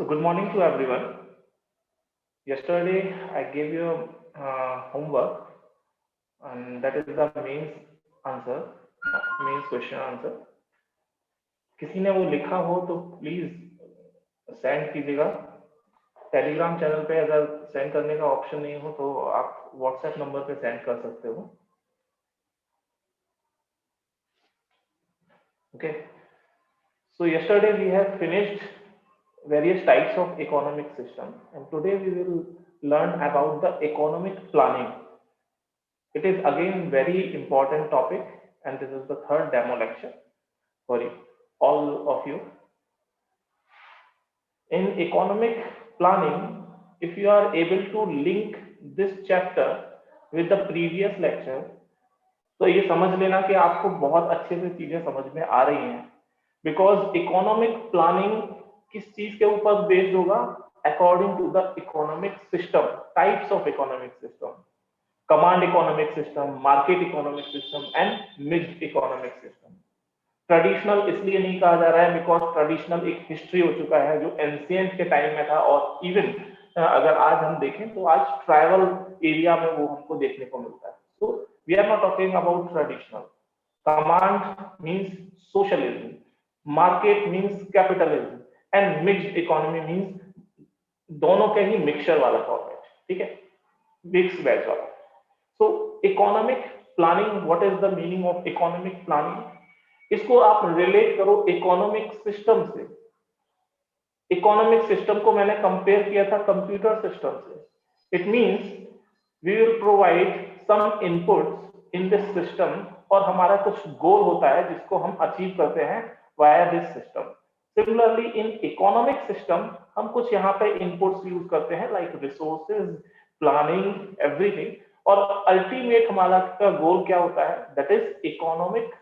So good morning to everyone. Yesterday I gave you homework, and that is the main answer, main question answer. किसी ने वो लिखा हो तो please send कीजिएगा। टेलीग्राम चैनल पे अगर सेंड करने का ऑप्शन नहीं हो तो आप व्हाट्सएप नंबर पे सेंड कर सकते हो। Okay. So yesterday we have finished various types of economic system, and today we will learn about the economic planning. It is again very important topic, and this is the third demo lecture for you, all of you. In economic planning, if you are able to link this chapter with the previous lecture, तो ये समझ लेना कि आपको बहुत अच्छे से चीजें समझ में आ रही हैं, बिकॉज इकोनॉमिक प्लानिंग किस चीज के ऊपर बेस्ड होगा? According to the economic system, types of economic system, command economic system, market economic system and mixed economic system. Traditional इसलिए नहीं कहा जा रहा है बिकॉज ट्रेडिशनल एक हिस्ट्री हो चुका है जो एंशिएंट के टाइम में था, और इवन अगर आज हम देखें तो आज ट्राइबल एरिया में वो हमको देखने को मिलता है। So we are not talking about traditional. Command means socialism, market means capitalism, and mixed economy means दोनों के ही मिक्सचर वाला फॉर्मेट, ठीक है, मिक्स बैच वाला। So economic planning, what is the meaning of economic planning? इसको आप relate करो economic system से। इकोनॉमिक सिस्टम को मैंने कंपेयर किया था कंप्यूटर सिस्टम से। It means we will provide some inputs in this system, और हमारा कुछ गोल होता है जिसको हम अचीव करते हैं via this system. Similarly in economic system हम कुछ यहाँ पे इनपुट्स यूज करते हैं लाइक रिसोर्सेज, प्लानिंग, एवरीथिंग, और अल्टीमेट हमारा का गोल क्या होता है? That is economic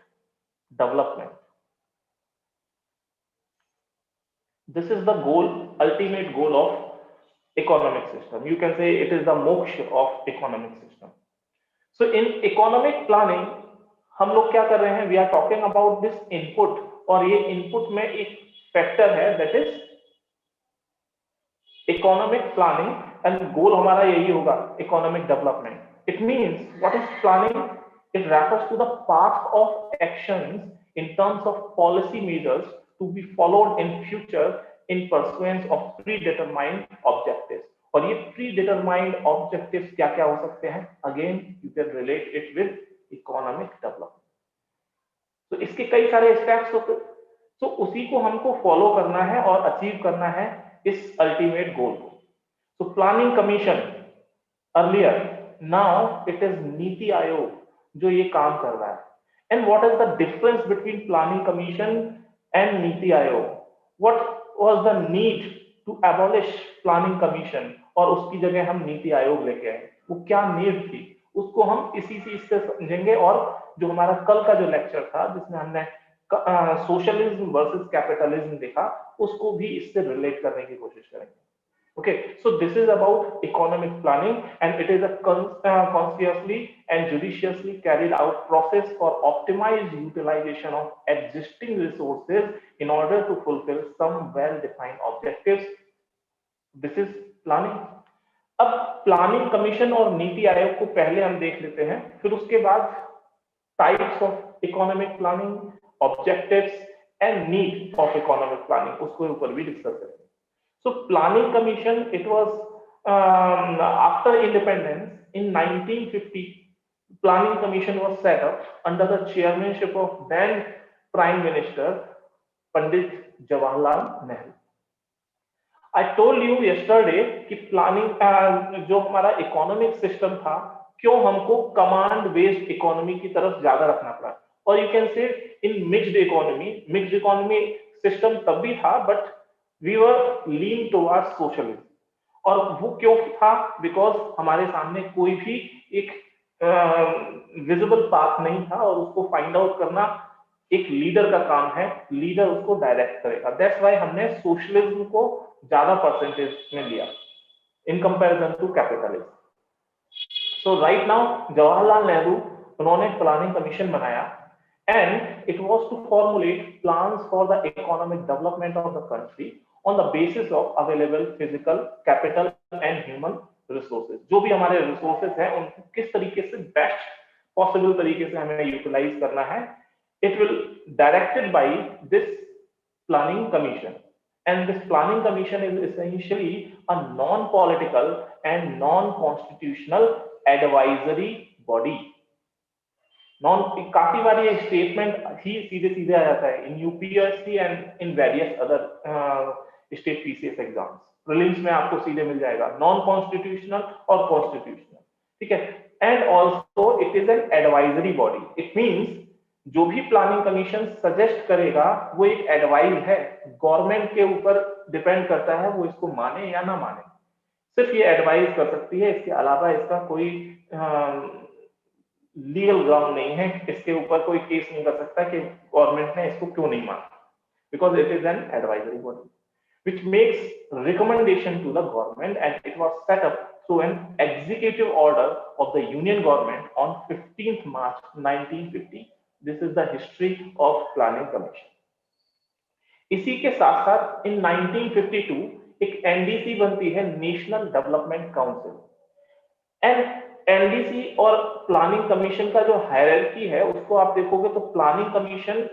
development. This is the goal, ultimate goal of economic system. You can say it is the moksha of economic system. So in economic planning हम लोग क्या कर रहे हैं? We are talking about this input, और ये input में एक factor है that is economic planning, and goal हमारा यही होगा economic development. It means what is planning? It refers to the path of actions in terms of policy measures to be followed in future in pursuance of predetermined objectives. और ये predetermined objectives क्या क्या हो सकते हैं? Again you can relate it with economic development. तो इसके कई सारे स्टेप्स होते हैं, तो उसी को हमको फॉलो करना है और अचीव करना है इस अल्टीमेट गोल को। तो planning commission earlier, now it is NITI Aayog जो ये काम कर रहा है। And what is the difference between planning commission and NITI Aayog? What was the need to abolish planning commission और उसकी जगह हम नीति आयोग लेके आए? वो क्या नीड थी उसको हम इसी चीज से समझेंगे, और जो हमारा कल का जो लेक्चर था जिसमें हमने सोशलिज्म वर्सेस कैपिटलिज्म देखा, उसको भी इससे रिलेट करने की कोशिश करेंगे। Okay, so this is about economic planning, and it is a consciously and judiciously carried out process for optimized utilization of existing resources in order to fulfill some well-defined objectives. This is planning. अब planning commission और नीति आयोग को पहले हम देख लेते हैं, फिर उसके बाद types of economic planning, objectives and need of economic planning, उसको ऊपर भी डिस्कस करेंगे। So planning commission, it was after independence in 1950, planning commission was set up under the chairmanship of then Prime Minister Pandit Jawaharlal Nehru. I told you yesterday कि planning जो हमारा economic system था, क्यों हमको command based economy की तरफ ज्यादा रखना पड़ा, और you can say in mixed economy system तब भी था, but we were lean towards socialism. और वो क्यों था? बिकॉज हमारे सामने कोई भी एक विजिबल पाथ नहीं था, और उसको फाइंड आउट करना एक लीडर का काम है, लीडर उसको डायरेक्ट करेगा। दैट्स व्हाई हमने सोशलिज्म को ज्यादा परसेंटेज में लिया in comparison to capitalism. So right now Jawaharlal Nehru, उन्होंने प्लानिंग कमीशन बनाया, and it was to formulate plans for the economic development of the country on the basis of available physical capital and human resources. जो भी हमारे resources हैं उनको किस तरीके से बेस्ट पॉसिबल तरीके से हमें यूटिलाइज करना है, it will directed by this planning commission. And this planning commission is essentially a non-political and non-constitutional advisory body. काफी बार ये स्टेटमेंट ही सीधे सीधे आ जाता है इन UPSC and in various other state PCS exams. Prelims में आपको सीधे मिल जाएगा नॉन कॉन्स्टिट्यूशनल और कॉन्स्टिट्यूशनल, ठीक है। And also it is an advisory body. It means जो भी प्लानिंग कमीशन सजेस्ट करेगा वो एक एडवाइस है, गवर्नमेंट के ऊपर डिपेंड करता है वो इसको माने या ना माने। सिर्फ ये एडवाइस कर सकती है, इसके अलावा इसका कोई लीगल ग्राउंड नहीं है, इसके ऊपर कोई केस नहीं कर सकता कि गवर्नमेंट ने इसको क्यों नहीं माना, because it is an advisory body which makes recommendation to the government, and it was set up through an executive order of the Union government on 15th March 1950. This is the history of planning commission. इसी के साथ साथ in 1952 एक NDC बनती है, national development council. And NDC और planning commission का जो हायरार्की है उसको आप देखोगे तो प्लानिंग कमीशन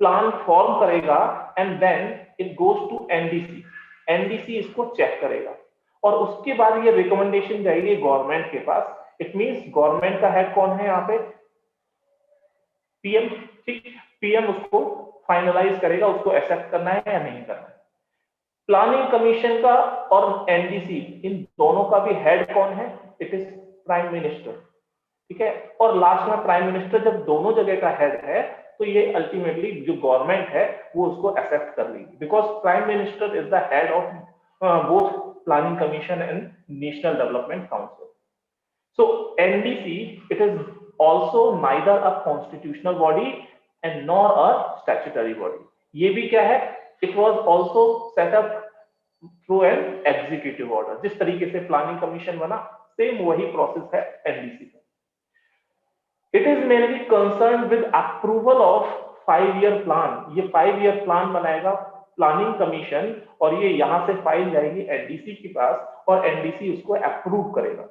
प्लान फॉर्म करेगा and then it goes to NDC. NDC इसको चेक करेगा और उसके बाद ये रिकमेंडेशन जाएगी गवर्नमेंट के पास। इट मींस गवर्नमेंट का हेड कौन है यहाँ पे? पीएम, ठीक। पीएम उसको फाइनलाइज करेगा, उसको एक्सेप्ट करना है या नहीं करना है। प्लानिंग कमीशन का और एनडीसी इन दोनों का भी हेड कौन है? इट इज प्राइम मिनिस्टर, ठीक है। और लास्ट में प्राइम मिनिस्टर जब दोनों जगह का हेड है तो ये अल्टीमेटली जो गवर्नमेंट है वो उसको एक्सेप्ट कर लेगी, because prime minister is the head of both planning commission and national development council. So NDC it is also neither a constitutional body and nor a statutory body. ये भी क्या है? It was also setup through an executive order. जिस तरीके से planning commission बना same वही process है एनडीसी का। It is mainly concerned with approval of 5-year plan। ये 5-year plan बनाएगा प्लानिंग कमीशन और ये यहां से फाइल जाएगी एनडीसी के पास और एनडीसी उसको अप्रूव करेगा।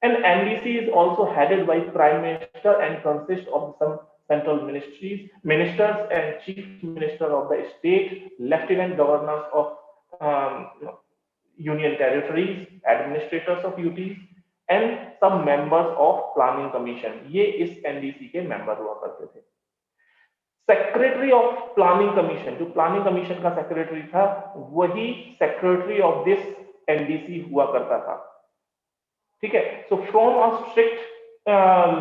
And NDC is also headed by Prime Minister and consists of some central ministers and chief minister of the state, lieutenant governors of union territories, administrators of UTs, and some members of planning commission। ये इस NDC के member हुआ करते थे। Secretary of planning commission, जो planning commission का secretary था वही सेक्रेटरी ऑफ दिस एनडीसी हुआ करता था, ठीक है। So from a strict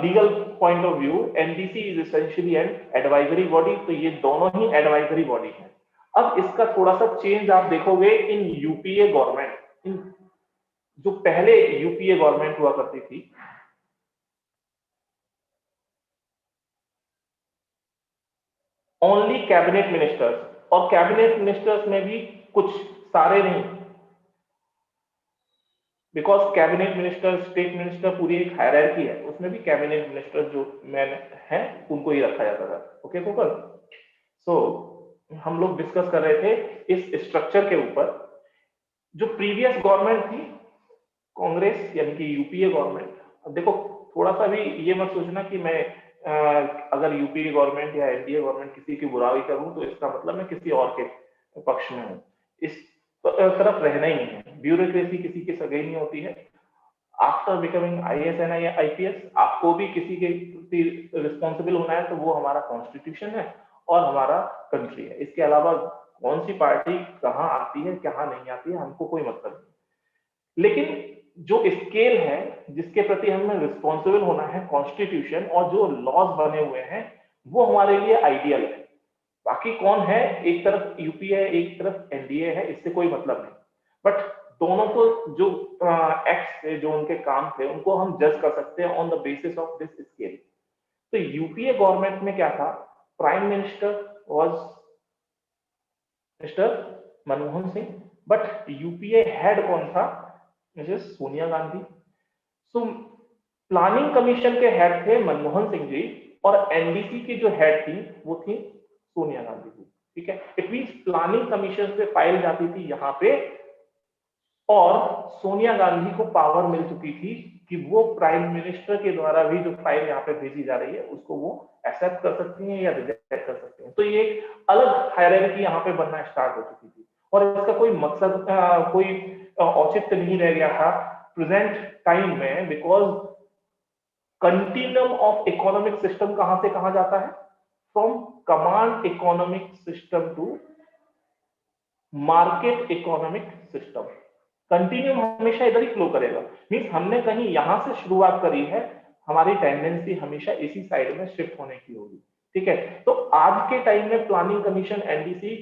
legal point of view NDC is essentially an advisory body. तो ये दोनों ही एडवाइजरी बॉडी है। अब इसका थोड़ा सा चेंज आप देखोगे इन यूपीए गवर्नमेंट, इन जो पहले यूपीए गवर्नमेंट हुआ करती थी, ओनली कैबिनेट मिनिस्टर्स, और कैबिनेट मिनिस्टर्स में भी कुछ सारे नहीं, because cabinet minister, state minister पूरी एक हायरार्की है, उसमें भी कैबिनेट मिनिस्टर जो मैन है उनको ही रखा जाता था। ओके कोकल, सो हम लोग डिस्कस कर रहे थे इस स्ट्रक्चर के ऊपर। जो प्रीवियस गवर्नमेंट थी कांग्रेस यानी कि यूपीए गवर्नमेंट, अब देखो थोड़ा सा भी ये मत सोचना कि मैं अगर यूपीए गवर्नमेंट या एनडीए गवर्नमेंट किसी की बुराई करूं तो इसका मतलब मैं किसी और के पक्ष में हूं। इस तरफ रहना ही नहीं है। ब्यूरोक्रेसी किसी की सगाई नहीं होती है। After becoming IAS and IPS आपको भी किसी के प्रति रिस्पॉन्सिबल होना है, तो वो हमारा कॉन्स्टिट्यूशन है और हमारा कंट्री है। इसके अलावा कौन सी पार्टी कहाँ आती है कहाँ नहीं आती है हमको कोई मतलब नहीं। लेकिन जो स्केल है जिसके प्रति हमें रिस्पॉन्सिबल होना है, कॉन्स्टिट्यूशन और जो लॉज बने हुए हैं, वो हमारे लिए आइडियल है। बाकी कौन है, एक तरफ यूपी है एक तरफ एनडीए है, इससे कोई मतलब नहीं। बट दोनों को जो एक्ट्स थे, जो उनके काम थे, उनको हम जज कर सकते हैं on the basis of this scale. तो यूपीए गवर्नमेंट में क्या था? Prime minister was mister Manmohan Singh, but UPA head कौन था? Mrs Sonia Gandhi. So planning commission के हेड थे मनमोहन सिंह जी और एनडीसी की जो हेड थी वो थी सोनिया गांधी जी, ठीक है, इट मींस प्लानिंग कमीशन से फाइल जाती थी यहाँ पे, और सोनिया गांधी को पावर मिल चुकी थी कि वो प्राइम मिनिस्टर के द्वारा भी जो फाइल यहाँ पे भेजी जा रही है उसको वो एक्सेप्ट कर सकती हैं या रिजेक्ट कर सकती हैं। तो ये एक अलग हायरार्की यहाँ पे बनना स्टार्ट हो चुकी थी, और इसका कोई मकसद कोई औचित्य नहीं रह गया था प्रेजेंट टाइम में, because continuum of economic system कहां से कहां जाता है, from command economic system to market economic system. Continuum हमेशा इधर ही फ्लो करेगा, मींस हमने कहीं यहां से शुरुआत करी है, हमारी टेंडेंसी हमेशा इसी साइड में शिफ्ट होने की होगी। ठीक है, तो आज के टाइम में प्लानिंग कमीशन एनडीसी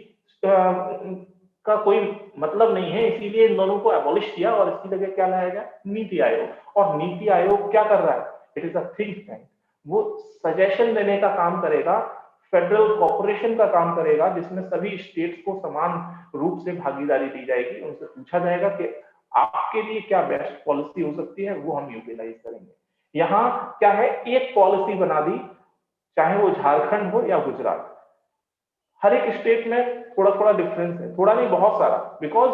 का कोई मतलब नहीं है, इसीलिए इन दोनों को एबॉलिश किया और इसकी जगह क्या लाया गया, नीति आयोग। और नीति आयोग क्या कर रहा है, it is a think tank, वो सजेशन देने का काम करेगा, फेडरल कॉर्पोरेशन का काम करेगा, जिसमें सभी स्टेट्स को समान रूप से भागीदारी दी जाएगी, उनसे पूछा जाएगा कि आपके लिए क्या बेस्ट पॉलिसी हो सकती है, वो हम यूटिलाइज करेंगे। यहाँ क्या है, एक पॉलिसी बना दी, चाहे वो झारखंड हो या गुजरात, हर एक स्टेट में थोड़ा थोड़ा डिफरेंस है, थोड़ा नहीं बहुत सारा, because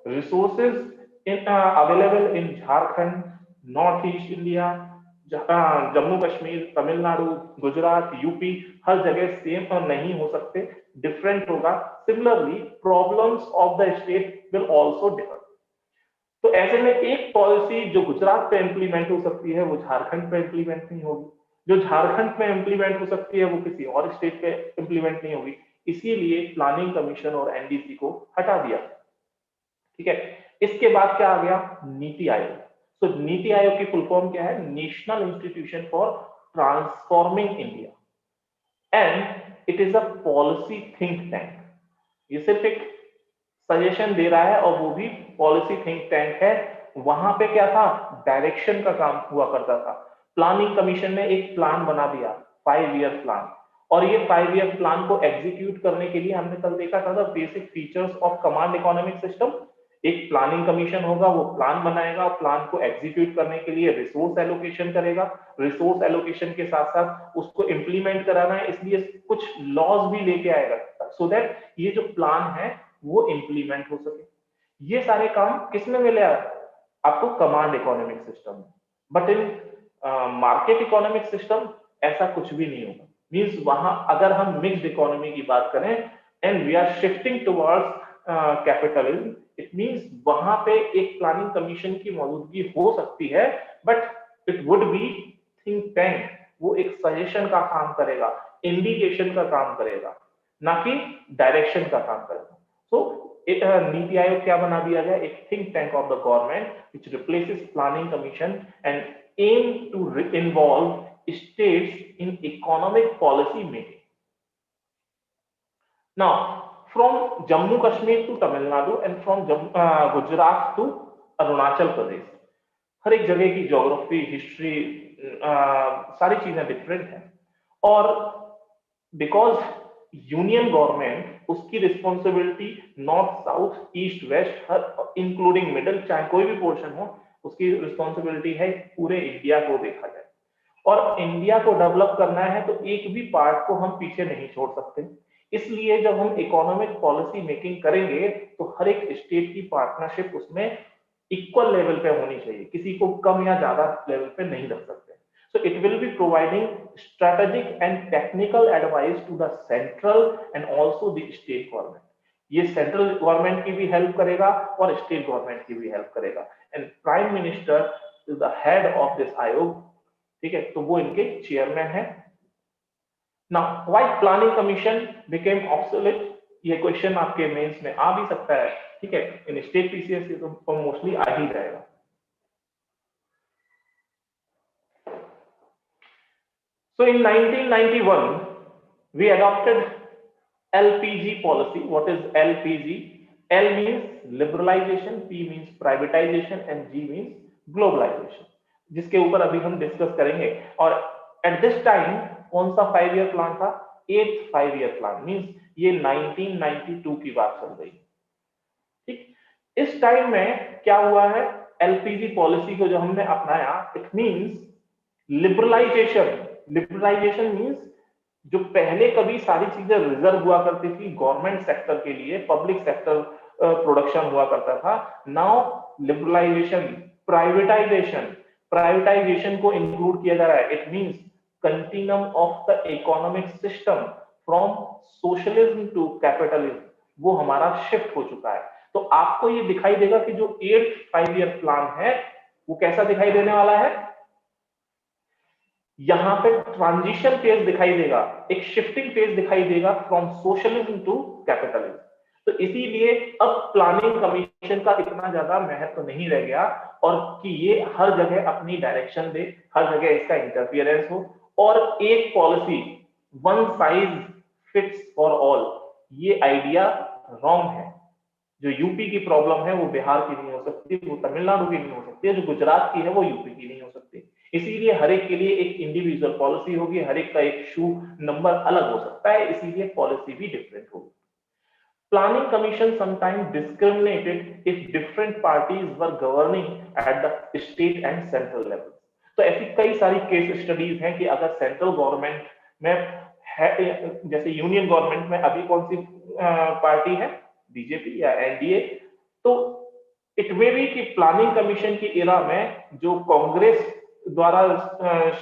resources available in Jharkhand, north east India, Jammu Kashmir, Tamil Nadu, Gujarat, UP, हर जगह सेम नहीं हो सकते, डिफरेंट होगा। Similarly problems of the state will also differ. तो ऐसे में एक पॉलिसी जो गुजरात पे इंप्लीमेंट हो सकती है वो झारखंड पे इंप्लीमेंट नहीं होगी, जो झारखंड में इंप्लीमेंट हो सकती है वो किसी और स्टेट पे इंप्लीमेंट नहीं होगी, इसीलिए प्लानिंग कमीशन और एनडीसी को हटा दिया। ठीक है, इसके बाद क्या आ गया, नीति आयोग। तो नीति आयोग की फुल फॉर्म क्या है, national institution for transforming India, and it is a policy think tank. ये सिर्फ एक सजेशन दे रहा है और वो भी पॉलिसी थिंक टैंक है। वहां पे क्या था, डायरेक्शन का काम हुआ करता था। प्लानिंग कमीशन ने एक प्लान बना दिया, 5 ईयर प्लान, और ये 5 ईयर प्लान को एग्जीक्यूट करने के लिए हमने कल देखा था basic features of command economic system. एक प्लानिंग कमीशन होगा, वो प्लान बनाएगा और प्लान को एग्जीक्यूट करने के लिए रिसोर्स एलोकेशन करेगा, रिसोर्स एलोकेशन के साथ साथ उसको इंप्लीमेंट कराना है, इसलिए कुछ लॉज भी लेके आएगा सो दैट ये जो प्लान है वो इंप्लीमेंट हो सके। ये सारे काम किसमें मिले आपको, command economic system. But in market economic system ऐसा कुछ भी नहीं होगा, मींस वहां अगर हम मिक्स्ड इकोनॉमी की बात करें and we are shifting towards capitalism, it means वहां पे एक प्लानिंग कमीशन की मौजूदगी हो सकती है, but it would be think tank, वो एक सजेशन का काम करेगा, इंडिकेशन का काम करेगा, ना कि डायरेक्शन का काम करेगा। सो नीति आयोग क्या बना दिया गया, एक think tank of the government which replaces planning commission and aim to involve states in economic policy making. Now, from Jammu Kashmir to Tamil Nadu and from Gujarat to Arunachal Pradesh, हर एक जगह की geography, history, सारी चीजें different हैं, और because union government उसकी responsibility north, south, east, west, हर including middle, चाहे कोई भी पोर्शन हो, उसकी रिस्पॉन्सिबिलिटी है पूरे इंडिया को देखा जाए, और इंडिया को डेवलप करना है तो एक भी पार्ट को हम पीछे नहीं छोड़ सकते। इसलिए जब हम इकोनॉमिक पॉलिसी मेकिंग करेंगे तो हर एक स्टेट की पार्टनरशिप उसमें इक्वल लेवल पे होनी चाहिए, किसी को कम या ज्यादा लेवल पे नहीं रख सकते। So it will be providing strategic and technical advice to the central and also the state government. ये सेंट्रल गवर्नमेंट की भी हेल्प करेगा और स्टेट गवर्नमेंट की भी हेल्प करेगा, and prime minister is the head of this आयोग। ठीक है, तो वो इनके चेयरमैन है। Now why planning commission became obsolete, ये क्वेश्चन आपके मेंस में आ भी सकता है। ठीक है, इन स्टेट पीसीएस तो मोस्टली आ ही जाएगा। So in 1991 we adopted LPG policy. What is LPG? L means liberalization, P means privatization and G means globalization, जिसके ऊपर अभी हम डिस्कस करेंगे। और एट दिस टाइम कौन सा 5 ईयर प्लान था, 8th 5 ईयर प्लान, मींस ये 1992 की बात चल रही। ठीक, इस टाइम में क्या हुआ है, एलपीजी पॉलिसी को जो हमने अपनाया, it means liberalisation. Liberalisation means जो पहले कभी सारी चीजें रिजर्व हुआ करती थी गवर्नमेंट सेक्टर के लिए, पब्लिक सेक्टर प्रोडक्शन हुआ करता था, नाउ लिबरलाइजेशन, प्राइवेटाइजेशन, प्राइवेटाइजेशन को इंक्लूड किया जा रहा है। It means continuum of the economic system from socialism to capitalism, वो हमारा शिफ्ट हो चुका है। तो आपको ये दिखाई देगा कि जो 8th 5 ईयर प्लान है वो कैसा दिखाई देने वाला है। यहां पे ट्रांजिशन फेज दिखाई देगा, एक शिफ्टिंग फेज दिखाई देगा फ्रॉम सोशलिज्म टू कैपिटलिज्म। तो इसीलिए अब प्लानिंग कमीशन का इतना ज्यादा महत्व नहीं रह गया, और कि ये हर जगह अपनी डायरेक्शन दे, हर जगह इसका इंटरफियरेंस हो, और एक policy one size fits for all, ये आइडिया रॉन्ग है। जो यूपी की प्रॉब्लम है वो बिहार की नहीं हो सकती, वो तमिलनाडु की नहीं हो सकती, जो गुजरात की है वो यूपी की नहीं हो सकती। इसीलिए हर एक के लिए एक इंडिविजुअल पॉलिसी होगी, हर एक का एक शू नंबर अलग हो सकता है, इसीलिए पॉलिसी भी डिफरेंट होगी। Planning Commission sometimes discriminated if different parties were governing at the state and central level. तो ऐसी कई सारी केस स्टडीज हैं कि अगर सेंट्रल गवर्नमेंट में है, जैसे यूनियन गवर्नमेंट में अभी कौन सी पार्टी है, बीजेपी या एनडीए, तो इट मे बी कि प्लानिंग कमीशन की एरा में जो कांग्रेस द्वारा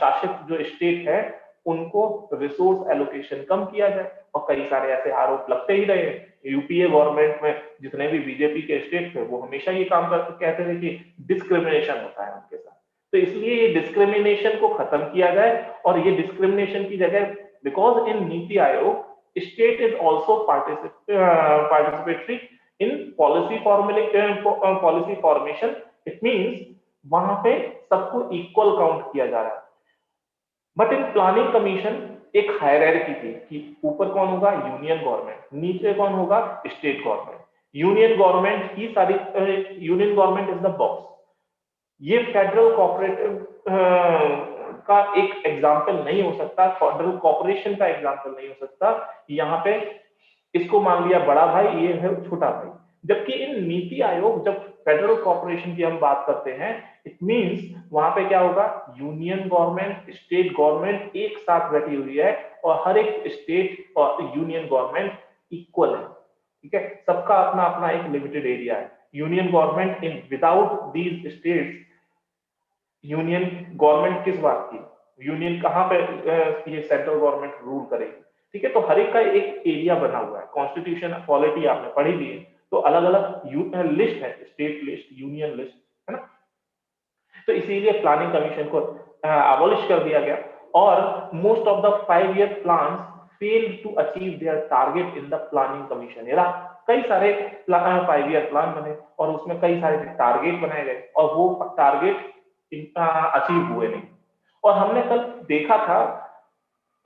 शासित जो स्टेट है उनको रिसोर्स एलोकेशन कम किया जाए, और कई सारे ऐसे आरोप लगते ही रहे। यूपीए गवर्नमेंट में जितने भी बीजेपी के स्टेट थे वो हमेशा ये काम करते, कहते थे कि डिस्क्रिमिनेशन होता है उनके साथ। तो इसलिए ये डिस्क्रिमिनेशन को खत्म किया जाए, और ये डिस्क्रिमिनेशन की जगह, because in NITI Aayog state is also participatory in policy formation, it means वहां पे सबको इक्वल काउंट किया जा रहा है। बट इन प्लानिंग कमीशन एक हायरार्की थी कि ऊपर कौन होगा, यूनियन गवर्नमेंट, नीचे कौन होगा, स्टेट गवर्नमेंट। यूनियन गवर्नमेंट की सारी, union government is the boss. ये फेडरल कॉर्पोरेटिव का एक एग्जांपल नहीं हो सकता, फेडरल कॉर्पोरेशन का एग्जांपल नहीं हो सकता। यहाँ पे इसको मान लिया बड़ा भाई, ये है छोटा भाई। जबकि इन नीति आयोग, जब फेडरल कॉर्पोरेशन की हम बात करते हैं, इट मींस वहां पे क्या होगा, यूनियन गवर्नमेंट, स्टेट गवर्नमेंट एक साथ बैठी हुई है, और हर एक स्टेट और यूनियन गवर्नमेंट इक्वल है। ठीक है, सबका अपना अपना एक लिमिटेड एरिया है। Union government in without these states, union government किस बात की, यूनियन कहां पे ये सेंट्रल गवर्नमेंट रूल करेगी। ठीक है, तो हर एक का एक एरिया बना हुआ है। कॉन्स्टिट्यूशन पॉलिटी आपने पढ़ी ली है, तो अलग अलग लिस्ट है, स्टेट लिस्ट, यूनियन लिस्ट, है ना। तो इसीलिए प्लानिंग कमीशन को अबॉलिश कर दिया गया, और most of the 5 year plan failed to achieve their target in the planning commission era. कई सारे 5 ईयर प्लान बने, और उसमें कई सारे टारगेट बनाए गए, और वो टारगेट अचीव हुए नहीं। और हमने कल देखा था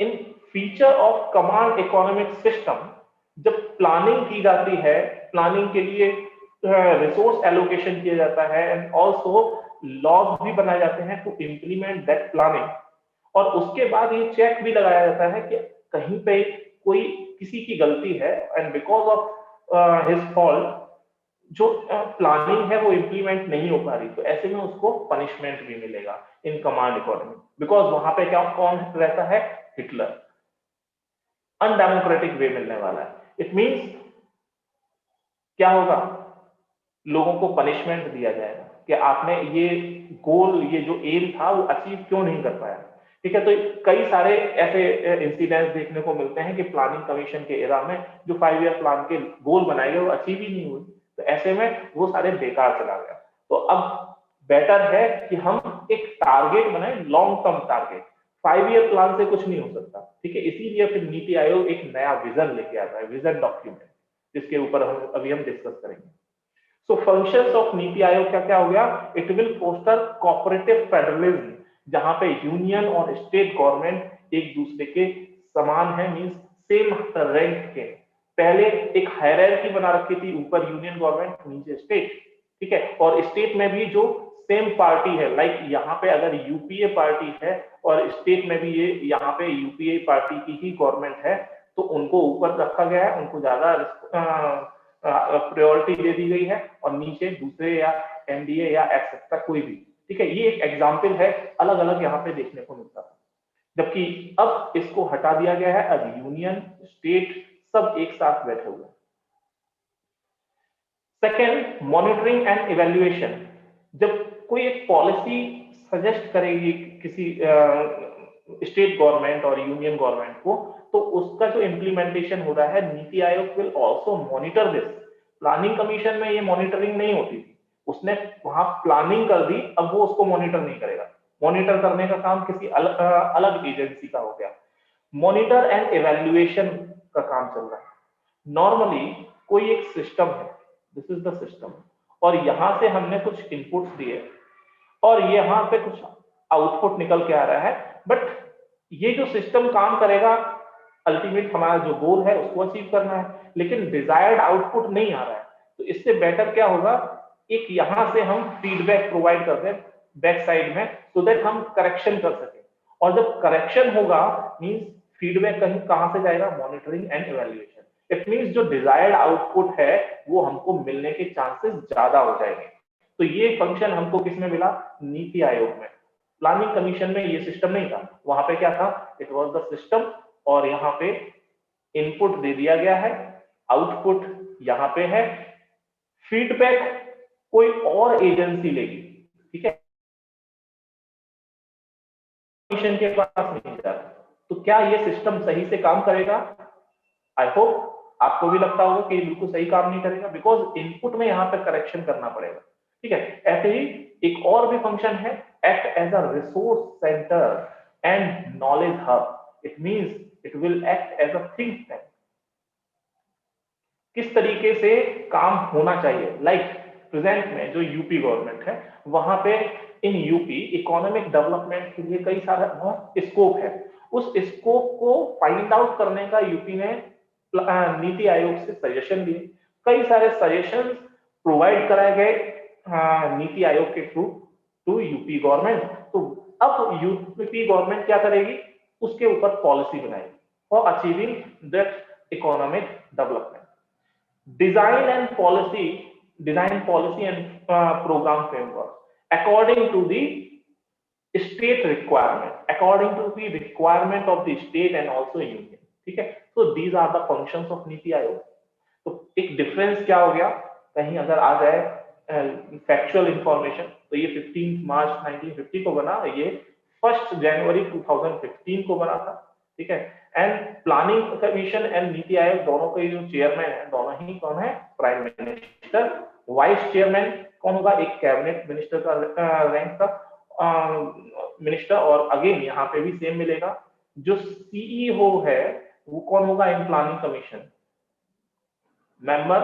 in feature of command economic system, जब प्लानिंग की जाती है, प्लानिंग के लिए रिसोर्स एलोकेशन किया जाता है, एंड ऑल्सो लॉज भी बनाए जाते हैं टू इम्प्लीमेंट दैट प्लानिंग, और उसके बाद ये चेक भी लगाया जाता है कि कहीं पे कोई किसी की गलती है, and because of his fault जो प्लानिंग है वो इंप्लीमेंट नहीं हो पा रही, तो ऐसे में उसको पनिशमेंट भी मिलेगा इन कमांड इकोनॉमी। बिकॉज वहां पे क्या कौन रहता है, हिटलर, अनडेमोक्रेटिक वे मिलने वाला है। इट मींस क्या होगा, लोगों को पनिशमेंट दिया जाएगा कि आपने ये गोल, ये जो एम था वो अचीव क्यों नहीं कर पाया। ठीक है, तो कई सारे ऐसे इंसिडेंट्स देखने को मिलते हैं कि प्लानिंग कमीशन के एरा में जो 5 ईयर प्लान के गोल बनाए गए वो अचीव ही नहीं हुए, तो ऐसे में वो सारे बेकार चला गया। तो अब बेटर है कि हम एक टारगेट बनाए, long term target. 5 year plan से कुछ नहीं हो सकता। ठीक है, इसीलिए फिर नीति आयोग एक नया विजन लेके आता है, विजन डॉक्यूमेंट, जिसके ऊपर अभी हम डिस्कस करेंगे। सो फंक्शंस ऑफ नीति आयोग क्या क्या हो गया, it will foster cooperative federalism, जहां पे यूनियन और स्टेट गवर्नमेंट एक दूसरे के समान है, मींस सेम रैंक के। पहले एक हायरार्की बना रखी थी, ऊपर यूनियन गवर्नमेंट, नीचे स्टेट। ठीक है, और स्टेट में भी जो सेम पार्टी है, लाइक यहाँ पे अगर यूपीए पार्टी है और स्टेट में भी ये यहाँ पे यूपीए पार्टी की ही गवर्नमेंट है, तो उनको ऊपर रखा गया है, उनको ज्यादा प्रायोरिटी दे दी गई है, और नीचे दूसरे या एनडीए या एक्सेट्रा कोई भी। ठीक है, ये एक एग्जांपल है, अलग अलग यहाँ पे देखने को मिलता है। जबकि अब इसको हटा दिया गया है, अब यूनियन स्टेट सब एक साथ बैठे हुए। Second, monitoring and evaluation. जब कोई एक पॉलिसी सजेस्ट करेगी किसी स्टेट गवर्नमेंट और यूनियन गवर्नमेंट को, तो उसका जो इम्प्लीमेंटेशन हो रहा है, NITI Aayog will also monitor this. Planning commission में ये मॉनिटरिंग नहीं होती थी, उसने वहां प्लानिंग कर दी, अब वो उसको मॉनिटर नहीं करेगा। मॉनिटर करने का काम किसी अलग एजेंसी का हो गया। मॉनिटर एंड इवैल्यूएशन का काम चल रहा है। नॉर्मली कोई एक सिस्टम है, दिस इज द सिस्टम, और यहां से हमने कुछ इनपुट्स दिए और यहां पे कुछ आउटपुट निकल के आ रहा है, बट ये जो सिस्टम काम करेगा, अल्टीमेट हमारा जो गोल है उसको अचीव करना है, लेकिन डिजायर्ड आउटपुट नहीं आ रहा है। तो इससे बेटर क्या होगा, एक यहां से हम फीडबैक प्रोवाइड करते हैं बैक साइड में, सो दैट हम करेक्शन कर सकें। और जब करेक्शन होगा, मींस फीडबैक कहीं कहां से जाएगा, monitoring and evaluation. It means जो डिजायर्ड आउटपुट है वो हमको मिलने के चांसेस ज्यादा हो जाएंगे। तो ये फंक्शन हमको किसमें मिला, नीति आयोग में। प्लानिंग कमीशन में ये सिस्टम नहीं था, वहां पे क्या था, इट वाज द सिस्टम, और यहाँ पे इनपुट दे दिया गया है, आउटपुट यहाँ पे है, फीडबैक कोई और एजेंसी लेगी, ठीक है, कमीशन के पास नहीं जाता। तो क्या ये सिस्टम सही से काम करेगा? आई होप आपको भी लगता होगा कि ये बिल्कुल सही काम नहीं करेगा, बिकॉज इनपुट में यहाँ पे करेक्शन करना पड़ेगा, ठीक है। ऐसे ही एक और भी फंक्शन है, act as a resource centre and knowledge hub. It means it will act as a think tank. किस तरीके से काम होना चाहिए, लाइक प्रेजेंट में जो यूपी गवर्नमेंट है, वहां पे इन यूपी इकोनॉमिक डेवलपमेंट के लिए कई सारा स्कोप है। उस स्कोप को फाइंड आउट करने का यूपी ने नीति आयोग से सजेशन लिए, कई सारे सजेशन प्रोवाइड कराए गए नीति आयोग के थ्रू टू यूपी गवर्नमेंट। तो अब यूपी गवर्नमेंट क्या करेगी, उसके ऊपर पॉलिसी बनाएगी for achieving that economic development. design policy and program framework according to the state requirement, according to the requirement of the state and also union, ठीक है। so these are the functions of NITI Aayog. तो एक difference क्या हो गया, कहीं अगर आ जाए फैक्चुअल इंफॉर्मेशन, तो ये 15 मार्च 1950 को बना, ये 1 जनवरी 2015 को बना था, ठीक है। And planning commission and NITI आयोग दोनों के जो चेयरमैन है, दोनों ही कौन है, प्राइम मिनिस्टर। वाइस चेयरमैन कौन होगा, एक कैबिनेट मिनिस्टर का रैंक का मिनिस्टर। और अगेन यहाँ पे भी सेम मिलेगा, जो सीईओ है वो कौन होगा इन प्लानिंग कमीशन, मेंबर,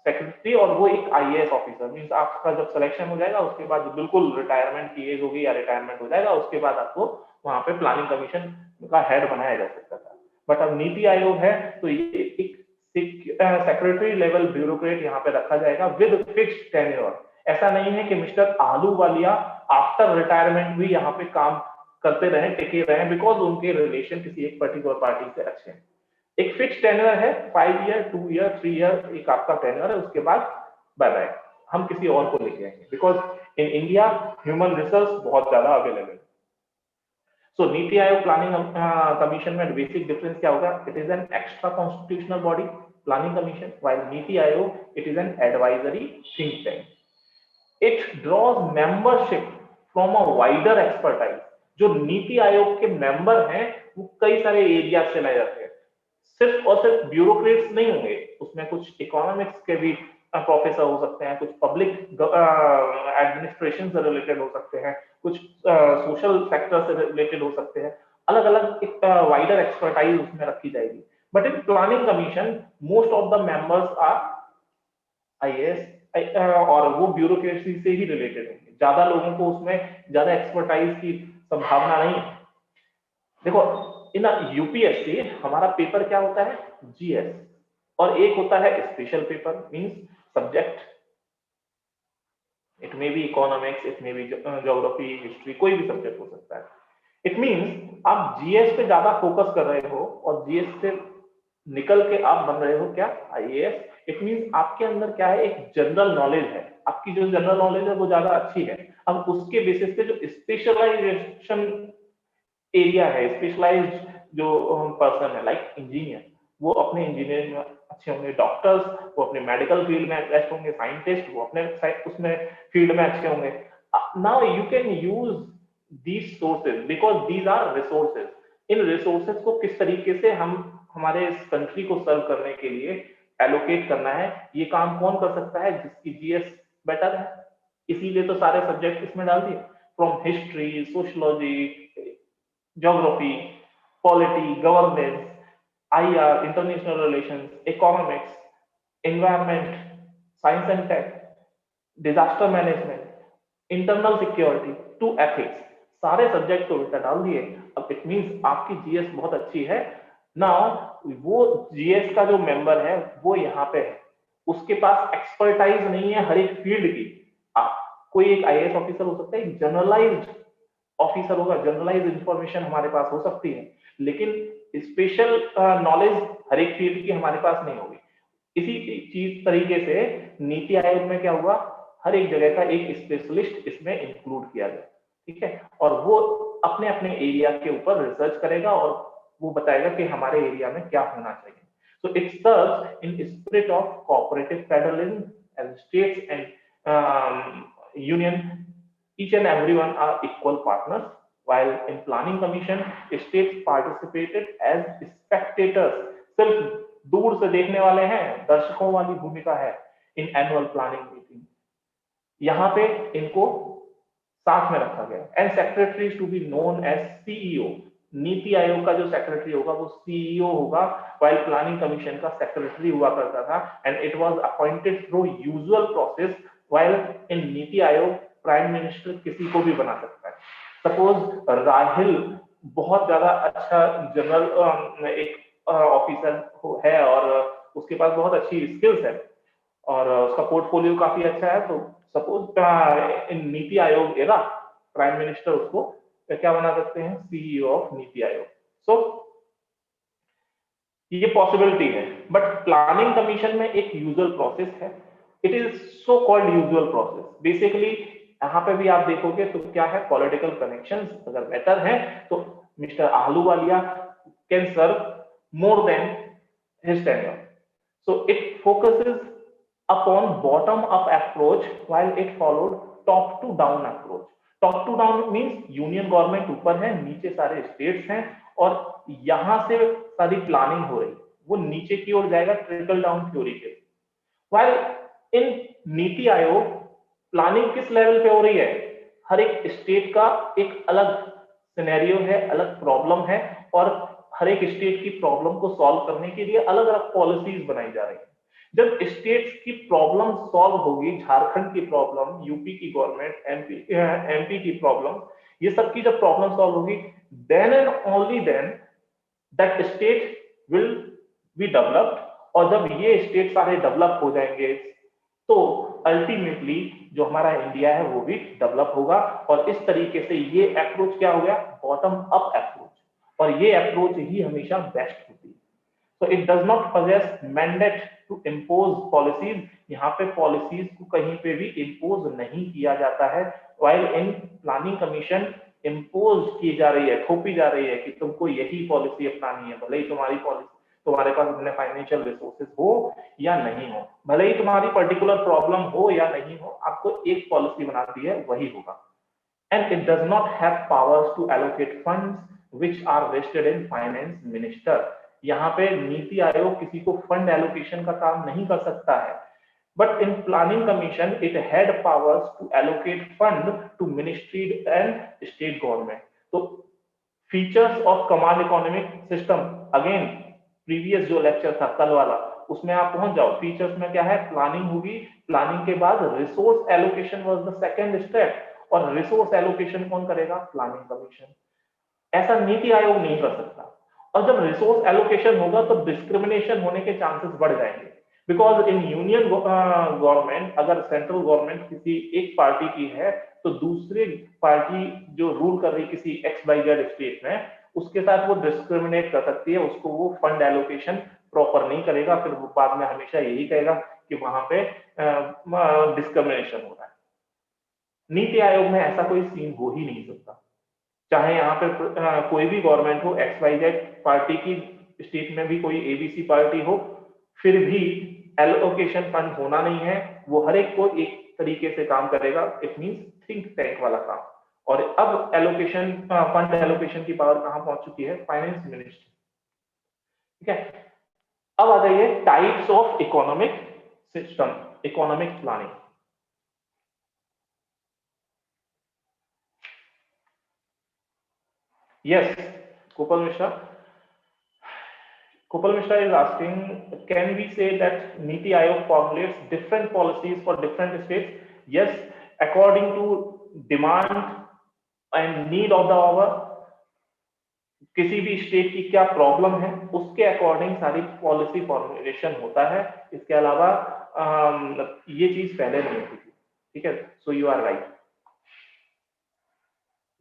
सेक्रेटरी, और वो एक आईएएस ऑफिसर। मींस आपका जब सिलेक्शन हो जाएगा उसके बाद बिल्कुल रिटायरमेंट की एज होगी या रिटायरमेंट हो जाएगा, उसके बाद आपको वहां पे प्लानिंग कमीशन का हेड बनाया जा सकता था। बट अब नीति आयोग है तो ये एक सेक्रेटरी लेवल ब्यूरोक्रेट यहाँ पे रखा जाएगा विद फिक्स्ड टेन्योर। ऐसा नहीं है कि मिस्टर आलूवालिया आफ्टर रिटायरमेंट भी यहाँ पे काम करते रहे, टिके रहे, बिकॉज उनके रिलेशन किसी एक पर्टिकुलर पार्टी से अच्छे हैं। एक फिक्स टेन्योर है, 5 ईयर, 2 ईयर, 3 ईयर एक आपका टेन्योर है, उसके बाद बाय बाय, हम किसी और को लेके आएंगे, because in India human resource बहुत ज्यादा available. So NITI Aayog planning commission में बेसिक डिफरेंस क्या होगा, it is an extra constitutional body planning commission, while NITI Aayog it is an advisory think tank. It draws membership from a wider expertise. जो नीति आयोग के member हैं वो कई सारे एरिया से लाए जाते हैं, सिर्फ और सिर्फ ब्यूरोक्रेट्स नहीं होंगे, उसमें कुछ इकोनॉमिक्स के भी प्रोफेसर हो सकते हैं, कुछ पब्लिक एडमिनिस्ट्रेशन से रिलेटेड हो सकते हैं, कुछ सोशल सेक्टर से रिलेटेड हो सकते हैं, अलग अलग एक वाइडर एक्सपर्टाइज उसमें रखी जाएगी। But in planning commission most of the members are IAS और वो ब्यूरोक्रेसी से ही रिलेटेड होंगे, ज्यादा लोगों को उसमें ज्यादा एक्सपर्टाइज की संभावना नहीं है। देखो इन यूपीएससी हमारा पेपर क्या होता है, जीएस, और एक होता है special paper, means subject, it may be economics, it may be geography, history, कोई भी सब्जेक्ट हो सकता है। इट मींस आप जीएस पे ज्यादा फोकस कर रहे हो और जीएस से निकल के आप बन रहे हो क्या, आईएएस। इट मींस आपके अंदर क्या है, एक जनरल नॉलेज है, आपकी जो जनरल नॉलेज है वो ज्यादा अच्छी है। अब उसके बेसिस पे जो स्पेशलाइजेशन एरिया है, स्पेशलाइज्ड जो पर्सन है लाइक इंजीनियर, वो अपने इंजीनियरिंग में अच्छे होंगे, डॉक्टर्स वो अपने मेडिकल फील्ड में बेस्ट होंगे, साइंटिस्ट वो अपने उसमें फील्ड में अच्छे होंगे. Now you can use these sources because these are resources. इन रिसोर्सेज को किस तरीके से हम हमारे इस कंट्री को सर्व करने के लिए एलोकेट करना है, ये काम कौन कर सकता है, जिसकी जीएस बेटर है. इसीलिए तो सारे सब्जेक्ट इसमें डाल दिए, from history, sociology, geography, polity, governance, IR, international relations, economics, environment, science and tech, disaster management, internal security to ethics, सारे सब्जेक्ट को उल्टा डाल दिए. अब इट मींस आपकी जीएस बहुत अच्छी है. नाउ वो जीएस का जो मेंबर है वो यहाँ पे है, उसके पास एक्सपर्टाइज नहीं है हर एक फील्ड की. कोई एक आईएएस ऑफिसर हो सकता है, जनरलाइज्ड ऑफिसर होगा, जनरलाइज इंफॉर्मेशन हमारे पास हो सकती है, लेकिन स्पेशल नॉलेज हर एक फील्ड की हमारे पास नहीं होगी. इसी चीज तरीके से नीति आयोग में क्या हुआ, हर एक जगह का एक स्पेशलिस्ट इसमें इंक्लूड किया गया. ठीक है, और वो अपने अपने एरिया के ऊपर रिसर्च करेगा और वो बताएगा कि हमारे एरिया में क्या होना चाहिए. So it serves in spirit of cooperative federalism and states and union, each and everyone are equal partners, while in planning commission states participated as spectators. सिर्फ दूर से देखने वाले हैं, दर्शकों वाली भूमिका है इन एनुअल प्लानिंग मीटिंग. यहाँ पे इनको साथ में रखा गया. And secretary to be known as CEO. NITI Aayog का जो सेक्रेटरी होगा वो सीईओ होगा, while प्लानिंग कमीशन का सेक्रेटरी हुआ करता था. And it was appointed through usual process, while in NITI Aayog prime minister किसी को भी बना सकता है. सपोज राहिल बहुत ज्यादा अच्छा जनरल एक ऑफिसर है और उसके पास बहुत अच्छी स्किल्स है और उसका पोर्टफोलियो काफी अच्छा है, तो suppose in NITI Aayog era prime minister उसको क्या बना सकते हैं, सीईओ ऑफ नीति आयोग. सो ये पॉसिबिलिटी है. बट प्लानिंग कमीशन में एक यूजुअल प्रोसेस है. It is so called usual process. Basically यहाँ पे भी आप देखोगे तो क्या है, पॉलिटिकल कनेक्शंस अगर बेटर है तो mister Ahluwalia can serve more than his tenure. So it focuses upon bottom up approach while it followed top to down approach. Top to down means union government ऊपर है, नीचे सारे स्टेट्स हैं और यहां से सारी प्लानिंग हो रही, वो नीचे की ओर जाएगा ट्रिकल डाउन थ्योरी के. while इन नीति आयोग प्लानिंग किस लेवल पे हो रही है, हर एक स्टेट का एक अलग सिनेरियो है, अलग प्रॉब्लम है और हर एक स्टेट की प्रॉब्लम को सॉल्व करने के लिए अलग अलग पॉलिसीज बनाई जा रही है. जब स्टेट्स की प्रॉब्लम सॉल्व होगी, झारखंड की प्रॉब्लम, यूपी की गवर्नमेंट, एमपी की प्रॉब्लम, ये सब की जब प्रॉब्लम सॉल्व होगी, then and only then that state will be developed. और जब ये स्टेट सारे डेवलप हो जाएंगे तो अल्टीमेटली जो हमारा इंडिया है वो भी डेवलप होगा. और इस तरीके से ये अप्रोच क्या हो गया, बॉटम अप अप्रोच. और ये अप्रोच ही हमेशा बेस्ट होती है. So it does not possess mandate to impose policies. यहाँ पे पॉलिसीज को कहीं पे भी इम्पोज नहीं किया जाता है. while in planning commission impose की जा रही है, थोपी जा रही है कि तुमको यही पॉलिसी अपनानी है, भले ही तुम्हारी पॉलिसी तुम्हारे पास अपने फाइनेंशियल रिसोर्सेज हो या नहीं हो, भले ही तुम्हारी पर्टिकुलर प्रॉब्लम हो या नहीं हो, आपको एक पॉलिसी बनाती है वही होगा. And it does not have powers to allocate funds which are vested in finance minister. यहाँ पे नीति आयोग किसी को फंड एलोकेशन का काम नहीं कर सकता है. But in planning commission it had powers to allocate fund to ministry and state government. तो features of command economic system, again previous जो लेक्चर था कल वाला, उसमें आप पहुंच जाओ. फीचर्स में क्या है, प्लानिंग होगी, प्लानिंग के बाद resource allocation was the second step. और रिसोर्स एलोकेशन कौन करेगा, प्लानिंग कमीशन. ऐसा नीति आयोग नहीं कर सकता. और जब रिसोर्स एलोकेशन होगा तो डिस्क्रिमिनेशन होने के चांसेस बढ़ जाएंगे. बिकॉज इन यूनियन गवर्नमेंट अगर सेंट्रल गवर्नमेंट किसी एक पार्टी की है तो दूसरी पार्टी जो रूल कर रही किसी एक्स वाई जेड स्टेट में, उसके साथ वो डिस्क्रिमिनेट कर सकती है, उसको वो फंड एलोकेशन प्रॉपर नहीं करेगा, फिर वो बाद में हमेशा यही कहेगा कि वहां पे डिस्क्रिमिनेशन हो रहा है. नीति आयोग में ऐसा कोई सीन हो ही नहीं सकता. चाहे यहाँ पे कोई भी गवर्नमेंट हो, XYZ पार्टी की, स्टेट में भी कोई ABC पार्टी हो, फिर भी एलोकेशन फंड होना नहीं है, वो हर एक को एक तरीके से काम करेगा। इट मींस थिंक टैंक वाला काम। और अब एलोकेशन, फंड एलोकेशन की पावर कहां पहुंच चुकी है? Finance ministry. ठीक है, अब आ जाइए types of economic system, economic planning. Yes, Gopal Mishra. Gopal Mishra is asking, can we say that Niti Aayog formulates different policies for different states? Yes, according to demand and need of the hour, किसी भी state की क्या problem है उसके according सारी policy formulation होता है। इसके अलावा ये चीज पहले नहीं होती थी। ठीक है, so you are right.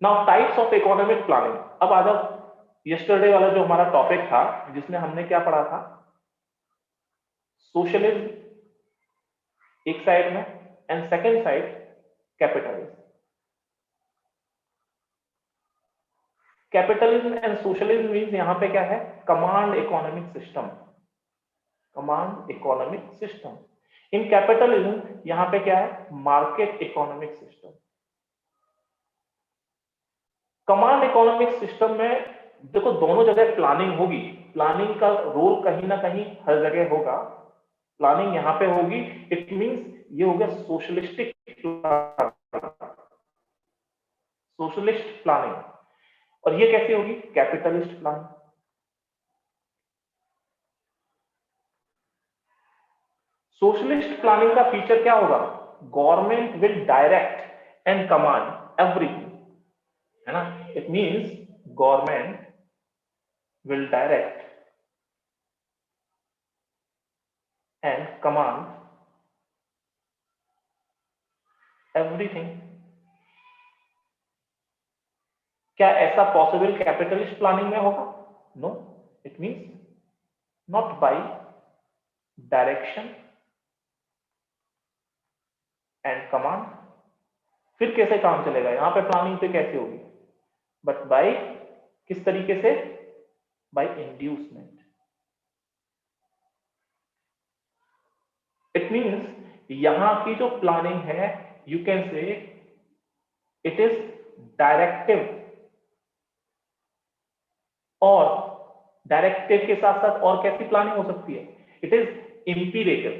Now types of economic planning. अब आ जाओ यस्टरडे वाला जो हमारा टॉपिक था, जिसमें हमने क्या पढ़ा था? सोशलिज्म एक साइड में and second side capitalism. Capitalism and socialism means यहां पे क्या है? Command economic system, command economic system. In capitalism यहां पे क्या है? Market economic system. Command economic system में देखो दोनों जगह प्लानिंग होगी, प्लानिंग का रोल कहीं ना कहीं हर जगह होगा। प्लानिंग यहां पे होगी, इट मींस ये हो गया सोशलिस्टिक सोशलिस्ट प्लानिंग। और ये कैसे होगी? Capitalist planning. सोशलिस्ट प्लानिंग का फीचर क्या होगा? Government will direct and command everything, है ना? It means government will direct and command everything. क्या ऐसा पॉसिबल कैपिटलिस्ट प्लानिंग में होगा? No, it means not by direction and command. फिर कैसे काम चलेगा? यहां पे प्लानिंग पे कैसे होगी? बट बाय किस तरीके से? Bye inducement. इट मींस यहां की जो प्लानिंग है, you can say it is directive, और डायरेक्टिव के साथ साथ और कैसी प्लानिंग हो सकती है? It is imperative,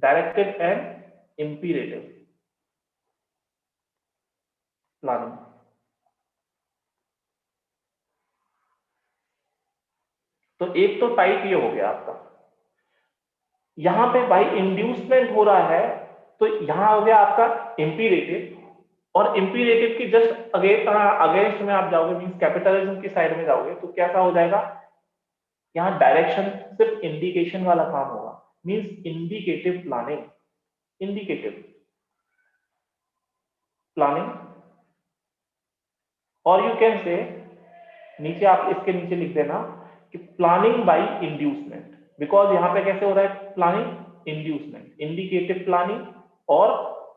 directive and imperative planning. तो एक तो टाइप ये हो गया आपका। यहां पे बाई इंड्यूसमेंट हो रहा है, तो यहां हो गया आपका इंपीरेटिव। और इंपीरेटिव की जस्ट अगेंस्ट में आप जाओगे, मींस कैपिटलिज्म की साइड में जाओगे, तो कैसा हो जाएगा? यहां डायरेक्शन सिर्फ इंडिकेशन वाला काम होगा, means indicative planning, indicative planning. और यू कैन से, नीचे आप इसके नीचे लिख देना कि प्लानिंग बाय इंड्यूसमेंट, बिकॉज यहां पे कैसे हो रहा है? प्लानिंग इंड्यूसमेंट, इंडिकेटिव प्लानिंग और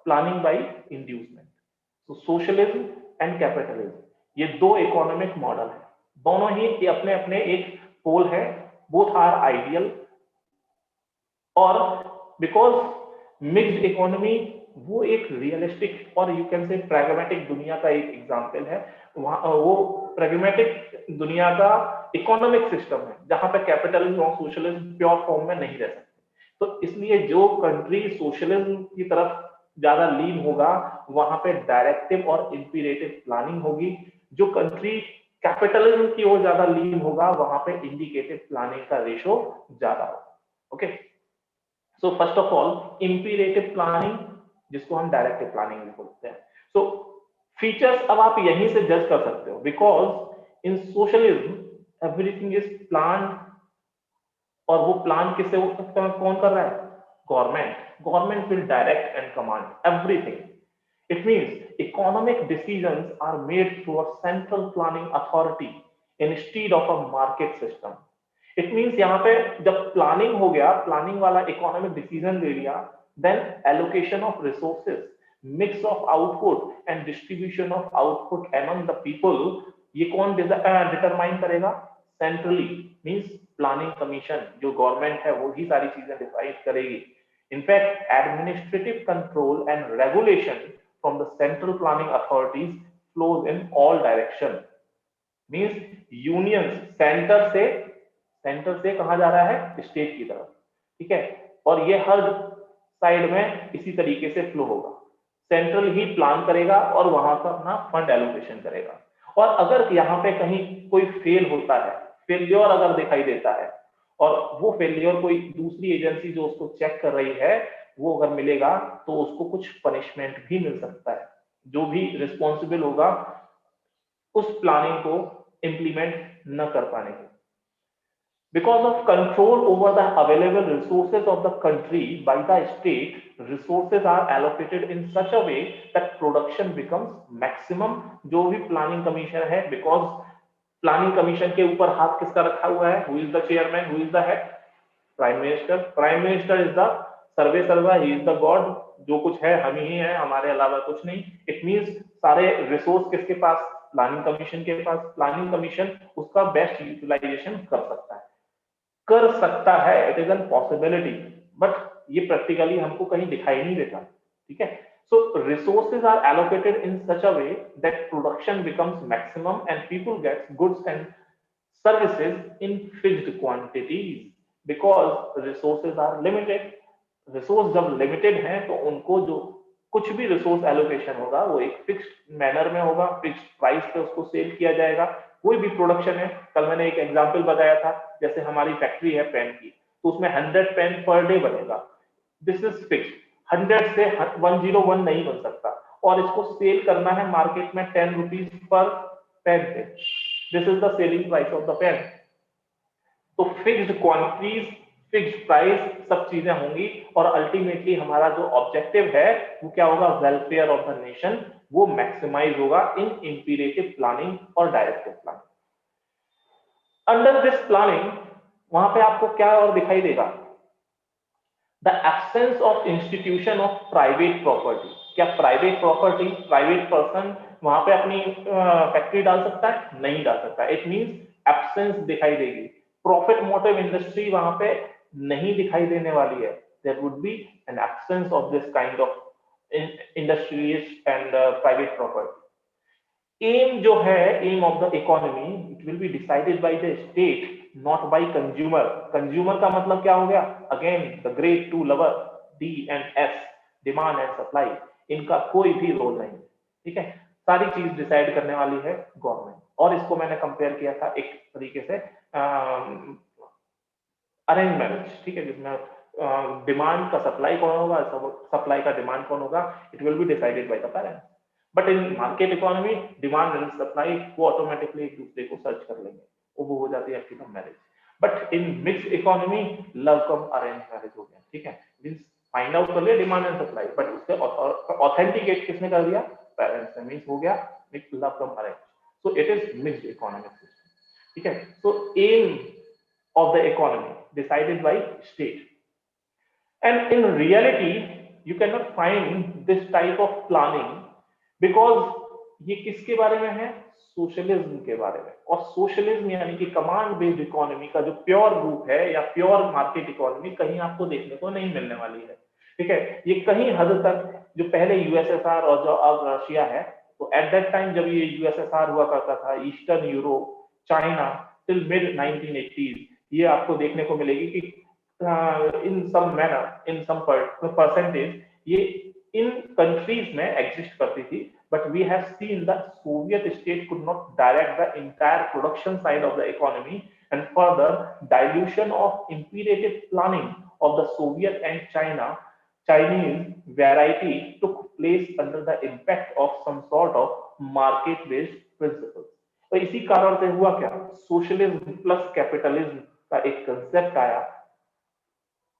प्लानिंग बाय इंड्यूसमेंट। तो सोशलिज्म एंड कैपिटलिज्म, ये दो इकोनॉमिक मॉडल है, दोनों ही ये अपने अपने एक पोल है, बोथ आर आइडियल। और बिकॉज मिक्स्ड इकोनॉमी वो एक रियलिस्टिक और यू कैन से प्रैग्मेटिक दुनिया का एक एग्जांपल है। वहां वो प्रैग्मेटिक दुनिया का इकोनॉमिक सिस्टम है जहां पे कैपिटलिज्म और सोशलिज्म प्योर फॉर्म में नहीं रह सकते। तो इसलिए जो कंट्री सोशलिज्म की तरफ ज्यादा लीन होगा, वहां पे डायरेक्टिव और इंपीरेटिव प्लानिंग होगी। जो कंट्री कैपिटलिज्म की ओर ज्यादा लीन होगा, वहां पे इंडिकेटिव प्लानिंग का रेशो ज्यादा होगा। Okay, so first of all imperative planning, जिसको हम डायरेक्टिव प्लानिंग भी बोलते हैं। सो फीचर्स अब आप यहीं से जज कर सकते हो, because in socialism everything is plan. और वो प्लान किससे हो सकता है? कौन कर रहा है? Government. Government will direct and command everything. It means economic decisions are made through a central planning authority instead of a market system. It means यहां पे जब प्लानिंग हो गया, प्लानिंग वाला इकोनॉमिक डिसीजन ले लिया, then allocation of resources, mix of output and distribution of output among the people, ये कौन डिटरमाइन करेगा? सेंट्रली, मींस प्लानिंग कमीशन, जो गवर्नमेंट है वो ही सारी चीजें डिसाइड करेगी। In fact administrative control and regulation from the central planning authorities flows in all direction. Means union centre से कहा जा रहा है? स्टेट की तरफ, ठीक है। और ये हर साइड में इसी तरीके से फ्लो होगा। सेंट्रल ही प्लान करेगा और वहां का अपना फंड एलोकेशन करेगा। और अगर यहाँ पे कहीं कोई फेल होता है, फेल्योर अगर दिखाई देता है, और वो फेल्योर कोई दूसरी एजेंसी जो उसको चेक कर रही है वो अगर मिलेगा, तो उसको कुछ पनिशमेंट भी मिल सकता है। जो भी रिस्पॉन्सिबल होगा उस प्लानिंग को इम्प्लीमेंट न कर पाने के। Because of control over the available resources of the country by the state, resources are allocated in such a way that production becomes maximum। जो भी प्लानिंग कमीशन है, because प्लानिंग कमीशन के ऊपर हाथ किसका रखा हुआ है? Who is the chairman? Who is the head? Prime Minister। Prime Minister is the सर्वे सर्वा, he is the god। जो कुछ है हम ही है, हमारे अलावा कुछ नहीं। इट मींस सारे रिसोर्स किसके पास? प्लानिंग कमीशन के पास। प्लानिंग कमीशन उसका बेस्ट यूटिलाइजेशन कर सकता है, it is an possibility, but ये प्रैक्टिकली हमको कहीं दिखाई नहीं देता, ठीक है। So resources are allocated in such a way that production becomes maximum and people gets goods and services in fixed quantities, because resources are limited. Resource जब limited है तो उनको जो कुछ भी रिसोर्स एलोकेशन होगा वो एक फिक्स्ड मैनर में होगा, फिक्स्ड प्राइस पे उसको सेल किया जाएगा। कोई भी प्रोडक्शन है, कल मैंने एक एग्जांपल बताया था, जैसे हमारी फैक्ट्री है पेन की, तो उसमें 100 पेन पर डे बनेगा, दिस इज फिक्स्ड। 100 से 101 नहीं बन सकता, और इसको सेल करना है मार्केट में 10 रुपीज पर पेन पे, this is the selling price of the pen. तो फिक्स्ड क्वांटिटीज, फिक्स्ड प्राइस, सब चीजें होंगी, और अल्टीमेटली हमारा जो ऑब्जेक्टिव है वो क्या होगा? वेलफेयर ऑफ द नेशन, वो मैक्सिमाइज होगा इन इंपीरेटिव प्लानिंग और directive planning. Under this planning वहां पे आपको क्या और दिखाई देगा? The absence of institution of private property. क्या प्राइवेट प्रॉपर्टी, प्राइवेट पर्सन वहां पे अपनी फैक्ट्री डाल सकता है? नहीं डाल सकता। इट मींस एब्सेंस दिखाई देगी। प्रॉफिट मोटिव इंडस्ट्री वहां पे नहीं दिखाई देने वाली है। There would be an absence of this kind of industries and private property. Aim जो है, aim of the economy, it will be decided by the state, not by consumer. Consumer का मतलब क्या हो गया? Again the great two lover, D and S, demand and supply, इनका कोई भी रोल नहीं, ठीक है। सारी चीज डिसाइड करने वाली है गवर्नमेंट। और इसको मैंने कंपेयर किया था एक तरीके से अरेंज मैरिज, ठीक है, जिसमें डिमांड का सप्लाई कौन होगा, सप्लाई का डिमांड कौन होगा, it will be decided by the parents. But in market economy, demand and supply वो ऑटोमेटिकली एक दूसरे को सर्च कर लेंगे, वो हो जाती है आपकी love marriage. But in mix economy, love come arrange marriage हो गया, ठीक है। मींस फाइंड आउट कर लिया डिमांड एंड सप्लाई, बट उससे ऑथेंटिकेट किसने कर दिया? पेरेंट्स ने। मींस हो गया love come arrange. So it is mixed economic system, ठीक है। सो M of the economy decided by state, and in reality you cannot find this type of planning because ये किसके बारे में है? सोशलिज्म के बारे में। और सोशलिज्म यानी कि कमांड बेस्ड इकोनॉमी का जो प्योर रूप है या प्योर मार्केट इकोनॉमी कहीं आपको देखने को नहीं मिलने वाली है, ठीक है। ये कहीं हद तक जो पहले यूएसएसआर और जो अब रशिया है, तो एट दैट टाइम जब ये यूएसएसआर हुआ करता था, eastern Europe, China, till mid 1980s, ये आपको देखने को मिलेगी कि इन सम मैनर, इन सम परसेंटेज ये इन कंट्रीज में एग्जिस्ट करती थी। But we have seen the Soviet state could not direct the entire production side of the economy, and further dilution of imperative planning of the Soviet and Chinese variety took place under the impact of some sort of market-based principles। तो इसी कारण से हुआ क्या? Socialism plus capitalism का एक concept आया,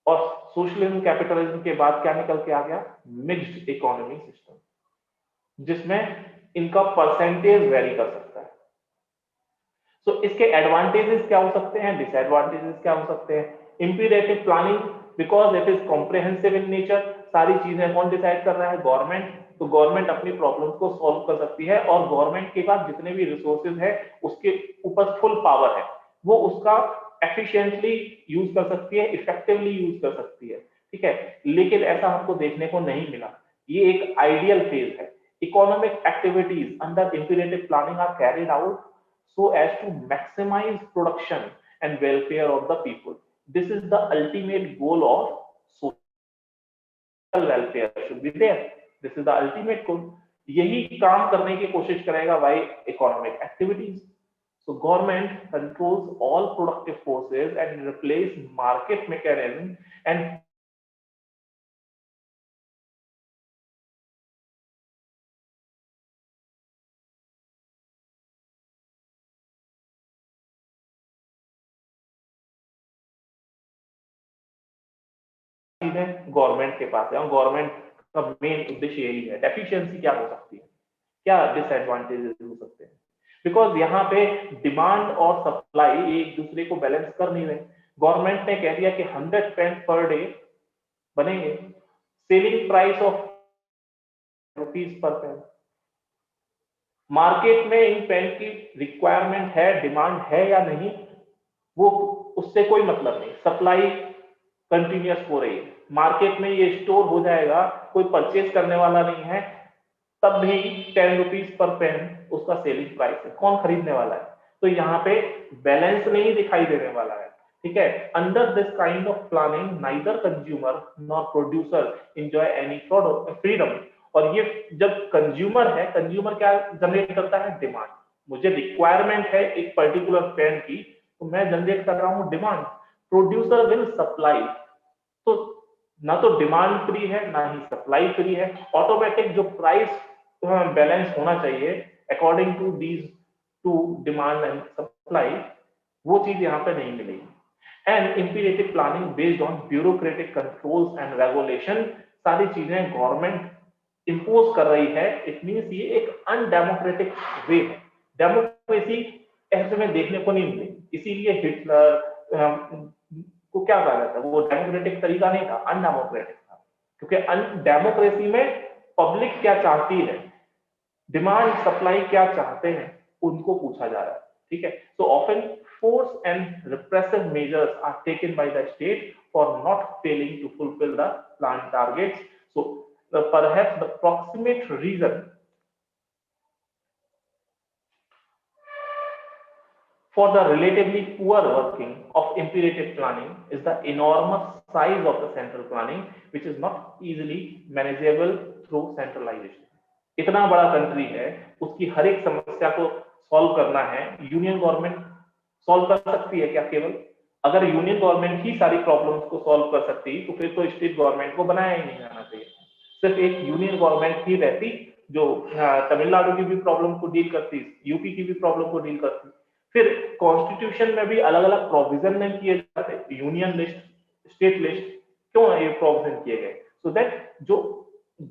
और सोशलिज्म कैपिटलिज्म के बाद क्या निकल के आ गया? मिक्स्ड इकोनॉमी सिस्टम, जिसमें इनका परसेंटेज वेरी कर सकता है। सो इसके एडवांटेजेस क्या हो सकते हैं, डिसएडवांटेजेस क्या हो सकते हैं? Imperative planning, because it is comprehensive in nature, सारी चीजें कौन डिसाइड कर रहा है? गवर्नमेंट। तो गवर्नमेंट अपनी प्रॉब्लम्स को सॉल्व कर सकती है, और गवर्नमेंट के पास जितने भी रिसोर्सेज है उसके ऊपर फुल पावर है, वो उसका एफिशिएंटली यूज कर सकती है, इफेक्टिवली यूज कर सकती है, ठीक है। लेकिन ऐसा हमको देखने को नहीं मिला। ये एक आइडियल फेज है। Economic activities under integrated planning are carried out so as to maximize production and welfare of the people. This is the ultimate goal of social welfare should be there. This is the ultimate goal. यही काम करने की कोशिश करेगा by economic activities. So government controls all productive forces and replace market mechanism and चीजें government के पास है, और गवर्नमेंट का मेन उद्देश्य यही है। डेफिशिएंसी क्या हो सकती है, क्या डिसएडवांटेजेस हो सकते हैं, बिकॉज यहाँ पे डिमांड और सप्लाई एक दूसरे को बैलेंस कर नहीं रहे। गवर्नमेंट ने कह दिया कि 100 पेन पर डे बनेंगे, selling price of rupees per pen. Market में इन पेन की रिक्वायरमेंट है, डिमांड है या नहीं, वो उससे कोई मतलब नहीं। सप्लाई कंटिन्यूअस हो रही है, मार्केट में ये स्टोर हो जाएगा, कोई परचेज करने वाला नहीं है, तब भी 10 रुपीज पर पेन उसका सेलिंग प्राइस है, कौन खरीदने वाला है? तो यहाँ पे बैलेंस नहीं दिखाई देने वाला है, ठीक है। Under this kind of planning neither consumer nor producer enjoy any freedom. और ये जब कंज्यूमर है, कंज्यूमर क्या जनरेट करता है? डिमांड। मुझे रिक्वायरमेंट है एक पर्टिकुलर पेन की, तो मैं जनरेट कर रहा हूँ डिमांड। प्रोड्यूसर विल सप्लाई, तो ना तो डिमांड फ्री है ना ही सप्लाई फ्री है। ऑटोमेटिक जो प्राइस बैलेंस होना चाहिए according to these two demand and supply, वो चीज यहाँ पे नहीं मिलेगी। And imperative planning based on bureaucratic controls and regulation, सारी चीजें गवर्नमेंट इंपोज कर रही है। इट मीन्स ये एक अनडेमोक्रेटिक वे है, डेमोक्रेसी ऐसे में देखने को नहीं मिली। इसीलिए हिटलर को क्या कहा जाता है, वो डेमोक्रेटिक तरीका नहीं था, अनडेमोक्रेटिक था। क्योंकि डेमोक्रेसी में पब्लिक क्या चाहती है, डिमांड सप्लाई क्या चाहते हैं, उनको पूछा जा रहा है, ठीक है। So often force and repressive measures are taken by the state for not failing to fulfil the plan targets. So perhaps the proximate reason for the relatively poor working of imperative planning is the enormous size of the central planning, which is not easily manageable through centralization. इतना बड़ा country है, उसकी हर एक समस्या को solve करना है, union government solve कर सकती है क्या? केवल अगर यूनियन गवर्नमेंट ही सारी प्रॉब्लम्स को सॉल्व कर सकती तो फिर तो स्टेट गवर्नमेंट को बनाया ही नहीं जाना चाहिए। सिर्फ एक यूनियन गवर्नमेंट ही रहती जो तमिलनाडु की भी प्रॉब्लम को डील करती, यूपी की भी प्रॉब्लम को डील करती। फिर कॉन्स्टिट्यूशन में भी अलग अलग प्रोविजन नहीं किए जाते, यूनियन लिस्ट, स्टेट लिस्ट, क्यों ये प्रोविजन किए गए? सो दैट जो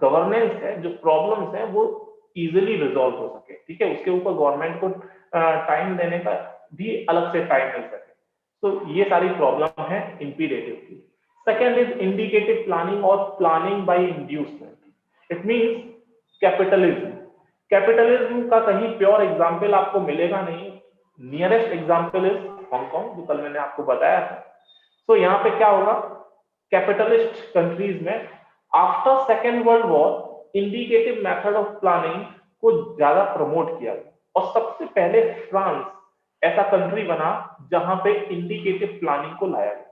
गवर्नेंस है, जो प्रॉब्लम्स है, वो इजीली रिजॉल्व हो सके, ठीक है। उसके ऊपर गवर्नमेंट को टाइम देने का भी अलग से टाइम मिल सके। तो ये सारी प्रॉब्लम है इंपीरेटिव की। सेकेंड इज इंडिकेटिव प्लानिंग और planning bye inducement. It means capitalism. Capitalism का कहीं प्योर एग्जांपल आपको मिलेगा नहीं। नियरेस्ट एग्जांपल इज हांगकांग, जो कल मैंने आपको बताया था। तो यहाँ पे क्या होगा, कैपिटलिस्ट कंट्रीज में after second world war indicative method of planning को ज्यादा प्रमोट किया गया, और सबसे पहले फ्रांस ऐसा कंट्री बना जहां पे इंडिकेटिव प्लानिंग को लाया गया।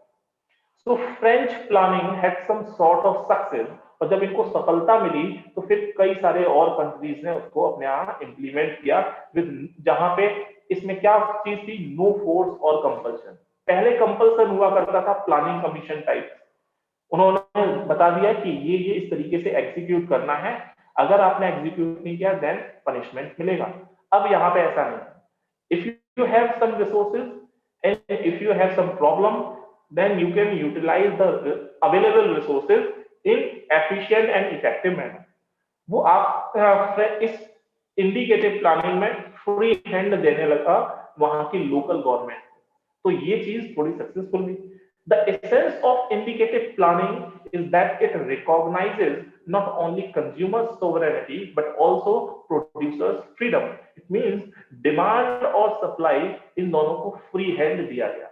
So French planning had some sort of success, और जब इनको सफलता मिली तो फिर कई सारे और कंट्रीज ने उसको अपने यहाँ इंप्लीमेंट किया विद, जहां पे इसमें क्या चीज थी, नो फोर्स और कंपल्सन। पहले कंपल्सन हुआ करता था प्लानिंग कमीशन टाइप, उन्होंने बता दिया कि ये इस तरीके से एग्जीक्यूट करना है, अगर आपने एग्जीक्यूट नहीं किया देन पनिशमेंट मिलेगा। अब यहाँ पे ऐसा नहीं। If you have some resources and if you have some problem, then you can utilise the available resources in efficient and effective manner. वो आप इस इंडिकेटिव प्लानिंग में फ्री हैंड देने लगा वहां की लोकल गवर्नमेंट। तो ये चीज थोड़ी सक्सेसफुल हुई। The essence of indicative planning is that it recognizes not only consumers sovereignty but also producers freedom. It means demand और supply इन दोनों को फ्री हैंड दिया गया।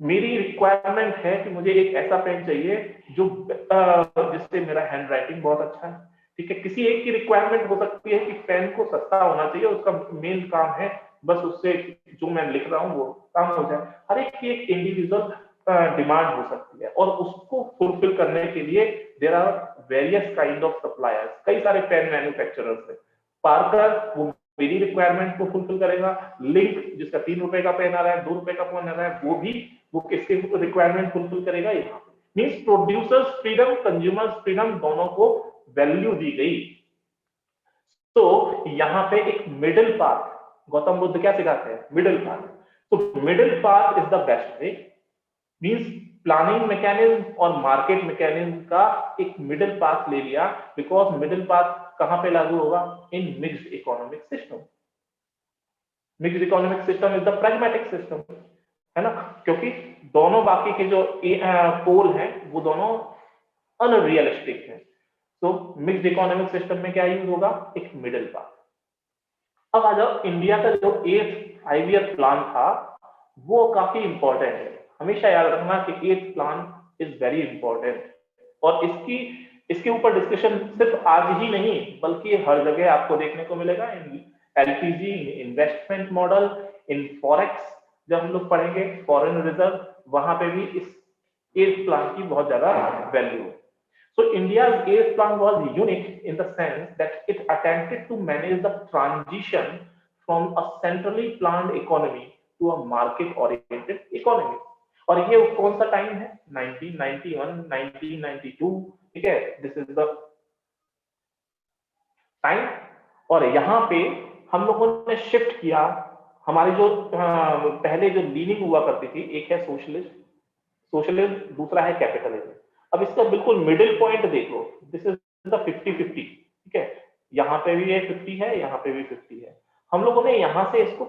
मेरी रिक्वायरमेंट है कि मुझे एक ऐसा पेन चाहिए जो जिससे मेरा हैंड राइटिंग बहुत अच्छा है, ठीक है। किसी एक की रिक्वायरमेंट हो सकती है कि पेन को सस्ता होना चाहिए, उसका मेन काम है बस उससे जो मैं लिख रहा हूँ वो काम हो जाए। हर एक की एक इंडिविजुअल डिमांड हो सकती है और उसको फुलफिल करने के लिए there are various kind of suppliers. कई सारे पेन मैन्युफैक्चरर्स है। पार्कर वो मेरी रिक्वायरमेंट को फुलफिल करेगा। लिंक जिसका 3 रुपए का पेन आ रहा है, 2 रुपए का पेन आ रहा है, वो किसके रिक्वायरमेंट फुलफिल करेगा। यहाँ means producers freedom, consumers freedom, दोनों को वैल्यू दी गई। तो यहाँ पे एक मिडिल पाथ, गौतम बुद्ध क्या सिखाते हैं? Middle path. तो middle path is the best way. Means planning mechanism और मार्केट मैकेनिज्म का एक मिडिल पाथ ले लिया, बिकॉज मिडिल पाथ कहां पे लागू होगा? In mixed economic system. Mixed economic system is the pragmatic system, है ना, क्योंकि दोनों बाकी के जो पोल हैं वो दोनों अनरियलिस्टिक हैं। तो मिक्स्ड इकोनॉमिक सिस्टम में क्या यूज होगा? एक मिडिल पाथ। अब आ जाओ, इंडिया का जो 8th 5-year प्लान था वो काफी इंपॉर्टेंट है। हमेशा याद रखना कि 8th plan is very important, और इसके ऊपर डिस्कशन सिर्फ आज ही नहीं बल्कि हर जगह आपको देखने को मिलेगा। इन एलपीजी, इन्वेस्टमेंट मॉडल, इन फॉरेक्स, जब हम लोग पढ़ेंगे फॉरेन रिजर्व, वहां पे भी इस 8th प्लान की बहुत ज्यादा वैल्यू है। So India's 8th plan was unique in the sense that it attempted to manage the transition from a centrally planned economy to a market-oriented economy. और ये कौन सा टाइम है? 1991, 1992, ठीक है, दिस इज द टाइम। और यहाँ पे हम लोगों ने शिफ्ट किया। हमारी जो पहले जो लीनिंग हुआ करती थी, एक है सोशलिज्म, दूसरा है कैपिटलिज्म। अब इसका बिल्कुल मिडिल पॉइंट देखो, दिस इज द 50-50, ठीक है। यहाँ पे भी ये 50 है, यहाँ पे भी 50 है। हम लोगों ने यहाँ से इसको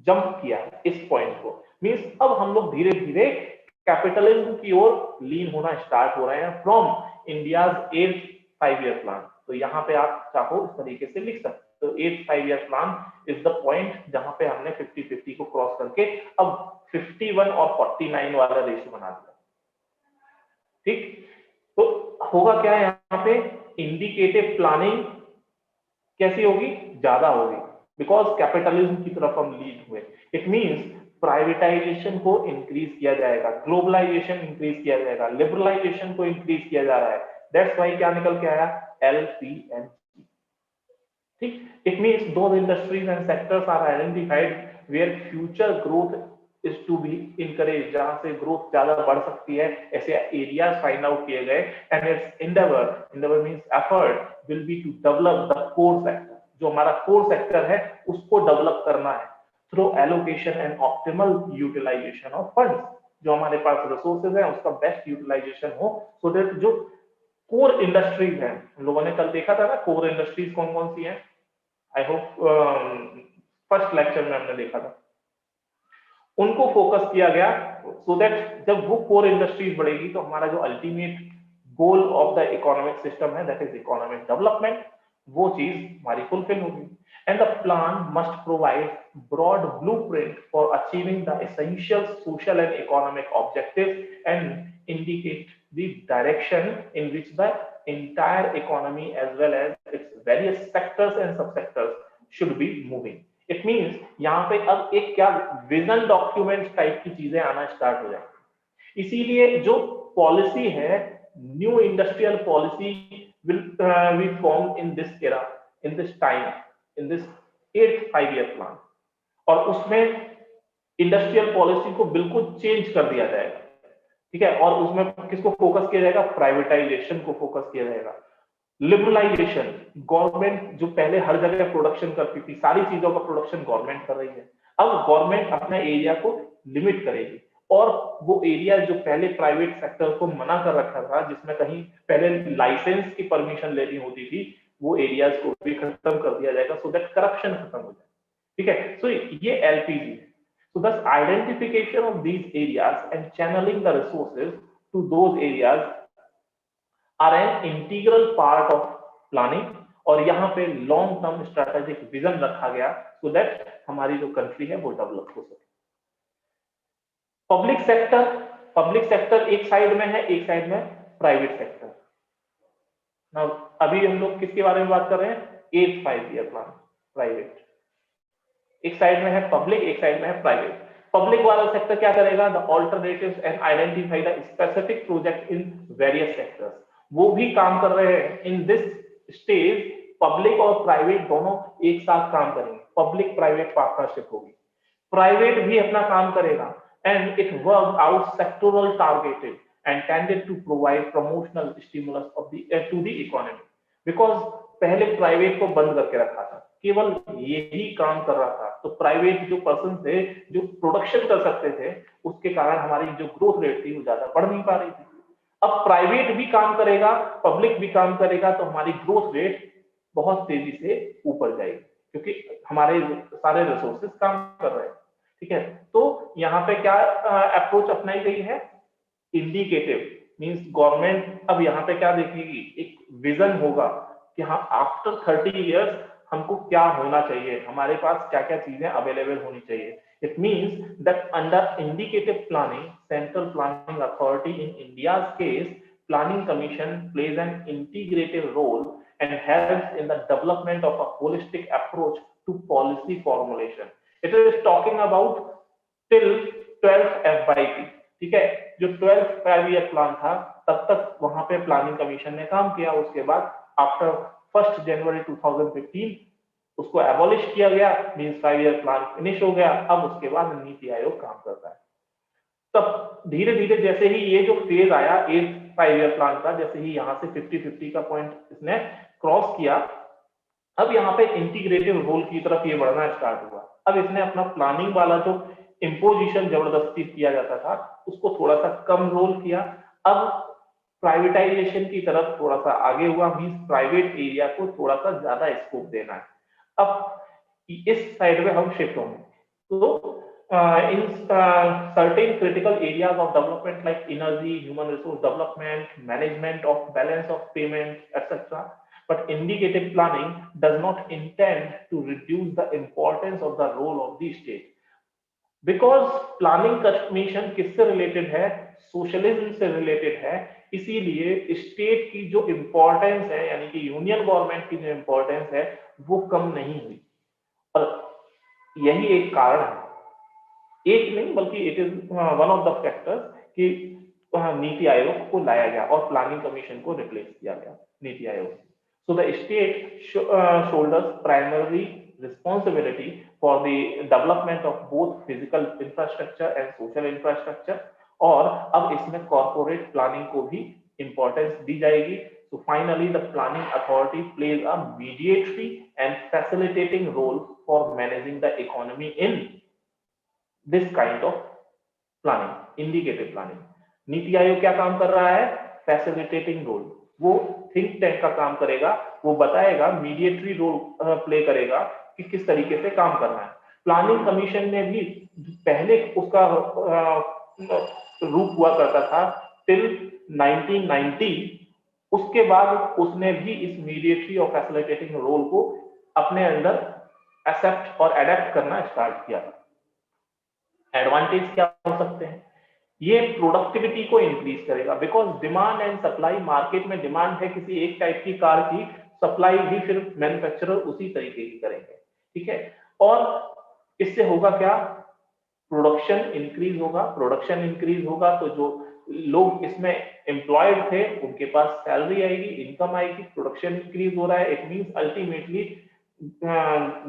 जंप किया इस पॉइंट को। मींस अब हम लोग धीरे धीरे कैपिटलिज्म की ओर लीन होना स्टार्ट हो रहे हैं from India's 8th 5-year plan. तो यहाँ पे आप चाहो इस तरीके से लिख सकते हो, 8th 5-year plan is the point जहां पे हमने 50-50 को क्रॉस करके अब 51 और 49 वाला रेशियो बना दिया, ठीक। तो होगा क्या यहाँ पे? इंडिकेटिव प्लानिंग कैसी होगी? ज्यादा होगी, बिकॉज कैपिटलिज्म की तरफ हम लीड हुए। इट मींस प्राइवेटाइजेशन को इंक्रीज किया जाएगा, ग्लोबलाइजेशन इंक्रीज किया जाएगा, लिबरलाइजेशन को इंक्रीज किया जा रहा है। दैट्स व्हाई क्या निकल के आया? LPNC, ठीक। It means those industries and sectors are identified where future growth is to be encouraged, जहां से ग्रोथ ज्यादा बढ़ सकती है, ऐसे एरियाज फाइंड आउट किए गए। And it's endeavor means effort will be to develop the core sector, जो हमारा कोर सेक्टर है उसको डेवलप करना है through allocation and optimal utilisation of funds. जो हमारे पास रिसोर्सेज है उसका बेस्ट यूटिलाइजेशन हो, सो दैट जो कोर इंडस्ट्रीज हैं, हम लोगों ने कल देखा था ना कोर इंडस्ट्रीज कौन कौन सी हैं। आई होप फर्स्ट लेक्चर में हमने देखा था, उनको फोकस किया गया, सो दैट जब वो कोर इंडस्ट्रीज बढ़ेगी तो हमारा जो ultimate goal of the economic system है, दैट इज इकोनॉमिक डेवलपमेंट, वो चीज हमारी फुलफिल होगी। And the plan must provide broad blueprint for achieving the essential social and economic objectives and indicate the direction in which the entire economy as well as its various sectors and subsectors should be moving. It means यहाँ पे अब एक क्या vision document type की चीजें आना start हो जाएंगी। इसीलिए जो पॉलिसी है, new industrial policy will be form in this era, in this time, in this 8th 5-year plan. और उसमें इंडस्ट्रियल पॉलिसी को बिल्कुल चेंज कर दिया जाएगा, ठीक है। और उसमें किसको फोकस किया जाएगा? प्राइवेटाइजेशन को फोकस किया जाएगा। लिबरलाइजेशन, गवर्नमेंट जो पहले हर जगह प्रोडक्शन करती थी, सारी चीजों का प्रोडक्शन गवर्नमेंट कर रही है, अब गवर्नमेंट अपना एरिया को लिमिट करेगी। और वो एरिया जो पहले प्राइवेट सेक्टर को मना कर रखा था, जिसमें कहीं पहले लाइसेंस की परमिशन लेनी होती थी, वो एरियाज को भी खत्म कर दिया जाएगा, सो दैट करप्शन खत्म हो जाए, ठीक है। सो ये LPG है। So thus identification of these areas and channeling the resources to those areas are an integral part of planning, और यहाँ पे लॉन्ग टर्म स्ट्रेटेजिक विजन रखा गया सो दैट हमारी जो कंट्री है वो डेवलप हो सके। पब्लिक सेक्टर एक साइड में है, एक साइड में प्राइवेट सेक्टर। नाउ अभी हम लोग किसके बारे में बात कर रहे हैं? 8th 5-year plan, private. एक साइड में है पब्लिक, एक साइड में है प्राइवेट। पब्लिक वाला सेक्टर क्या करेगा? The alternatives and identify the specific project in various sectors. वो भी काम कर रहे हैं इन दिस स्टेज। पब्लिक और प्राइवेट दोनों एक साथ काम करेंगे, पब्लिक प्राइवेट पार्टनरशिप होगी। प्राइवेट भी अपना काम करेगा and it worked out sectoral targeted and tended to provide promotional stimulus of the to the economy, because पहले प्राइवेट को बंद करके रखा था, केवल यही काम कर रहा था, तो प्राइवेट जो पर्सन थे जो प्रोडक्शन कर सकते थे उसके कारण हमारी जो ग्रोथ रेट थी वो ज्यादा बढ़ नहीं पा रही थी। अब प्राइवेट भी काम करेगा, पब्लिक भी काम करेगा, तो हमारी ग्रोथ रेट बहुत तेजी से ऊपर जाएगी क्योंकि हमारे सारे रिसोर्सेज काम कर रहे हैं। ठीक है, तो यहाँ पे क्या अप्रोच अपनाई गई है? इंडिकेटिव मींस गवर्नमेंट अब यहाँ पे क्या देखेगी? एक विजन होगा कि हाँ आफ्टर 30 इयर्स हमको क्या होना चाहिए, हमारे पास क्या क्या चीजें अवेलेबल होनी चाहिए। It means that under indicative planning, central planning authority in India's case, planning commission plays an integrative role and helps in the development of a holistic approach to policy formulation. It is talking about till 12th FYP। ठीक है, जो 12th 5-year plan था तब तक वहां पे planning commission ने काम किया। उसके बाद आफ्टर 1 जनवरी 2015 उसको एबॉलिश किया गया, मींस 5-year प्लान फिनिश हो गया। अब उसके बाद नीति आयोग काम करता है। तब धीरे धीरे जैसे ही ये जो फेज आया 8th 5-year प्लान का, जैसे ही यहाँ से 50-50 का पॉइंट इसने क्रॉस किया, अब यहाँ पे इंटीग्रेटिव रोल की तरफ ये बढ़ना स्टार्ट हुआ। अब इसने अपना प्लानिंग वाला जो इम्पोजिशन जबरदस्ती किया जाता था उसको थोड़ा सा कम रोल किया। अब प्राइवेटाइजेशन की तरफ थोड़ा सा आगे हुआ, मींस प्राइवेट एरिया को थोड़ा सा ज्यादा स्कोप देना है। अब इस साइड में हम शिफ्ट होंगे। तो in certain critical areas of development like energy, human resource development, management of balance of payment, etc. But indicative planning does not intend to reduce the importance of the role of the state, because planning commission किससे related है? Socialism से related है। इसीलिए state की जो importance है, यानी कि यूनियन गवर्नमेंट की जो इंपॉर्टेंस है वो कम नहीं हुई। और यही एक कारण है, एक नहीं बल्कि it is one of the factors कि नीति आयोग को लाया गया और प्लानिंग कमीशन को रिप्लेस किया गया नीति आयोग से। So the state shoulders primary responsibility for the development of both physical infrastructure and social infrastructure, और अब इसमें कॉर्पोरेट प्लानिंग को भी इंपॉर्टेंस दी जाएगी। So finally the planning authority plays a mediatory and facilitating role for managing the economy in this kind of planning, indicative planning। NITI Aayog क्या काम कर रहा है? Facilitating role. वो थिंक टैंक का काम करेगा, वो बताएगा, मीडिएटरी रोल प्ले करेगा कि किस तरीके से काम करना है। प्लानिंग कमीशन ने भी पहले उसका रूप हुआ करता था टिल 1990, उसके बाद उसने भी इस मीडिएटरी और फैसिलिटेटिंग रोल को अपने अंदर एक्सेप्ट और एडेप्ट करना स्टार्ट किया। एडवांटेज क्या हो सकते हैं? ये प्रोडक्टिविटी को इंक्रीज करेगा, because demand and supply, market में डिमांड है किसी एक टाइप की कार की, सप्लाई भी फिर मैन्युफैक्चरर उसी तरीके की करेंगे। ठीक है, और इससे होगा क्या? प्रोडक्शन इंक्रीज होगा। प्रोडक्शन इंक्रीज होगा तो जो लोग इसमें एम्प्लॉयड थे उनके पास सैलरी आएगी, इनकम आएगी। प्रोडक्शन इंक्रीज हो रहा है, it means ultimately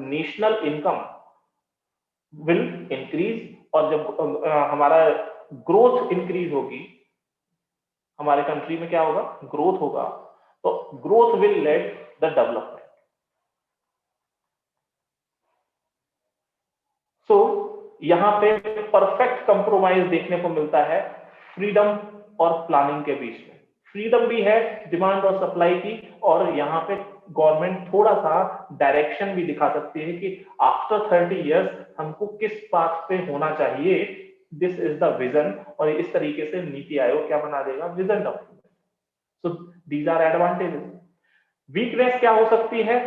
national income will increase. और जब हमारा ग्रोथ इंक्रीज होगी, हमारे कंट्री में क्या होगा? ग्रोथ होगा, तो growth will lead the development. So यहां पे परफेक्ट कंप्रोमाइज देखने को मिलता है फ्रीडम और प्लानिंग के बीच में। फ्रीडम भी है डिमांड और सप्लाई की, और यहाँ पे गवर्नमेंट थोड़ा सा डायरेक्शन भी दिखा सकती है कि आफ्टर 30 इयर्स हमको किस पाथ पे होना चाहिए। दिस इज द विजन, और इस तरीके से नीति आयोग क्या बना देगा? Vision document. So these are advantages. Weakness क्या हो सकती है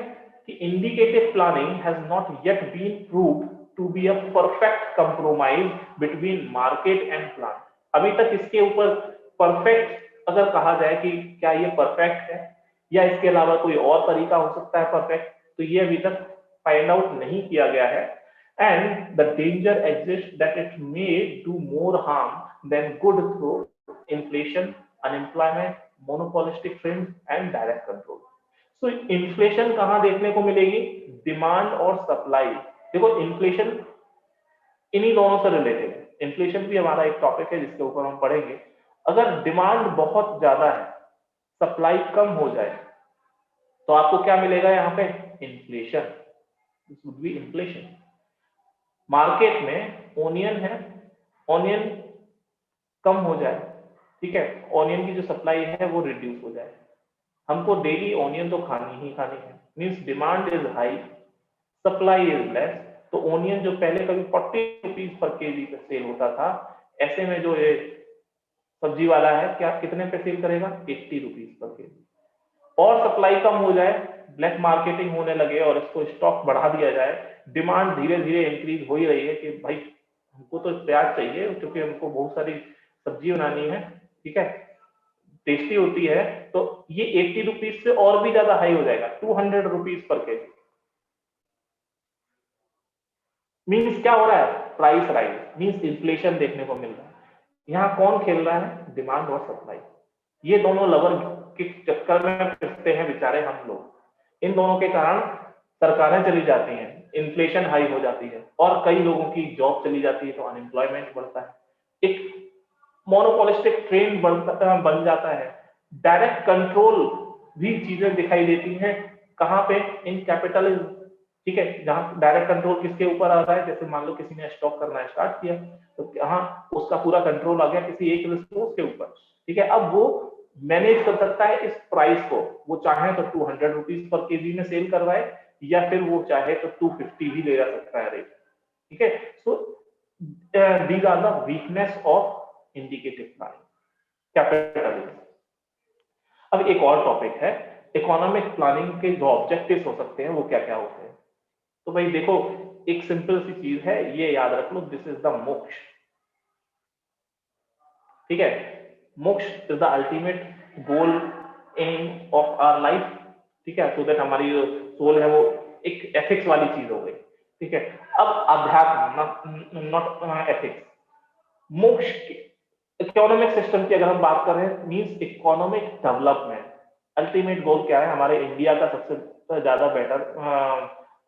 कि indicative planning has not yet been proved to be a perfect compromise between market and plan. अभी तक इसके ऊपर परफेक्ट अगर कहा जाए कि क्या ये परफेक्ट है या इसके अलावा कोई और तरीका हो सकता है परफेक्ट, तो ये अभी तक फाइंड आउट नहीं किया गया है। And the danger exist that it may do more harm then good through inflation, unemployment, monopolistic trends and direct control. So inflation कहां देखने को मिलेगी? डिमांड और सप्लाई। देखो इन्फ्लेशन इन्हीं दोनों से रिलेटेड है। इन्फ्लेशन भी हमारा एक टॉपिक है जिसके ऊपर हम पढ़ेंगे। अगर डिमांड बहुत ज्यादा है, सप्लाई कम हो जाए, तो आपको क्या मिलेगा यहाँ पे? Inflation. This would be inflation. Market में ओनियन है, ओनियन कम हो जाए, ठीक है, ओनियन की जो सप्लाई है वो रिड्यूस हो जाए, हमको डेली ओनियन तो खानी ही खानी है, means demand is high, supply is less, तो ओनियन जो पहले कभी 40 रुपीज पर केजी पे सेल होता था, ऐसे में जो ये सब्जी वाला है क्या कितने पे सेल करेगा? 80 रुपीज पर केजी। और सप्लाई कम हो जाए, ब्लैक मार्केटिंग होने लगे और इसको स्टॉक बढ़ा दिया जाए, डिमांड धीरे धीरे इंक्रीज हो ही रही है कि भाई हमको तो प्याज चाहिए क्योंकि हमको बहुत सारी सब्जी बनानी है, ठीक है, टेस्टी होती है, तो ये 80 रुपीज से और भी ज्यादा हाई हो जाएगा, 200 रुपीज पर केजी। मीन्स क्या हो रहा है? प्राइस राइज, मीन्स इन्फ्लेशन देखने को मिल रहा है। यहाँ कौन खेल रहा है? डिमांड और सप्लाई। ये दोनों लवर के चक्कर में फिरते हैं बेचारे हम लोग। इन दोनों के कारण सरकारें चली जाती हैं, इन्फ्लेशन हाई हो जाती है और कई लोगों की जॉब चली जाती है, तो अनएम्प्लॉयमेंट बढ़ता है, एक मोनोपोलिस्टिक ट्रेंड बन जाता है, डायरेक्ट कंट्रोल भी चीजें दिखाई देती हैं। कहां पे? इन कैपिटलिज्म, ठीक है, जहां डायरेक्ट कंट्रोल किसके ऊपर आ रहा है? जैसे मान लो किसी ने स्टॉक करना स्टार्ट किया, तो कहां उसका पूरा कंट्रोल आ गया? किसी एक रिसोर्स के ऊपर, ठीक है। अब वो मैनेज कर सकता है इस प्राइस को, वो चाहे तो 200 रुपीज पर केजी में सेल करवाए या फिर वो चाहे तो 250 भी ले जा सकता है रेट, ठीक है। So these are the weakness of indicative planning, capitalism. अब एक और टॉपिक है, इकोनॉमिक प्लानिंग के जो ऑब्जेक्टिव्स हो सकते हैं वो क्या क्या होते हैं। तो भाई देखो, एक सिंपल सी चीज है, ये याद रख लो, दिस इज द मोक्ष, ठीक है। Moksha is the ultimate goal aim of our life, ठीक है, सो दैट हमारी जो सोल है वो एक एथिक्स वाली चीज हो गई, ठीक है। अब अध्यात्म, नॉट एथिक्स, मोक्ष इकोनॉमिक सिस्टम की अगर हम बात करें, means economic development, ultimate goal क्या है? हमारे इंडिया का सबसे ज्यादा बेटर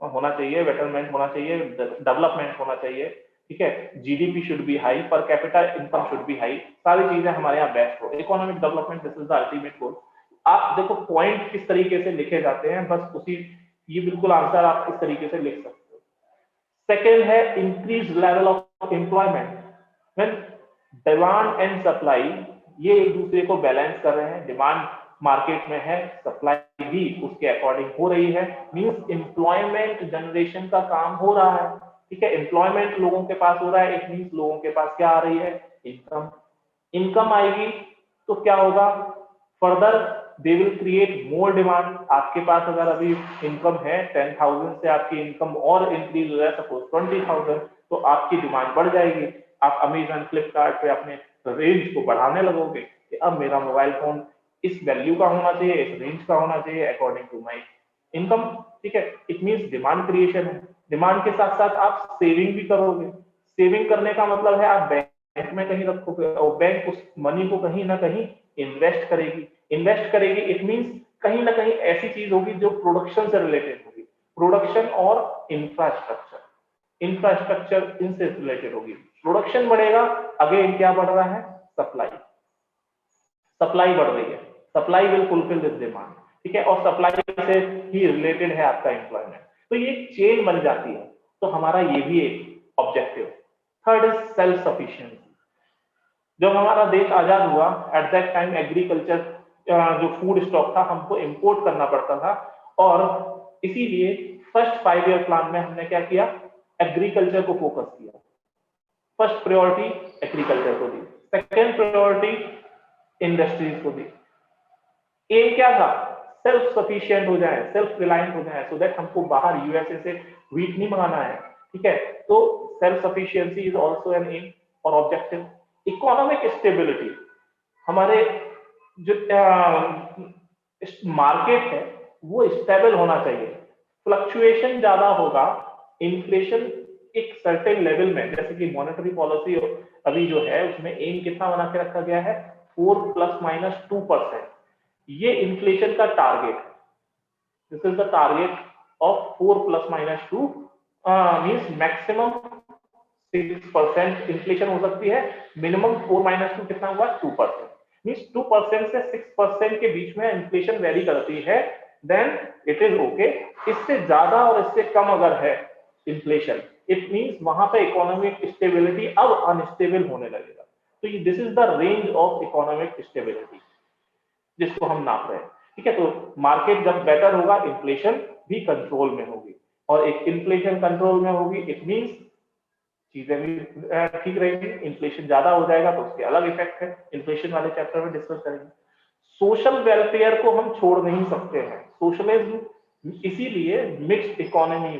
होना चाहिए, बेटरमेंट होना चाहिए, डेवलपमेंट होना चाहिए, ठीक है। GDP should be high, per capita income should be high, सारी चीजें हमारे यहाँ बेस्ट हो, economic development, this is the ultimate गोल। आप देखो पॉइंट किस तरीके से लिखे जाते हैं, बस उसी, ये बिल्कुल आंसर आप इस तरीके से लिख सकते हो। सेकेंड है increase level of employment, demand and supply ये एक दूसरे को बैलेंस कर रहे हैं, डिमांड मार्केट में है, सप्लाई भी उसके अकॉर्डिंग हो रही है, मींस एम्प्लॉयमेंट जनरेशन का काम हो रहा है, ठीक है। एम्प्लॉयमेंट लोगों के पास हो रहा है, इट मींस लोगों के पास क्या आ रही है? इनकम। इनकम आएगी तो क्या होगा? Further they will create more demand. आपके पास अगर अभी इनकम है 10,000 से आपकी इनकम और इंक्रीज हो जाए सपोज 20,000, तो आपकी डिमांड बढ़ जाएगी। आप अमेजन, फ्लिपकार्ट पे अपने रेंज को बढ़ाने लगोगे कि अब मेरा मोबाइल फोन इस वैल्यू का होना चाहिए, इस रेंज का होना चाहिए अकॉर्डिंग टू माई इनकम, ठीक है। इट मींस डिमांड क्रिएशन है। डिमांड के साथ साथ आप सेविंग भी करोगे। सेविंग करने का मतलब है आप बैंक में कहीं रखोगे और बैंक उस मनी को कहीं ना कहीं इन्वेस्ट करेगी। इन्वेस्ट करेगी इट मींस कहीं ना कहीं ऐसी चीज होगी जो प्रोडक्शन से रिलेटेड होगी, प्रोडक्शन और इंफ्रास्ट्रक्चर, इंफ्रास्ट्रक्चर इनसे रिलेटेड होगी। प्रोडक्शन बढ़ेगा, अगेन क्या बढ़ रहा है? सप्लाई, सप्लाई बढ़ रही है, supply will fulfil this demand, ठीक है, और सप्लाई से ही रिलेटेड है आपका एम्प्लॉयमेंट, तो ये चेन बन जाती है। तो हमारा ये भी एक objective. Third is self sufficiency. जब हमारा देश आजाद हुआ, एट दैट टाइम एग्रीकल्चर जो फूड स्टॉक था हमको इंपोर्ट करना पड़ता था, और इसीलिए फर्स्ट 5 ईयर प्लान में हमने क्या किया? एग्रीकल्चर को फोकस किया। फर्स्ट प्रायोरिटी एग्रीकल्चर को दी, सेकेंड प्रायोरिटी इंडस्ट्रीज को दी, एम क्या था, सेल्फ सफिशिएंट हो जाए, सेल्फ रिलायंट हो जाए, सो दैट हमको बाहर यूएसए से व्हीट नहीं मंगाना है, ठीक है। तो self sufficiency is also an aim और ऑब्जेक्टिव। इकोनॉमिक स्टेबिलिटी, हमारे जो मार्केट है वो स्टेबल होना चाहिए, फ्लक्चुएशन ज्यादा होगा, इन्फ्लेशन एक सर्टेन लेवल में, जैसे कि मॉनेटरी पॉलिसी अभी जो है उसमें एम कितना बना के रखा गया है, 4 ± 2%। ये इन्फ्लेशन का टारगेट है, this is the target of 4 ± 2 means maximum 6% inflation हो सकती है, मिनिमम 4 - 2 कितना हुआ, 2%। मीन्स 2% से 6% के बीच में इन्फ्लेशन वेरी करती है, देन इट इज ओके। इससे ज्यादा और इससे कम अगर है इन्फ्लेशन, इट मीन्स वहां पे इकोनॉमिक स्टेबिलिटी अब अनस्टेबल होने लगेगा। तो this is the range of economic stability जिसको हम नाप रहे हैं, ठीक है। तो मार्केट जब बेटर होगा, इन्फ्लेशन भी कंट्रोल में होगी, और एक इन्फ्लेशन कंट्रोल में होगी, इट मीन्स चीजें भी ठीक रहेंगी। इन्फ्लेशन ज्यादा हो जाएगा तो उसके अलग इफेक्ट है, इन्फ्लेशन वाले चैप्टर में डिस्कस करेंगे। सोशल वेलफेयर को हम छोड़ नहीं सकते हैं, सोशलिज्म इसीलिए मिक्स्ड इकोनॉमी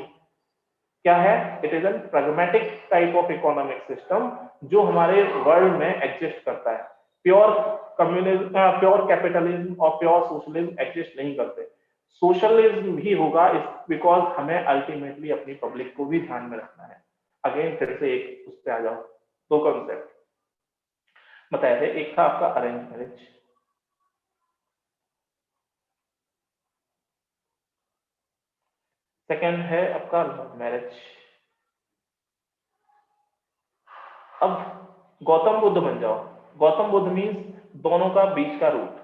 क्या है, it is N pragmatic type of economic system जो हमारे वर्ल्ड में एग्जिस्ट करता है। प्योर कम्युनिज्म, प्योर कैपिटलिज्म और प्योर सोशलिज्म एग्जिस्ट नहीं करते। सोशलिज्म भी होगा इस बिकॉज हमें अल्टीमेटली अपनी पब्लिक को भी ध्यान में रखना है। अगेन फिर से एक उस पे आ जाओ, दो कॉन्सेप्ट बताए थे, एक था आपका अरेंज मैरिज, सेकंड है आपका लव मैरिज। अब गौतम बुद्ध बन जाओ, गौतम बुद्ध मीन्स दोनों का बीच का रूट,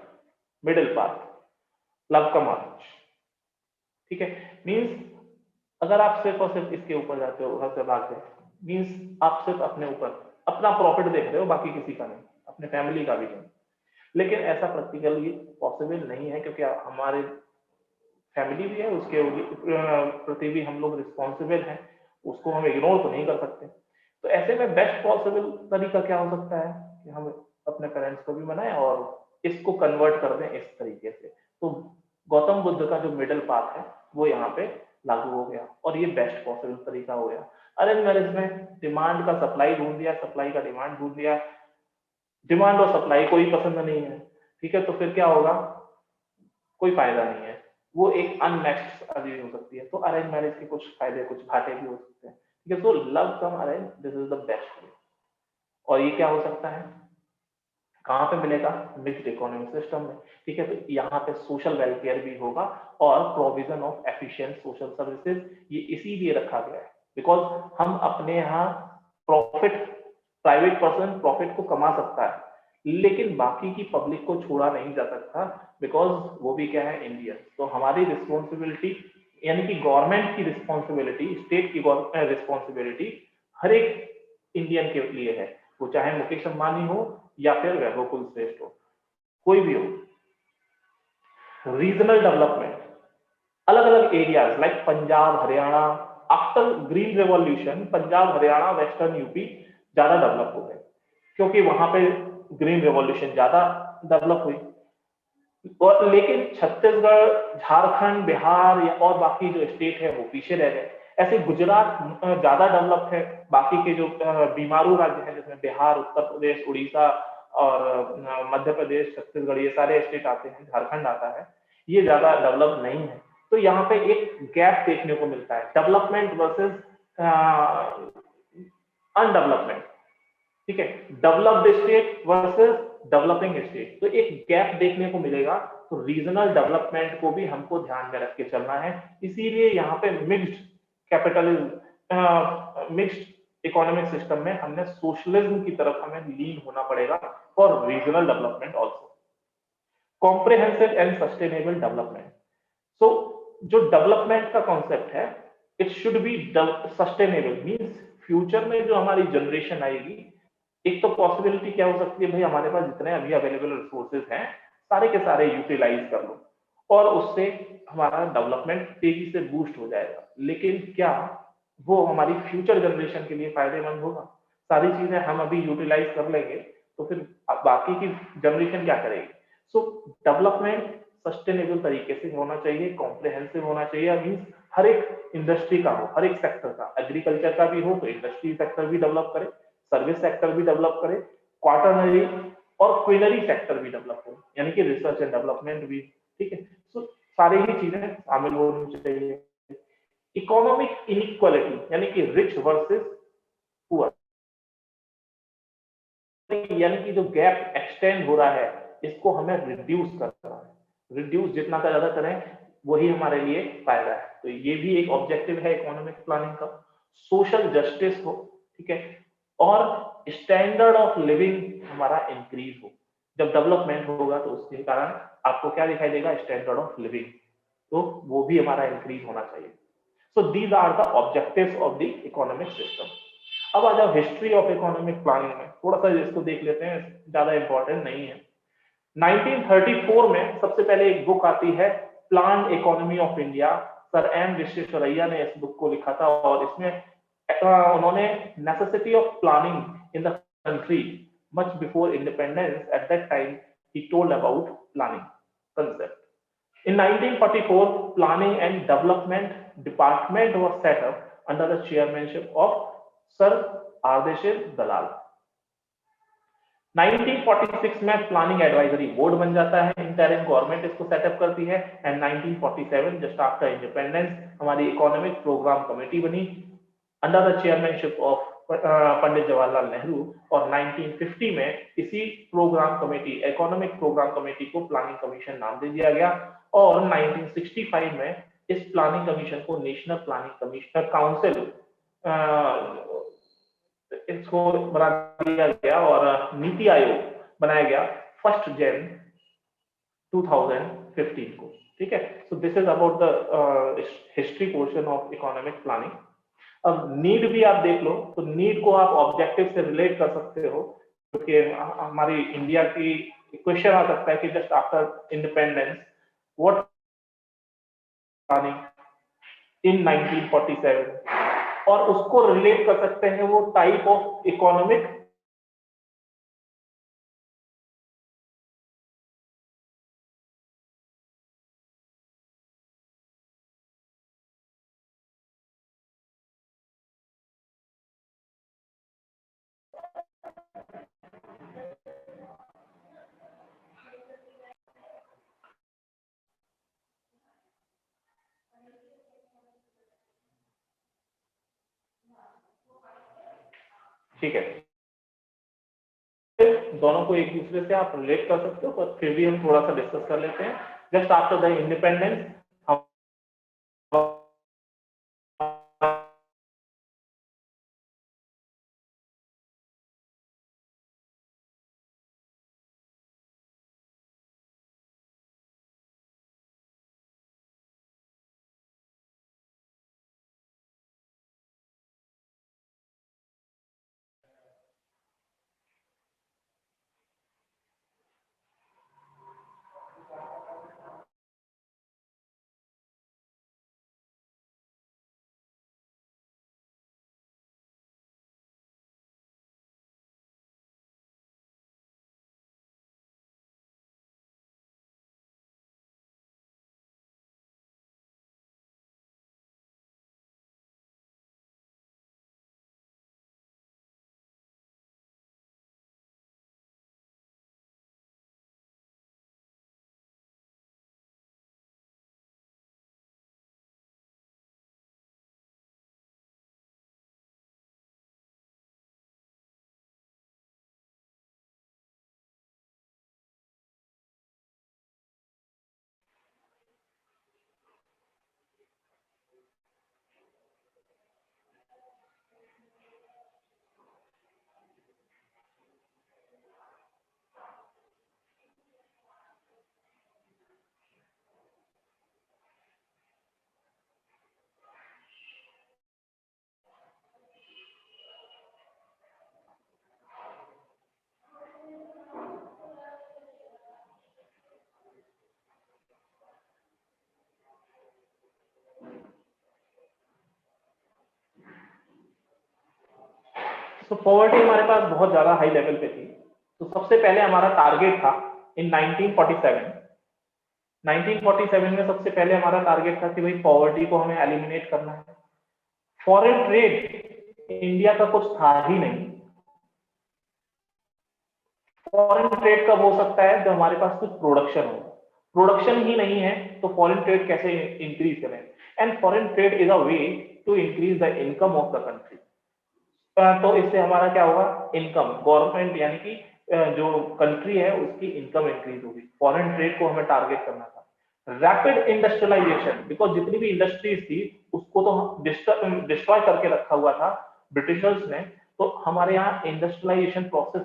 मिडिल पाथ, लव का मार्च, ठीक है। मीन्स अगर आप सिर्फ और सिर्फ इसके ऊपर जाते हो, घर से भागते हो, मीन्स आप सिर्फ अपने ऊपर अपना प्रॉफिट देख रहे हो, बाकी किसी का नहीं, अपने फैमिली का भी नहीं। लेकिन ऐसा प्रैक्टिकली पॉसिबल नहीं है, क्योंकि हमारे फैमिली भी है, उसके प्रति भी हम लोग रिस्पॉन्सिबल हैं, उसको हम इग्नोर तो नहीं कर सकते। तो ऐसे में बेस्ट पॉसिबल तरीका क्या हो सकता है कि हम अपने पेरेंट्स को भी मनाएं और इसको कन्वर्ट कर दें इस तरीके से। तो गौतम बुद्ध का जो मिडिल पाथ है वो यहाँ पे लागू हो गया, और ये बेस्ट पॉसिबल तरीका हो गया। अरेंज मैरिज में डिमांड का सप्लाई ढूंढ दिया, सप्लाई का डिमांड ढूंढ दिया, डिमांड और सप्लाई कोई पसंद नहीं है, ठीक है। तो फिर क्या होगा, कोई फायदा नहीं है, वो एक अनमैच्ड शादी हो सकती है। तो अरेंज मैरिज के कुछ फायदे कुछ घाटे भी हो सकते हैं, ठीक है। तो love come arrange, this is the best वे। और ये क्या हो सकता है, कहाँ पे मिलेगा, मिक्स्ड इकोनॉमिक सिस्टम में, ठीक है। तो यहाँ पे सोशल वेलफेयर भी होगा और provision of efficient social services, ये इसीलिए रखा गया है बिकॉज हम अपने यहाँ प्रॉफिट, प्राइवेट पर्सन प्रॉफिट को कमा सकता है, लेकिन बाकी की पब्लिक को छोड़ा नहीं जा सकता, बिकॉज वो भी क्या है, इंडिया। तो हमारी रिस्पॉन्सिबिलिटी, यानी कि गवर्नमेंट की रिस्पॉन्सिबिलिटी, स्टेट की रिस्पॉन्सिबिलिटी हर एक इंडियन के लिए है, वो चाहे मुकेश अंबानी हो या फिर वैभव कुलश्रेष्ठ हो, कोई भी हो। रीजनल डेवलपमेंट, अलग अलग areas like Punjab Haryana, after green revolution Punjab Haryana western UP ज्यादा डेवलप हो गए, क्योंकि वहां पे ग्रीन रेवोल्यूशन ज्यादा डेवलप हुई। और लेकिन छत्तीसगढ़, झारखंड, बिहार और बाकी जो स्टेट है वो पीछे रह गए। ऐसे गुजरात ज्यादा डेवलप है, बाकी के जो बीमारू राज्य हैं जिसमें बिहार, उत्तर प्रदेश, उड़ीसा और मध्य प्रदेश, छत्तीसगढ़, ये सारे स्टेट आते हैं, झारखंड आता है, ये ज्यादा डेवलप नहीं है। तो यहाँ पे एक गैप देखने को मिलता है, डेवलपमेंट वर्सेस अनडेवलपमेंट, ठीक है, developed state versus developing state. तो एक गैप देखने को मिलेगा। तो रीजनल डेवलपमेंट को भी हमको ध्यान में रख के चलना है, इसीलिए यहाँ पे mixed capitalism, mixed economic system में हमने सोशलिज्म की तरफ हमें लीन होना पड़ेगा for regional development also. Comprehensive and sustainable development, so जो डेवलपमेंट का कॉन्सेप्ट है, it should be sustainable, means future में जो हमारी जनरेशन आएगी, एक तो पॉसिबिलिटी क्या हो सकती है, भाई हमारे पास जितने अभी अवेलेबल रिसोर्सेज हैं सारे के सारे यूटिलाइज कर लो और उससे हमारा डेवलपमेंट तेजी से बूस्ट हो जाएगा। लेकिन क्या वो हमारी फ्यूचर जनरेशन के लिए फायदेमंद होगा? सारी चीजें हम अभी यूटिलाइज कर लेंगे तो फिर बाकी की जनरेशन क्या करेगी? सो डेवलपमेंट सस्टेनेबल तरीके से होना चाहिए, कॉम्प्रिहेंसिव होना चाहिए, मीन्स हर एक इंडस्ट्री का हो, हर एक सेक्टर का, एग्रीकल्चर का भी हो तो इंडस्ट्री सेक्टर भी डेवलप करे, सर्विस सेक्टर भी डेवलप करे, क्वाटरनरी और क्विनरी सेक्टर भी डेवलप हो, यानी कि रिसर्च एंड डेवलपमेंट भी, ठीक है। सो सारी ही चीजें शामिल होनी चाहिए। इकोनॉमिक इनइक्वालिटी यानी कि रिच वर्सेस पुअर, यानी कि जो गैप एक्सटेंड हो रहा है इसको हमें रिड्यूस करना है। रिड्यूस जितना का ज्यादा करें वही हमारे लिए फायदा है। तो ये भी एक ऑब्जेक्टिव है इकोनॉमिक प्लानिंग का। सोशल जस्टिस हो, ठीक है, और स्टैंडर्ड ऑफ लिविंग हमारा इंक्रीज हो। जब डेवलपमेंट होगा तो उसके कारण आपको क्या दिखाई देगा, स्टैंडर्ड ऑफ लिविंग, तो वो भी हमारा इंक्रीज होना चाहिए। So these are the objectives of the economic system. अब आ जाओ हिस्ट्री ऑफ इकोनॉमिक प्लानिंग में, थोड़ा सा इसको देख लेते हैं, ज्यादा इंपॉर्टेंट नहीं है। 1934 में सबसे पहले एक बुक आती है plan economy of India. Sir M Visvesvaraya ने इस बुक को लिखा था और इसमें उन्होंने necessity of planning in the country much before independence at that time ही told about planning concept. In 1944, Planning and Development Department was set up under the chairmanship of Sir Ardeshir Dalal. 1946 में planning advisory board बन जाता है, interim government इसको setup करती है। And 1947 just after independence हमारी economic programme committee बनी under the chairmanship of Pandit Jawaharlal Nehru. और 1950 में इसी programme committee, economic programme committee को प्लानिंग कमीशन नाम दे दिया गया। और 1965 में इस प्लानिंग कमीशन को नेशनल प्लानिंग कमीशन काउंसिल इसको बना दिया गया और नीति आयोग बनाया गया 1 जनवरी 2015 को, ठीक है। So this is about the history portion of economic planning. अब नीड भी आप देख लो, तो नीड को आप ऑब्जेक्टिव से रिलेट कर सकते हो, क्योंकि हमारी इंडिया की क्वेश्चन आ सकता है कि just after independence what planning in 1947, और उसको रिलेट कर सकते हैं वो टाइप ऑफ इकोनॉमिक ठीक है, दोनों को एक दूसरे से आप रिलेट कर सकते हो, पर फिर भी हम थोड़ा सा डिस्कस कर लेते हैं। जस्ट आफ्टर द इंडिपेंडेंस तो पॉवर्टी हमारे पास बहुत ज्यादा हाई लेवल पे थी। तो सबसे पहले हमारा टारगेट था इन 1947 1947 में सबसे पहले हमारा टारगेट था कि भाई पॉवर्टी को हमें एलिमिनेट करना है। फॉरेन ट्रेड इंडिया का कुछ था ही नहीं। फॉरेन ट्रेड कब हो सकता है? जब हमारे पास कुछ प्रोडक्शन हो। प्रोडक्शन ही नहीं है तो फॉरेन ट्रेड कैसे इंक्रीज करें? And foreign trade is a way to increase the income of the country. तो इससे हमारा क्या होगा? इनकम, गवर्नमेंट यानी कि जो कंट्री है उसकी इनकम इंक्रीज होगी। फॉरेन ट्रेड को हमें टारगेट करना था। रैपिड इंडस्ट्रियलाइजेशन, बिकॉज जितनी भी इंडस्ट्रीज थी उसको तो डिस्ट्रॉय करके रखा हुआ था ब्रिटिशर्स ने। तो हमारे यहाँ इंडस्ट्रियलाइजेशन प्रोसेस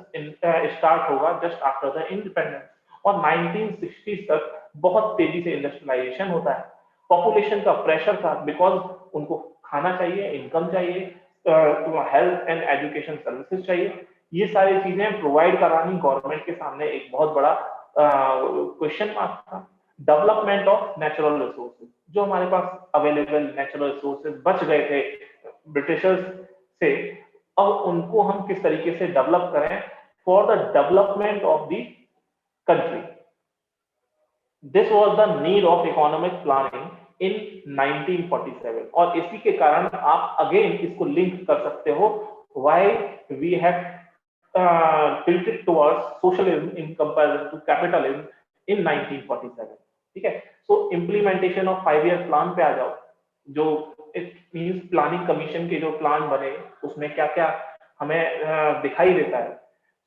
स्टार्ट होगा जस्ट आफ्टर द इंडिपेंडेंस, और 1960 तक बहुत तेजी से इंडस्ट्रियलाइजेशन होता है। पॉपुलेशन का प्रेशर था, बिकॉज उनको खाना चाहिए, इनकम चाहिए, हेल्थ एंड एजुकेशन सर्विसेज चाहिए। ये सारी चीजें प्रोवाइड करानी गवर्नमेंट के सामने एक बहुत बड़ा क्वेश्चन मार्क था। डेवलपमेंट ऑफ नेचुरल रिसोर्सेज, जो हमारे पास अवेलेबल नेचुरल रिसोर्सेज बच गए थे ब्रिटिशर्स से, अब उनको हम किस तरीके से डेवलप करें for the development of the country. This was the need of economic planning in 1947, और इसी के कारण आप अगेन इसको लिंक कर सकते हो why we have tilted towards socialism in comparison to capitalism in 1947। ठीक है, सो इम्प्लीमेंटेशन ऑफ 5 ईयर प्लान पे आ जाओ। जो इट मींस प्लानिंग कमीशन के जो प्लान बने उसमें क्या क्या हमें दिखाई देता है।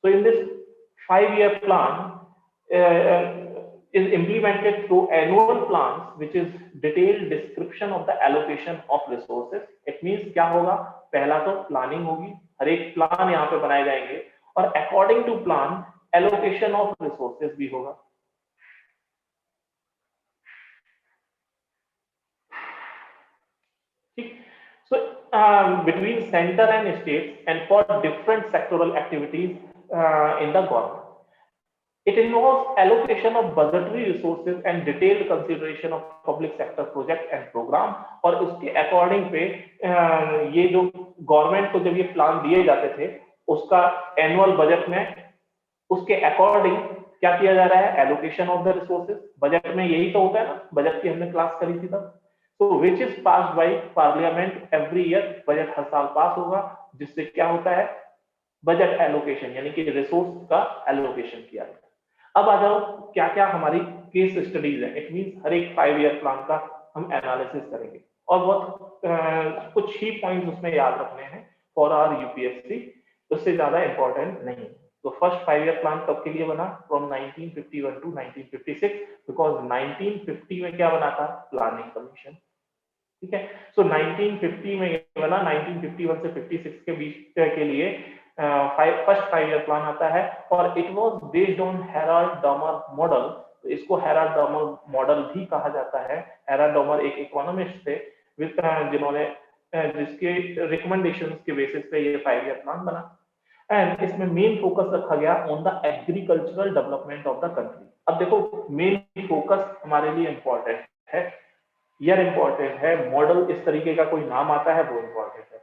So in this 5 year plan is implemented through annual plans which is detailed description of the allocation of resources। it means क्या होगा? पहला तो प्लानिंग होगी, हर एक प्लान यहाँ पे बनाए जाएंगे, और according to plan allocation of resources भी होगा। ठीक, so between centre and states and for different sectoral activities in the government. It involves allocation of budgetary resources and detailed consideration of public sector project and program। और उसके according पे ये जो government को जब ये प्लान दिए जाते थे उसका एनुअल बजट में उसके अकॉर्डिंग क्या किया जा रहा है? Allocation of the resources. Budget में यही तो होता है ना, बजट की हमने क्लास करी थी तब। तो which is passed by parliament every year. Budget हर साल पास होगा, जिससे क्या होता है? बजट एलोकेशन, यानी कि रिसोर्स का एलोकेशन किया जाता है। अब आ जाओ क्या क्या हमारी केस स्टडीज है। इट मींस हर एक 5 ईयर प्लान का हम एनालिसिस करेंगे, और बहुत कुछ ही पॉइंट्स उसमें याद रखने हैं फॉर आवर यूपीएससी, उससे ज्यादा इंपॉर्टेंट नहीं। तो फर्स्ट 5 ईयर प्लान कब के लिए बना? फ्रॉम 1951 टू 1956, बिकॉज 1950 में क्या बना था? Planning commission. ठीक है, सो 1950 में बना, 1951 से 56 के बीच के लिए फर्स्ट 5 ईयर प्लान आता है, और it was based on Herald Domar model. तो इसको हेराल्ड डॉमर मॉडल भी कहा जाता है। हेराल्ड डॉमर एक इकोनॉमिस्ट थे जिन्होंने जिसके रिकमेंडेशंस के बेसिस पे ये 5 ईयर प्लान बना। एंड इसमें मेन फोकस रखा गया on the agricultural development of the country. अब देखो मेन फोकस हमारे लिए इंपॉर्टेंट है, ईयर इंपॉर्टेंट है, मॉडल इस तरीके का कोई नाम आता है वो इंपॉर्टेंट है।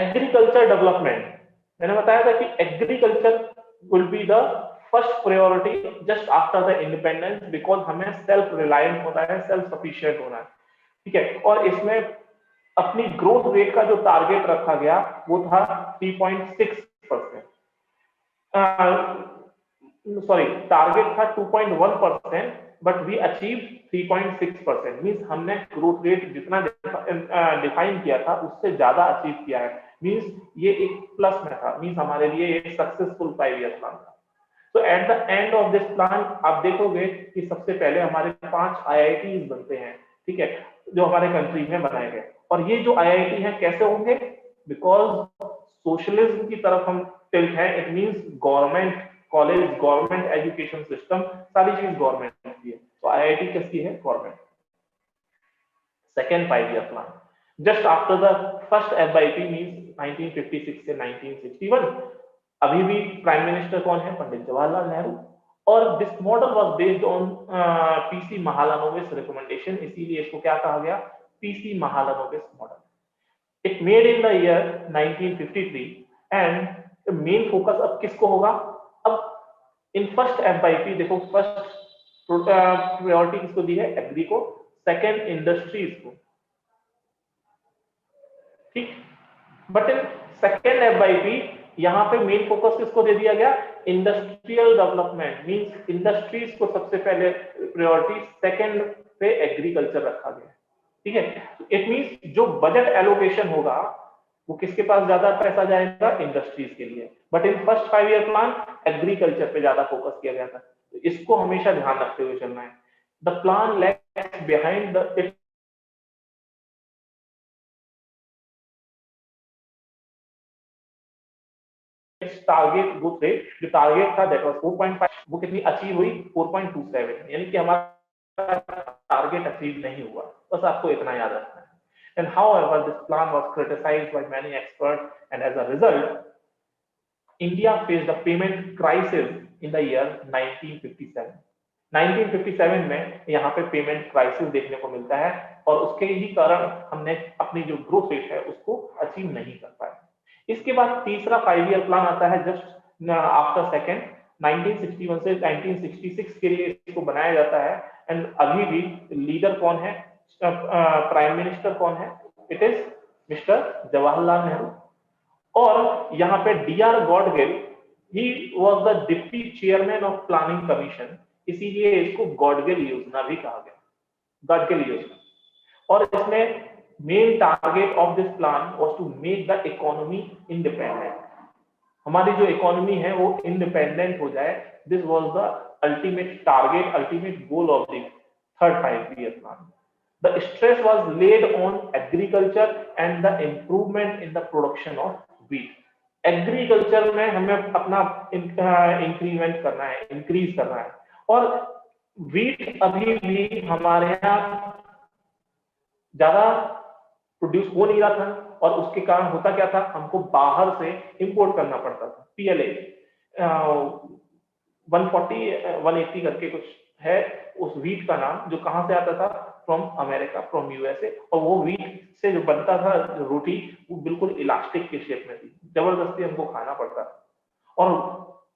एग्रीकल्चर डेवलपमेंट, मैंने बताया था कि agriculture will be the first priority just after the independence, because हमें सेल्फ रिलायंट होना है, सेल्फ सफिशिएंट होना है। ठीक है, और इसमें अपनी ग्रोथ रेट का जो टारगेट रखा गया वो था 3.6%। सॉरी, टारगेट था 2.1%, बट वी अचीव 3.6%। मींस हमने ग्रोथ रेट जितना डिफाइन किया था उससे ज्यादा अचीव किया है। मींस ये एक प्लस में था, मींस हमारे लिए एक सक्सेसफुल 5 ईयर प्लान था। तो at the end of this plan आप देखोगे कि सबसे पहले हमारे 5 आईआईटीज बनते हैं। ठीक है, जो हमारे कंट्री में बनाए गए, और ये जो आईआईटी हैं कैसे होंगे? बिकॉज सोशलिज्म की तरफ हम टिल्ट है। It means government college, government education system, सारी चीज गवर्नमेंट की है। तो आईआईटी किसकी है? Government. Second 5 year plan just after the first FIP means 1956 से 1961। अभी भी प्राइम मिनिस्टर कौन है? पंडित जवाहरलाल नेहरू। और this model was based on PC Mahalanobis recommendation, इसीलिए इसको क्या कहा गया? PC Mahalanobis model. It made in the year 1953, and main focus अब किसको होगा? अब इन फर्स्ट एफआईपी देखो, फर्स्ट प्रायोरिटी किसको दी है? एग्री को, सेकंड इंडस्ट्रीज को, ठीक। बट इन सेकंड एफवाईपी यहाँ पे मेन फोकस किसको दे दिया गया? इंडस्ट्रियल डेवलपमेंट, मींस इंडस्ट्रीज को सबसे पहले प्रायोरिटी, सेकंड पे एग्रीकल्चर रखा गया, ठीक है। इट मींस जो बजट एलोकेशन होगा वो किसके पास ज्यादा पैसा जाएगा? इंडस्ट्रीज के लिए। But in first 5 year plan agriculture पे ज्यादा फोकस किया गया था, तो इसको हमेशा ध्यान रखते हुए चलना है। The plan lags behind the target growth rate, जो टारगेट था दैट वाज 4.5, वो कितनी अचीव हुई? 4.27, यानी कि हमारा टारगेट अचीव नहीं हुआ। बस आपको इतना याद रखना है। And however, this plan was criticized by many experts, and as a result, India faced a payment crisis in the year 1957. 1957 में यहाँ पे पेमेंट क्राइसिस देखने को मिलता है, और उसके ही कारण हमने अपनी जो ग्रोथ रेट है उसको अचीव नहीं कर पाए। इसके बाद तीसरा 5 ईयर प्लान आता है जस्ट आफ्टर सेकेंड, 1961 से 1966 के लिए इसको बनाया जाता है। एंड अभी भी लीडर कौन है, प्राइम मिनिस्टर कौन है? It is mister Jawaharlal Nehru. और यहाँ पे D R Gadgil, he was the deputy chairman of planning commission, इसीलिए इसको गॉडगिल योजना भी कहा गया, गॉडगिल योजना। और इसमें main target of this plan was to make the economy independent, हमारी जो इकोनॉमी है वो इंडिपेंडेंट हो जाए। This was the ultimate target, ultimate goal of the third 5 year plan. The stress was laid on agriculture and the improvement in the production of wheat. Agriculture में हमें अपना increment करना है, इंक्रीज करना है। और व्हीट अभी भी हमारे यहाँ ज्यादा प्रोड्यूस हो नहीं रहा था, और उसके कारण होता क्या था? हमको बाहर से इंपोर्ट करना पड़ता था। पीएलए 140 180 करके कुछ है उस व्हीट का नाम, जो कहां से आता था? From America, from USA. और वो व्हीट से जो बनता था रोटी, वो बिल्कुल इलास्टिक के शेप में थी, जबरदस्ती हमको खाना पड़ता था। और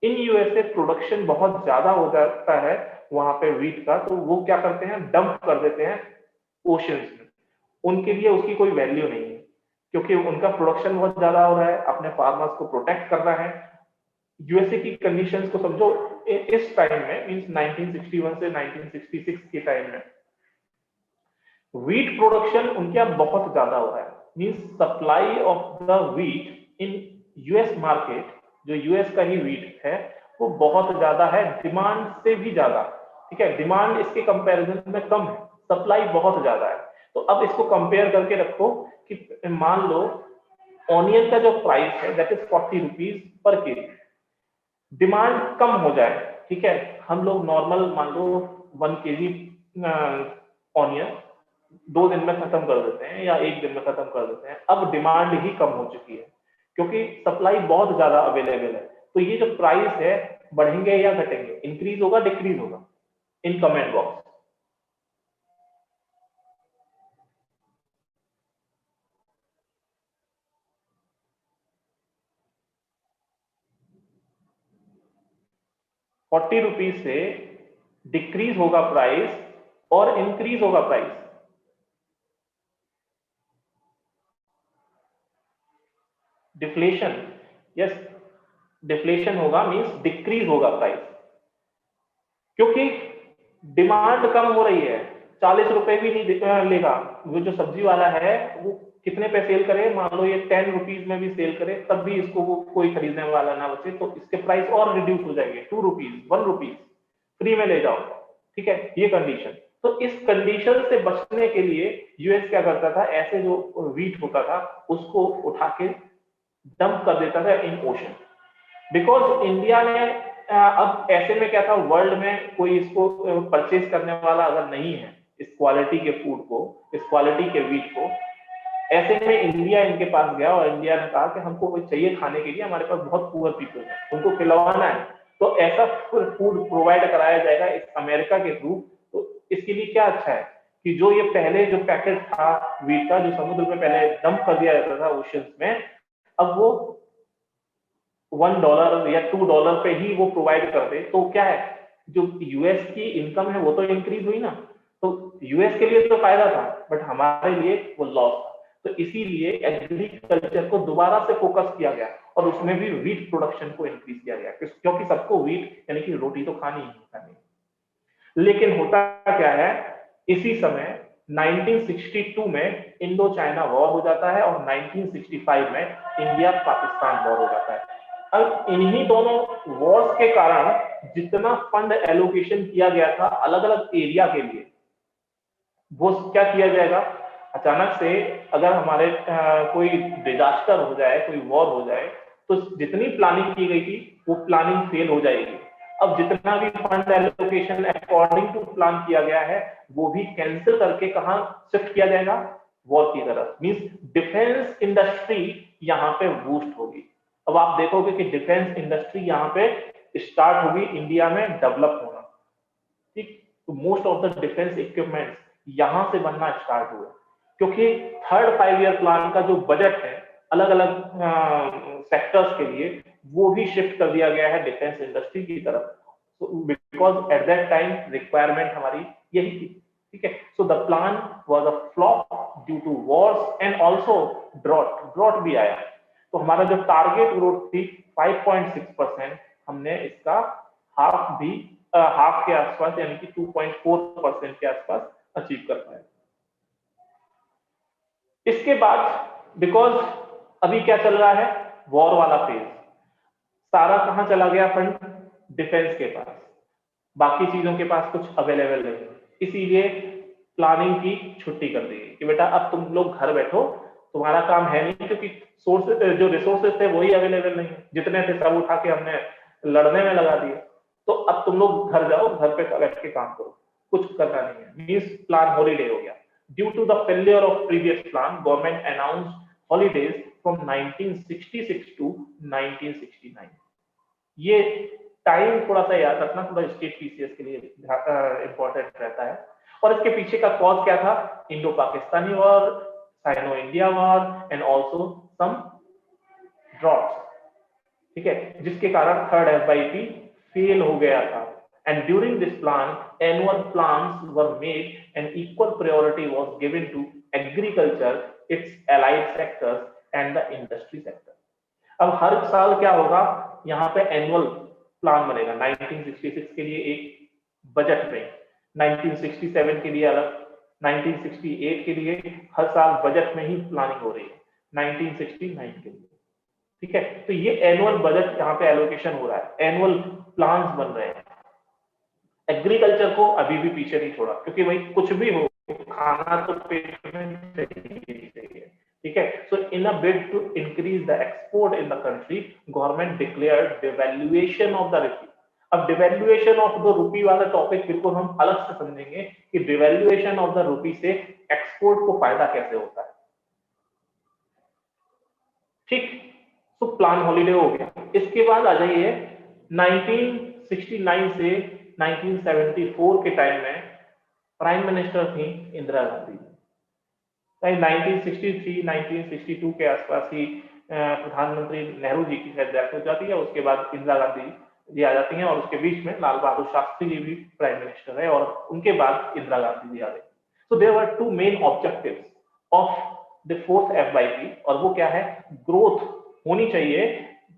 इन यूएसए प्रोडक्शन बहुत ज्यादा हो जाता है वहां पे व्हीट का, तो वो क्या करते हैं? डंप कर देते हैं ओशंस में। उनके लिए उसकी कोई वैल्यू नहीं है, क्योंकि उनका प्रोडक्शन बहुत ज्यादा हो रहा है, अपने फार्मर्स को प्रोटेक्ट करना है। यूएसए की कंडीशंस को समझो, इस टाइम में मींस 1961 से 1966 के टाइम में व्हीट प्रोडक्शन उनके यहाँ बहुत ज्यादा हो रहा है, means supply of the wheat in US market, जो यूएस का ही व्हीट है वो बहुत ज्यादा है, डिमांड से भी ज्यादा, ठीक है। डिमांड इसके कंपैरिजन में कम है, सप्लाई बहुत ज्यादा है। तो अब इसको कंपेयर करके रखो कि मान लो ऑनियन का जो प्राइस है that is 40 rupees per kg, demand कम हो जाए, ठीक है। हम लोग नॉर्मल मान लो 1 केजी ऑनियन 2 दिन में खत्म कर देते हैं या 1 दिन में खत्म कर देते हैं। अब डिमांड ही कम हो चुकी है क्योंकि सप्लाई बहुत ज्यादा अवेलेबल है। तो ये जो प्राइस है बढ़ेंगे या घटेंगे, इंक्रीज होगा डिक्रीज होगा? In comment box. ₹40 से डिक्रीज होगा प्राइस और इंक्रीज होगा प्राइस। डिफ्लेशन, यस, डिफ्लेशन होगा मींस डिक्रीज होगा प्राइस, क्योंकि डिमांड कम हो रही है। 40 रुपए भी नहीं लेगा वो जो सब्जी वाला है, वो कितने पे सेल करे? मान लो ये 10 रुपीज में भी सेल करे, तब भी इसको वो कोई खरीदने वाला ना बचे, तो इसके प्राइस और रिड्यूस हो जाएंगे। 2 रुपीज 1 रुपीज फ्री में ले जाओ, ठीक है, ये कंडीशन। तो इस कंडीशन से बचने के लिए यूएस क्या करता था? ऐसे जो व्हीट होता था उसको उठा के डंप कर देता था इन ओशन, बिकॉज इंडिया ने अब ऐसे में क्या था, वर्ल्ड में कोई इसको परचेज करने वाला अगर नहीं है, इस क्वालिटी के फूड को, इस क्वालिटी के व्हीट को, ऐसे में इंडिया इनके पास गया और इंडिया ने कहा कि हमको कोई चाहिए खाने के लिए, हमारे पास बहुत पुअर पीपल है, उनको खिलवाना है, तो ऐसा फूड प्रोवाइड कराया जाएगा इस अमेरिका के थ्रू। तो इसके लिए क्या अच्छा है कि जो ये पहले जो पैकेट था व्हीट का, जो समुद्र में पहले डंप कर दिया जाता था ओशंस में, अब वो $1 या $2 पे ही वो प्रोवाइड कर दे, तो क्या है जो यूएस की इनकम है वो तो इंक्रीज हुई ना, तो यूएस के लिए तो फायदा था बट हमारे लिए वो लॉस था। तो इसीलिए एग्रीकल्चर को दोबारा से फोकस किया गया और उसमें भी व्हीट प्रोडक्शन को इंक्रीज किया गया, क्योंकि सबको व्हीट यानी कि रोटी तो खानी ही खानी। लेकिन होता क्या है, इसी समय 1962 में इंडो चाइना वॉर हो जाता है और 1965 में इंडिया पाकिस्तान वॉर हो जाता है। अब इन्हीं दोनों वॉर्स के कारण जितना फंड एलोकेशन किया गया था अलग अलग एरिया के लिए, वो क्या किया जाएगा, अचानक से अगर हमारे कोई डिजास्टर हो जाए, कोई वॉर हो जाए, तो जितनी प्लानिंग की गई थी वो प्लानिंग फेल हो जाएगी। अब जितना भी fund allocation according to plan किया गया है वो भी कैंसिल करके कहां शिफ्ट किया जाएगा, वॉर की तरफ। मींस डिफेंस इंडस्ट्री यहां पे बूस्ट होगी। अब आप देखोगे कि डिफेंस इंडस्ट्री यहां पे स्टार्ट होगी इंडिया में डेवलप होना, ठीक। तो most of the defence equipments यहां से बनना स्टार्ट हुए, क्योंकि थर्ड 5 ईयर प्लान का जो बजट है अलग अलग सेक्टर्स के लिए वो भी शिफ्ट कर दिया गया है डिफेंस इंडस्ट्री की तरफ, because at that time requirement हमारी यही थी, ठीक है। So the plan was a flop due to wars and also drought भी आया। तो हमारा जो टारगेट ग्रोथ थी 5.6%, हमने इसका हाफ के आसपास यानी कि 2.4% के आसपास अचीव कर पाए। इसके बाद बिकॉज अभी क्या चल रहा है, वॉर वाला फेज, सारा कहां चला गया फंड, डिफेंस के पास, बाकी चीजों के पास कुछ अवेलेबल नहीं, इसीलिए प्लानिंग की छुट्टी कर दी कि बेटा अब तुम लोग घर बैठो, तुम्हारा काम है नहीं, क्योंकि सोर्सेज जो रिसोर्सेज थे वही अवेलेबल नहीं, जितने थे सब उठा के हमने लड़ने में लगा दिए। तो अब तुम लोग घर जाओ, घर पे बैठ के काम करो, कुछ करना नहीं है। मींस प्लान हॉलीडे हो गया। Due to the failure of previous plan, government announced holidays from 1966 to 1969। ये टाइम थोड़ा सा याद रखना, थोड़ा स्टेट पीसीएस के लिए इंपॉर्टेंट रहता है। और इसके पीछे का कॉज क्या था, Indo Pakistani war, Sino India war and also some droughts, ठीक है, जिसके कारण थर्ड एफवाईपी फेल हो गया था। And during this plan annual plans were made and equal priority was given to agriculture, its allied sectors and the industry sector. अब हर साल क्या होगा, यहाँ पे एनुअल प्लान बनेगा। 1966 के लिए एक बजट में, 1967 के लिए अलग, 1968 के लिए हर साल बजट में ही प्लानिंग हो रही है, 1969 के लिए, ठीक है। तो ये एनुअल बजट यहाँ पे एलोकेशन हो रहा है, एनुअल प्लान्स बन रहे हैं। एग्रीकल्चर को अभी भी पीछे नहीं छोड़ा, क्योंकि भाई कुछ भी हो, खाना तो पेट में चाहिए, ठीक है। So in a bid to increase the export in the country, government declared devaluation of the rupee. अब डिवैल्यूएशन ऑफ द रुपी वाला टॉपिक बिल्कुल हम अलग से समझेंगे कि डिवैल्यूएशन ऑफ द रुपी से एक्सपोर्ट को फायदा कैसे होता है, ठीक। तो प्लान हॉलीडे हो गया। इसके बाद आ जाइए 1969 से 1974 के टाइम में प्राइम मिनिस्टर थी इंदिरा गांधी। 1963 1962 के आसपास ही प्रधानमंत्री नेहरू जी की डेथ हो जाती है, उसके बाद इंदिरा गांधी जी आ जाती हैं और उसके बीच में लाल बहादुर शास्त्री जी भी प्राइम मिनिस्टर है और उनके बाद इंदिरा गांधी जी आ गई। So there were two main objectives of the fourth FYP, और वो क्या है, ग्रोथ होनी चाहिए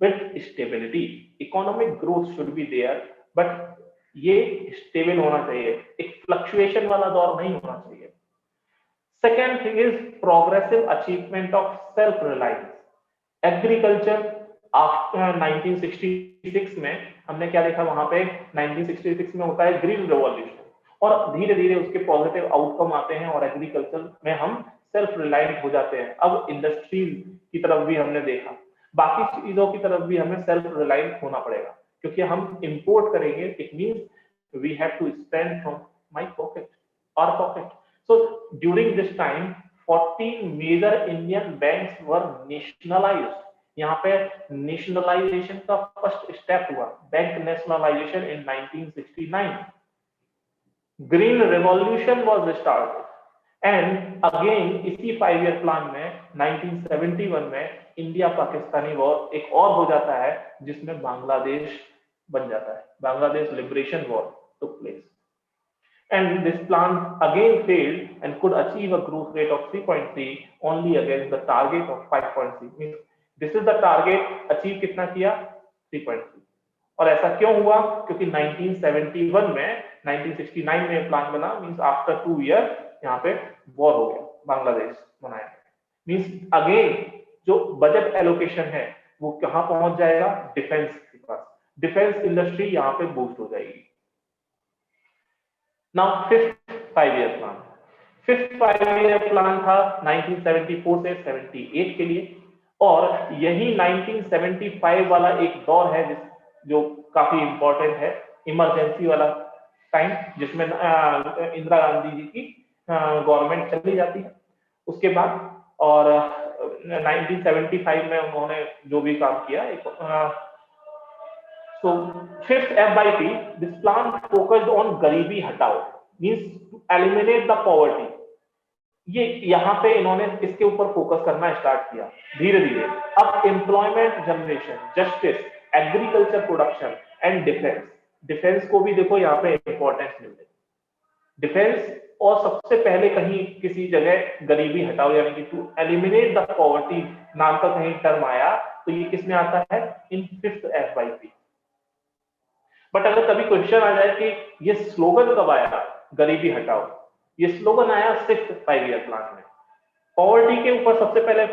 with stability, economic growth should be there, but ये स्टेबल होना चाहिए, एक फ्लक्चुएशन वाला दौर नहीं होना चाहिए। Second thing is progressive achievement of self reliance. Agriculture after 1966 में हमने क्या देखा, वहां पे 1966 में होता है ग्रीन रेवोल्यूशन, और धीरे धीरे उसके पॉजिटिव आउटकम आते हैं और एग्रीकल्चर में हम सेल्फ रिलायंट हो जाते हैं। अब इंडस्ट्रीज की तरफ भी हमने देखा, बाकी चीजों की तरफ भी हमें सेल्फ रिलायंट होना पड़ेगा, क्योंकि हम इंपोर्ट करेंगे, it means we have to spend from my pocket, our pocket. So during this time 14 major Indian banks were nationalised. यहाँ पे नेशनलाइजेशन का फर्स्ट स्टेप हुआ, bank nationalisation in 1969। Green revolution was started and again इसी 5 year plan में 1971 में India Pakistani war एक और हो जाता है, जिसमें बांग्लादेश बन जाता है, Bangladesh liberation war. took place. And this plan again failed and could achieve a growth rate of 3.3 only against the target of 5.3. Means this is the target, achieve कितना किया 3.3. और ऐसा क्यों हुआ? क्योंकि 1971 में 1969 में प्लान बना, मींस आफ्टर 2 ईयर यहाँ पे वॉर हो गया, बांग्लादेश बनाया, मींस अगेन जो बजट एलोकेशन है वो कहां पहुंच जाएगा? डिफेंस के पास। डिफेंस इंडस्ट्री यहाँ पे बूस्ट हो जाएगी। Now fifth 5 year plan. Fifth 5 year plan था 1974 से 78 के लिए, और यही 1975 वाला एक दौर है जो काफी इंपॉर्टेंट है, इमरजेंसी वाला टाइम, जिसमें इंदिरा गांधी जी की गवर्नमेंट चली जाती है उसके बाद, और 1975 में उन्होंने जो भी काम किया। So fifth FYP, this plan focused on गरीबी हटाओ, means to eliminate the poverty. ये यहाँ पे इन्होंने इसके ऊपर फोकस करना स्टार्ट किया धीरे धीरे। अब employment generation, justice, agriculture production and defence, defence को भी देखो यहाँ पे इंपॉर्टेंस मिलती है। डिफेंस, और सबसे पहले कहीं किसी जगह गरीबी हटाओ, यानी कि टू एलिमिनेट द पॉवर्टी नाम का कहीं टर्म आया, तो ये किसमें आता है? In fifth FYP। बट अगर कभी क्वेश्चन आ जाए कि ये स्लोगन कब आया गरीबी हटाओ, ये स्लोगन आया सिक्स्थ 5 ईयर प्लान में। पॉवर्टी के ऊपर सबसे पहले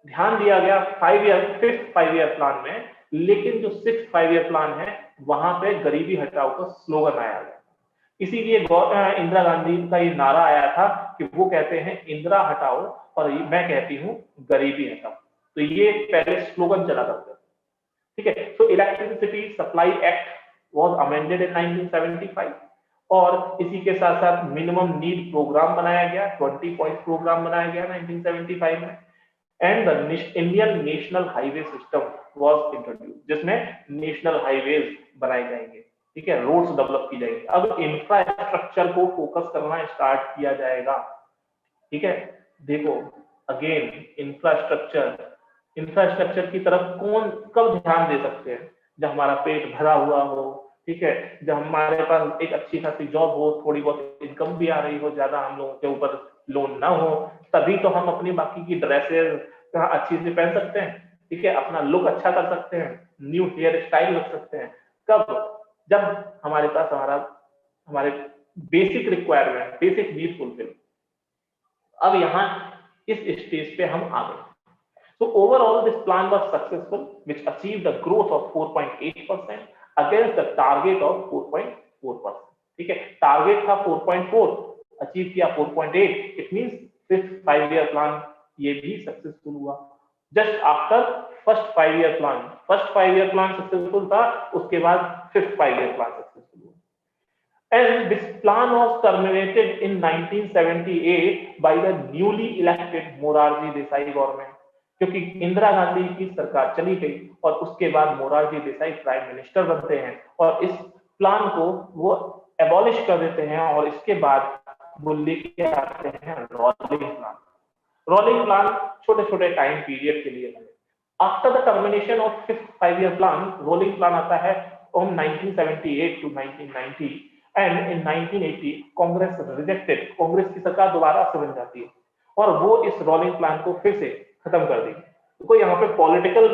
ध्यान दिया गया फिफ्थ 5 ईयर प्लान में, लेकिन जो सिक्स्थ 5 ईयर प्लान है वहां पे गरीबी हटाओ का स्लोगन आया गया। इसीलिए इंदिरा गांधी का ये नारा आया था कि वो कहते हैं इंदिरा हटाओ और मैं कहती हूँ गरीबी हटाओ। तो ये पहले स्लोगन चला करते, ठीक है। तो electricity supply act was amended in 1975, और इसी के साथ साथ मिनिमम नीड प्रोग्राम बनाया गया, 20 पॉइंट प्रोग्राम बनाया गया 1975 में, and the Indian national highway system was introduce, जिसमें नेशनल हाईवेज बनाए जाएंगे, ठीक है, रोड्स डेवलप की जाएंगी। अब इंफ्रास्ट्रक्चर को फोकस करना स्टार्ट किया जाएगा, ठीक है। देखो अगेन इंफ्रास्ट्रक्चर की तरफ कौन कब ध्यान दे सकते हैं? जब हमारा पेट भरा हुआ हो, ठीक है, जब हमारे पास एक अच्छी खासी जॉब हो, थोड़ी बहुत इनकम भी आ रही हो, ज्यादा हम लोगों के ऊपर लोन ना हो, तभी तो हम अपनी बाकी की ड्रेसेस अच्छी से पहन सकते हैं, ठीक है, अपना लुक अच्छा कर सकते हैं, न्यू हेयर स्टाइल रख सकते हैं। कब? जब हमारे पास हमारे basic requirement, basic need fulfil. अब यहाँ इस स्टेज पे हम आ गए। So overall, this plan was successful, which achieved a growth of 4.8% against the target of 4.4%. ठीक है, टारगेट था 4.4, अचीव किया 4.8. It means fifth 5 year plan ये भी सक्सेसफुल हुआ। Just after first 5 year plan, first 5 year plan successful था, उसके बाद फिफ्थ 5 ईयर प्लान सक्सेसफुल हुआ। And this plan was terminated in 1978 by the newly elected Morarji Desai government, क्योंकि इंदिरा गांधी की सरकार चली गई और उसके बाद मोरारजी देसाई प्राइम मिनिस्टर बनते हैं, और इस प्लान को वो एबॉलिश कर देते हैं, और इसके बाद वो लेके आते हैं रोलिंग प्लान। रोलिंग प्लान छोटे छोटे टाइम पीरियड के लिए है। After the termination of fifth 5 year plan, rolling plan आता है from 1978 to 1990, and in 1980 Congress rejected, Congress की सरकार दोबारा से बन जाती है, और वो इस रोलिंग प्लान को फिर से खत्म कर दी। तो यहाँ पे पॉलिटिकल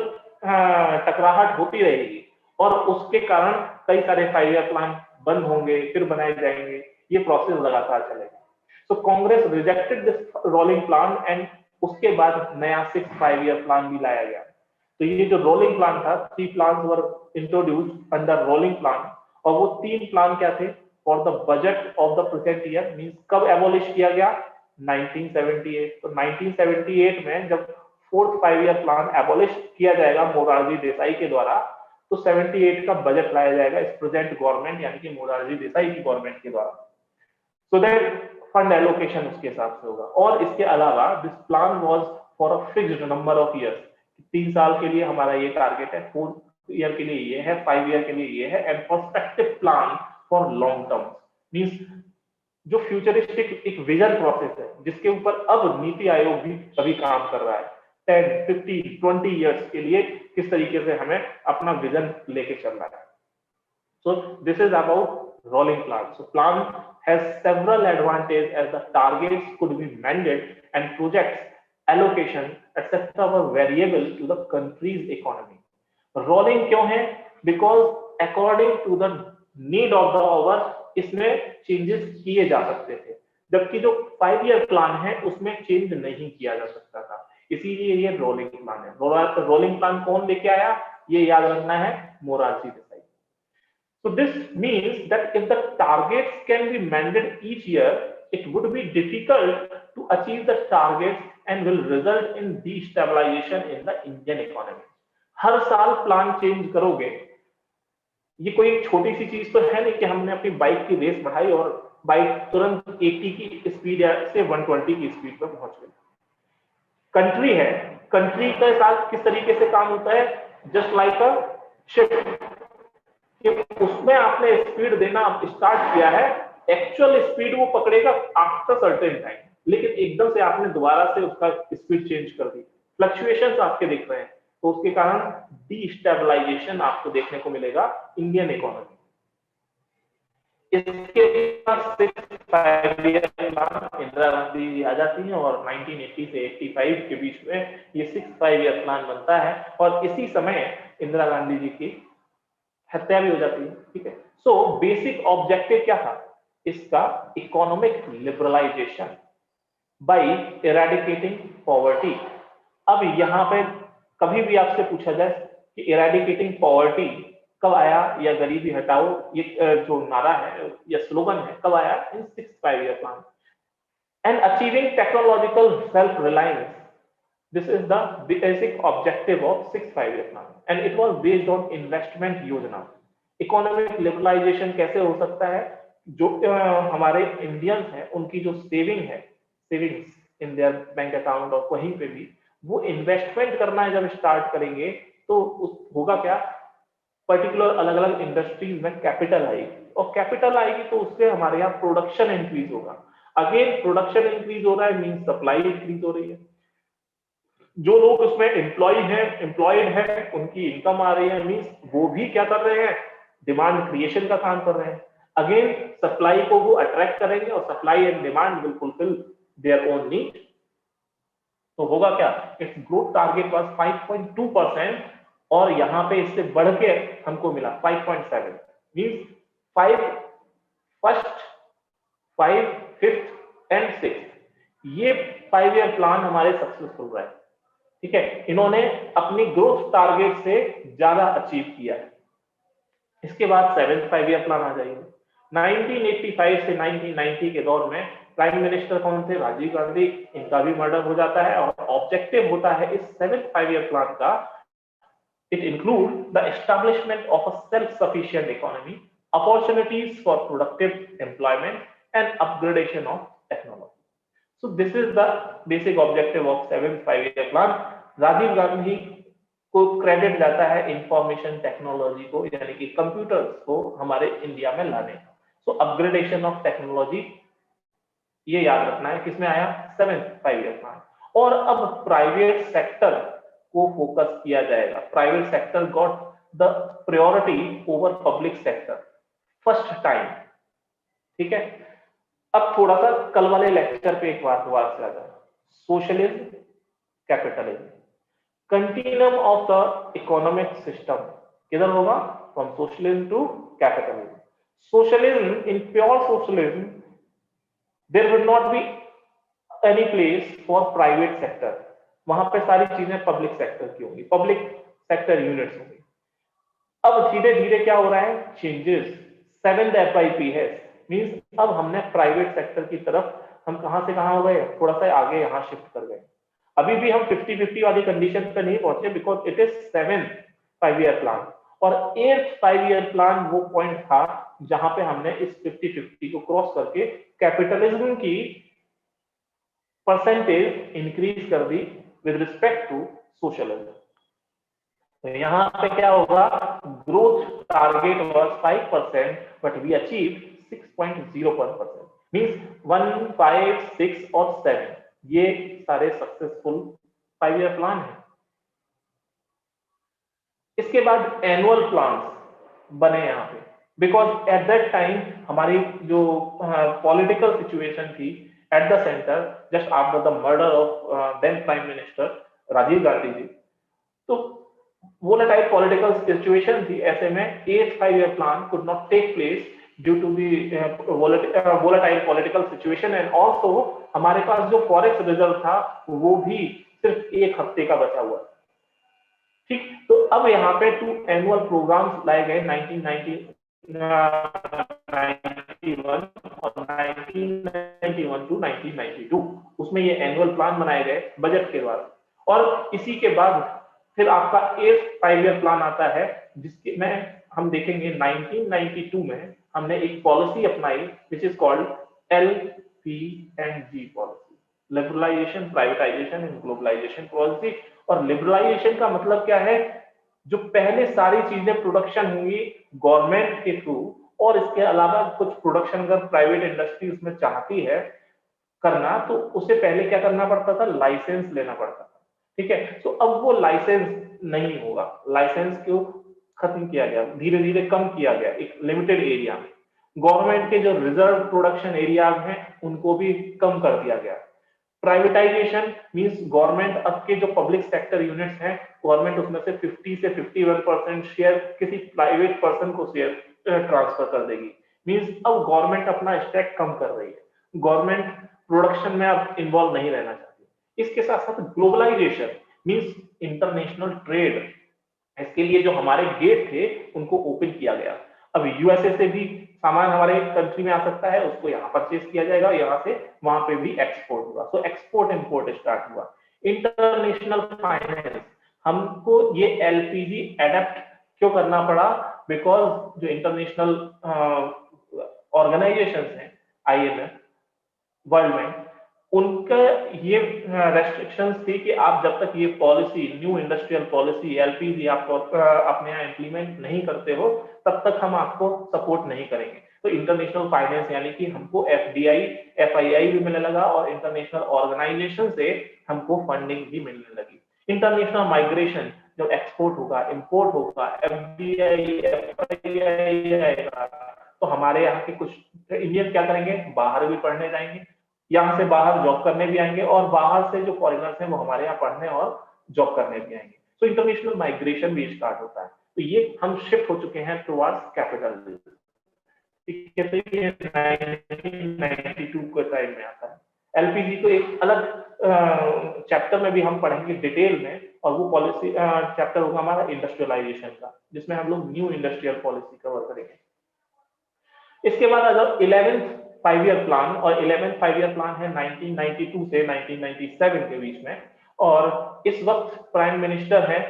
टकराहट होती रहेगी, और उसके कारण कई सारे 5 ईयर प्लान बंद होंगे, फिर बनाए जाएंगे, ये प्रोसेस लगातार चलेगा। So Congress rejected this rolling plan, and उसके बाद नया 6 5 ईयर प्लान भी लाया गया। तो ये जो रोलिंग प्लान था, 3 plan were introduced under rolling plan, और वो 3 प्लान क्या थे? For the budget of the present year, means कब एबॉलिश किया गया? 1978। तो 1978 में जब फोर्थ 5 ईयर प्लान एबॉलिश किया जाएगा मोरारजी देसाई के द्वारा, तो 78 का बजट लाया जाएगा इस प्रेजेंट गवर्नमेंट यानी कि मोरारजी देसाई की गवर्नमेंट के द्वारा। सो दैट फंड एलोकेशन उसके हिसाब से होगा। और इसके अलावा this plan was for a fixed number of years, 3 साल के लिए हमारा ये टारगेट है, 4 ईयर के लिए ये है, 5 ईयर के लिए ये है, and perspective plan for long term, means जो फ्यूचरिस्टिक एक विजन प्रोसेस है जिसके ऊपर अब नीति आयोग भी अभी काम कर रहा है। 10, 50, 20 इयर्स के लिए किस तरीके से हमें अपना विजन लेके चलना है। So this is about rolling plan. So plan has several advantages as the targets could be amended and projects allocation etc. were variable to the country's economy. Rolling क्यों है? Because according to the need of the hour इसमें changes किए जा सकते थे, जबकि जो 5 year plan है उसमें चेंज नहीं किया जा सकता था, इसीलिए ये रोलिंग प्लान है। रोलिंग प्लान कौन लेके आया, ये याद रखना है, Morarji Desai. So this means that if the targets can be amended each year, it would be difficult to achieve the targets and will result in destabilization in the Indian economy. हर साल plan change करोगे, ये कोई एक छोटी सी चीज तो है नहीं कि हमने अपनी बाइक की रेस बढ़ाई और बाइक तुरंत 80 की स्पीड से 120 की स्पीड पर पहुंच गई। कंट्री है, कंट्री के साथ किस तरीके से काम होता है, जस्ट लाइक अ शिप, कि उसमें आपने स्पीड देना स्टार्ट किया है, एक्चुअल स्पीड वो पकड़ेगा आफ्टर सर्टेन टाइम, लेकिन एकदम से आपने दोबारा से उसका स्पीड चेंज कर दी, फ्लक्चुएशंस आपके दिख रहे हैं, तो उसके कारण डीस्टेबलाइजेशन आपको देखने को मिलेगा इंडियन इकोनॉमी। इसके बाद 6 ईयर प्लान इंदिरा गांधी जी आ जाती हैं और 1980 से 85 के बीच में ये 6 ईयर प्लान बनता है और इसी समय इंदिरा गांधी जी की हत्या भी हो जाती है। ठीक है, सो बेसिक ऑब्जेक्टिव क्या था इसका, economic liberalisation by eradicating poverty. अब यहाँ पे कभी भी आपसे पूछा जाए कि इरेडिकेटिंग पॉवर्टी कब आया या गरीबी हटाओ, ये जो नारा है या स्लोगन है, कब आया, इन 6 year plan. And achieving technological self reliance, this is the basic objective of 6 year plan and it was based on investment योजना। इकोनॉमिक लिबरलाइजेशन कैसे हो सकता है, जो हमारे इंडियंस हैं उनकी जो सेविंग है, savings in their bank account और कहीं पे भी, वो इन्वेस्टमेंट करना है जब स्टार्ट करेंगे तो होगा क्या, पर्टिकुलर अलग अलग इंडस्ट्रीज में कैपिटल आएगी और कैपिटल आएगी तो उससे हमारे यहाँ प्रोडक्शन इंक्रीज होगा। अगेन प्रोडक्शन इंक्रीज हो रहा है मींस सप्लाई इंक्रीज हो रही है, जो लोग उसमें एम्प्लॉयड है उनकी इनकम आ रही है, मींस वो भी क्या कर रहे हैं, डिमांड क्रिएशन का काम कर रहे हैं। अगेन सप्लाई को वो अट्रैक्ट करेंगे और supply and demand will fulfil their own need. तो होगा क्या, इट्स ग्रोथ टारगेट वाज 5.2% और यहाँ पे इससे बढ़ के हमको मिला 5.7, मींस 5 फर्स्ट 5 फिफ्थ एंड 6 ये 5 ईयर प्लान हमारे सक्सेसफुल रहे। ठीक है, इन्होंने अपनी ग्रोथ टारगेट से ज्यादा अचीव किया है। इसके बाद 7th 5 ईयर प्लान आ जाएगा। 1985 से 1990 के दौर में प्राइम मिनिस्टर कौन थे, राजीव गांधी, इनका भी मर्डर हो जाता है और ऑब्जेक्टिव होता है इस 7th 5 ईयर प्लान का, it include the establishment of a self sufficient economy, opportunities for productive employment and upgradation of technology. So this is the basic objective of 7th 5 year plan। Rajiv Gandhi को credit जाता है information technology को, यानी कि computers को हमारे India में लाने का। सो अपग्रेडेशन ऑफ टेक्नोलॉजी ये याद रखना है, किसमें आया, 7th 5 year प्लान। और अब प्राइवेट सेक्टर को फोकस किया जाएगा, private sector got the priority over public sector first time. ठीक है, अब थोड़ा सा कल वाले लेक्चर पे एक बार दोबारा से आ जाए, socialism capitalism, continuum of the economic system किधर होगा, from socialism to capitalism. Socialism, in pure socialism there will not be any place for private sector, वहां पे सारी चीजें पब्लिक सेक्टर की होंगी, पब्लिक सेक्टर यूनिट्स होंगी। अब धीरे धीरे क्या हो रहा है, चेंजेस। 7th FYP है, मींस अब हमने प्राइवेट सेक्टर की तरफ, हम कहां से कहां हो गए, थोड़ा सा आगे यहां शिफ्ट कर गए। अभी भी हम 50-50 वाली कंडीशन पे नहीं पहुंचे, because it is 7th 5 year plan. और 8th 5 ईयर प्लान वो पॉइंट था जहां पे हमने इस 50-50 को क्रॉस करके कैपिटलिज्म की परसेंटेज इंक्रीज कर दी विद रिस्पेक्ट टू सोशलिज्म। तो यहाँ पे क्या होगा, growth target was 5% but we achieve 6.01%, means 1, 5, 6 और 7 ये सारे सक्सेसफुल 5 ईयर प्लान है। इसके बाद एनुअल प्लान बने यहाँ पे, बिकॉज एट दैट टाइम हमारी जो पॉलिटिकल सिचुएशन थी at the centre just after the murder of then prime minister Rajiv Gandhi ji, तो volatile political situation थी, ऐसे में 8th 5-year plan could not take place due to the volatile political situation and also हमारे पास जो forex reserve था वो भी सिर्फ 1 हफ्ते का बचा हुआ। ठीक, तो अब यहाँ पे 2 एनुअल प्रोग्राम्स लाए गए 1991 और 1991 टू 1992, उसमें ये एनुअल प्लान बनाए गए बजट के द्वारा। और इसी के बाद फिर आपका 8th 5-year प्लान आता है, जिसके में हम देखेंगे 1992 में हमने एक पॉलिसी अपनाई which is called LPG policy, liberalisation, privatisation and globalisation policy. और लिबरलाइजेशन का मतलब क्या है, जो पहले सारी चीजें प्रोडक्शन हुई गवर्नमेंट के थ्रू, और इसके अलावा कुछ प्रोडक्शन अगर प्राइवेट इंडस्ट्री उसमें चाहती है करना, तो उससे पहले क्या करना पड़ता था, लाइसेंस लेना पड़ता था। ठीक है, तो अब वो लाइसेंस नहीं होगा, लाइसेंस को खत्म किया गया, धीरे धीरे कम किया गया एक लिमिटेड एरिया में। गवर्नमेंट के जो रिजर्व प्रोडक्शन एरिया हैं उनको भी कम कर दिया गया। प्राइवेटाइजेशन मींस गवर्नमेंट अब के जो पब्लिक सेक्टर यूनिट्स हैं, गवर्नमेंट उसमें से 50 से 51% शेयर किसी प्राइवेट पर्सन को शेयर ट्रांसफर कर देगी। मींस अब गवर्नमेंट अपना स्टेक कम कर रही है, गवर्नमेंट प्रोडक्शन में अब इन्वॉल्व नहीं रहना चाहती। इसके साथ साथ ग्लोबलाइजेशन मींस इंटरनेशनल ट्रेड, इसके लिए जो हमारे गेट थे उनको ओपन किया गया। अब यूएसए से भी सामान हमारे कंट्री में आ सकता है, उसको यहाँ परचेज किया जाएगा, यहाँ से वहां पे भी एक्सपोर्ट हुआ, तो एक्सपोर्ट इंपोर्ट स्टार्ट हुआ। इंटरनेशनल फाइनेंस, हमको ये एलपीजी एडेप्ट क्यों करना पड़ा, बिकॉज जो इंटरनेशनल ऑर्गेनाइजेशंस हैं, IMF, वर्ल्ड बैंक, उनका ये रेस्ट्रिक्शंस थी कि आप जब तक ये policy, new industrial policy LPG आप अपने यहाँ इंप्लीमेंट नहीं करते हो, तब तक हम आपको सपोर्ट नहीं करेंगे। तो इंटरनेशनल फाइनेंस यानी कि हमको FDI, FII भी मिलने लगा और इंटरनेशनल ऑर्गेनाइजेशन से हमको फंडिंग भी मिलने लगी। इंटरनेशनल माइग्रेशन, जब एक्सपोर्ट होगा, इंपोर्ट होगा, FDI, FII आएगा, तो हमारे यहाँ के कुछ इंडियन क्या करेंगे, बाहर भी पढ़ने जाएंगे, यहाँ से बाहर जॉब करने भी आएंगे, और बाहर से जो फॉरेनर्स हैं वो हमारे यहाँ पढ़ने और जॉब करने भी आएंगे। तो इंटरनेशनल माइग्रेशन भी स्टार्ट होता है। तो ये हम शिफ्ट हो चुके हैं टुवर्ड्स कैपिटल। ठीक है, तो ये 1992 के टाइम में आता है। एलपीजी को एक अलग चैप्टर में भी हम पढ़ेंगे डिटेल में, और वो पॉलिसी चैप्टर होगा हमारा इंडस्ट्रियलाइजेशन का, जिसमें हम लोग न्यू इंडस्ट्रियल पॉलिसी कवर करेंगे। इसके बाद अगर 11th 5-year प्लान, और 11th 5-year प्लान है 1992 से 1997 के बीच में, और इस वक्त प्राइम मिनिस्टर है,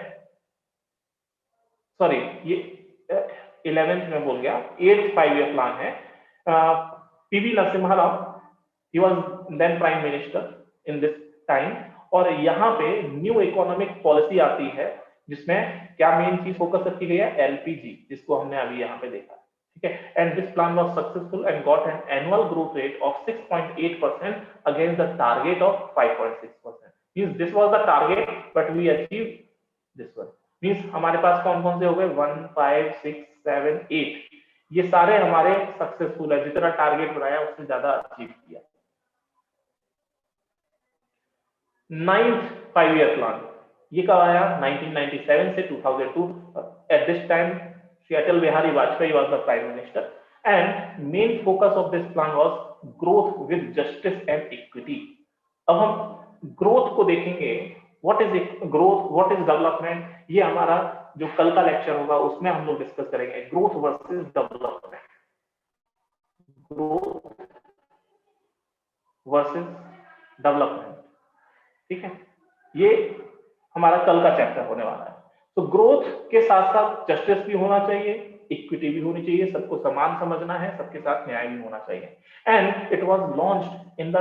सॉरी ये 11th में बोल गया, 8th 5-year प्लान है PV Narasimha Rao, he was then prime minister in this time. और यहाँ पे न्यू इकोनॉमिक पॉलिसी आती है, जिसमें क्या मेन चीज फोकस रखी गई है, LPG, जिसको हमने अभी यहाँ पे देखा। ठीक है, and this plan was successful and got an annual growth rate of 6.8% against the target of 5.6%। Means this was the target but we achieve this one. Means हमारे पास कौन कौन से हो गए, 1, 5, 6, 7, 8, ये सारे हमारे सक्सेसफुल है, जितना टारगेट बनाया उससे ज्यादा अचीव किया। 9th 5-year प्लान, ये कब आया, 1997 से 2002। At this time Atal Bihari Vajpayee was the prime minister, and main focus of this plan was growth with justice and equity. अब हम ग्रोथ को देखेंगे, what is growth, what is development, ये हमारा जो कल का लेक्चर होगा उसमें हम लोग डिस्कस करेंगे, growth versus development, growth versus development. ठीक है, ये हमारा कल का चैप्टर होने वाला है। तो ग्रोथ के साथ साथ जस्टिस भी होना चाहिए, इक्विटी भी होनी चाहिए, सबको समान समझना है, सबके साथ न्याय भी होना चाहिए। And it was launched in the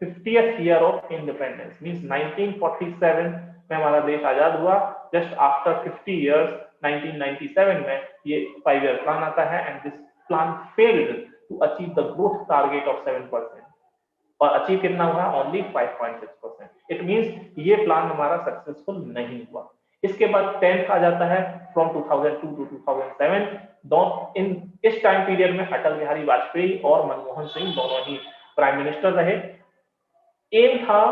50th year of independence, means 1947 में हमारा देश आजाद हुआ। जस्ट आफ्टर 50 इयर्स 1997 में ये 5-year प्लान आता है, and this plan failed to achieve the growth target of 7%, और अचीव कितना हुआ, ओनली 5.6%। इट मींस ये प्लान हमारा सक्सेसफुल नहीं हुआ। इसके बाद 10th आ जाता है फ्रॉम 2002 टू 2007। इन इस टाइम पीरियड में अटल बिहारी वाजपेयी और मनमोहन सिंह दोनों ही प्राइम मिनिस्टर रहे। एम था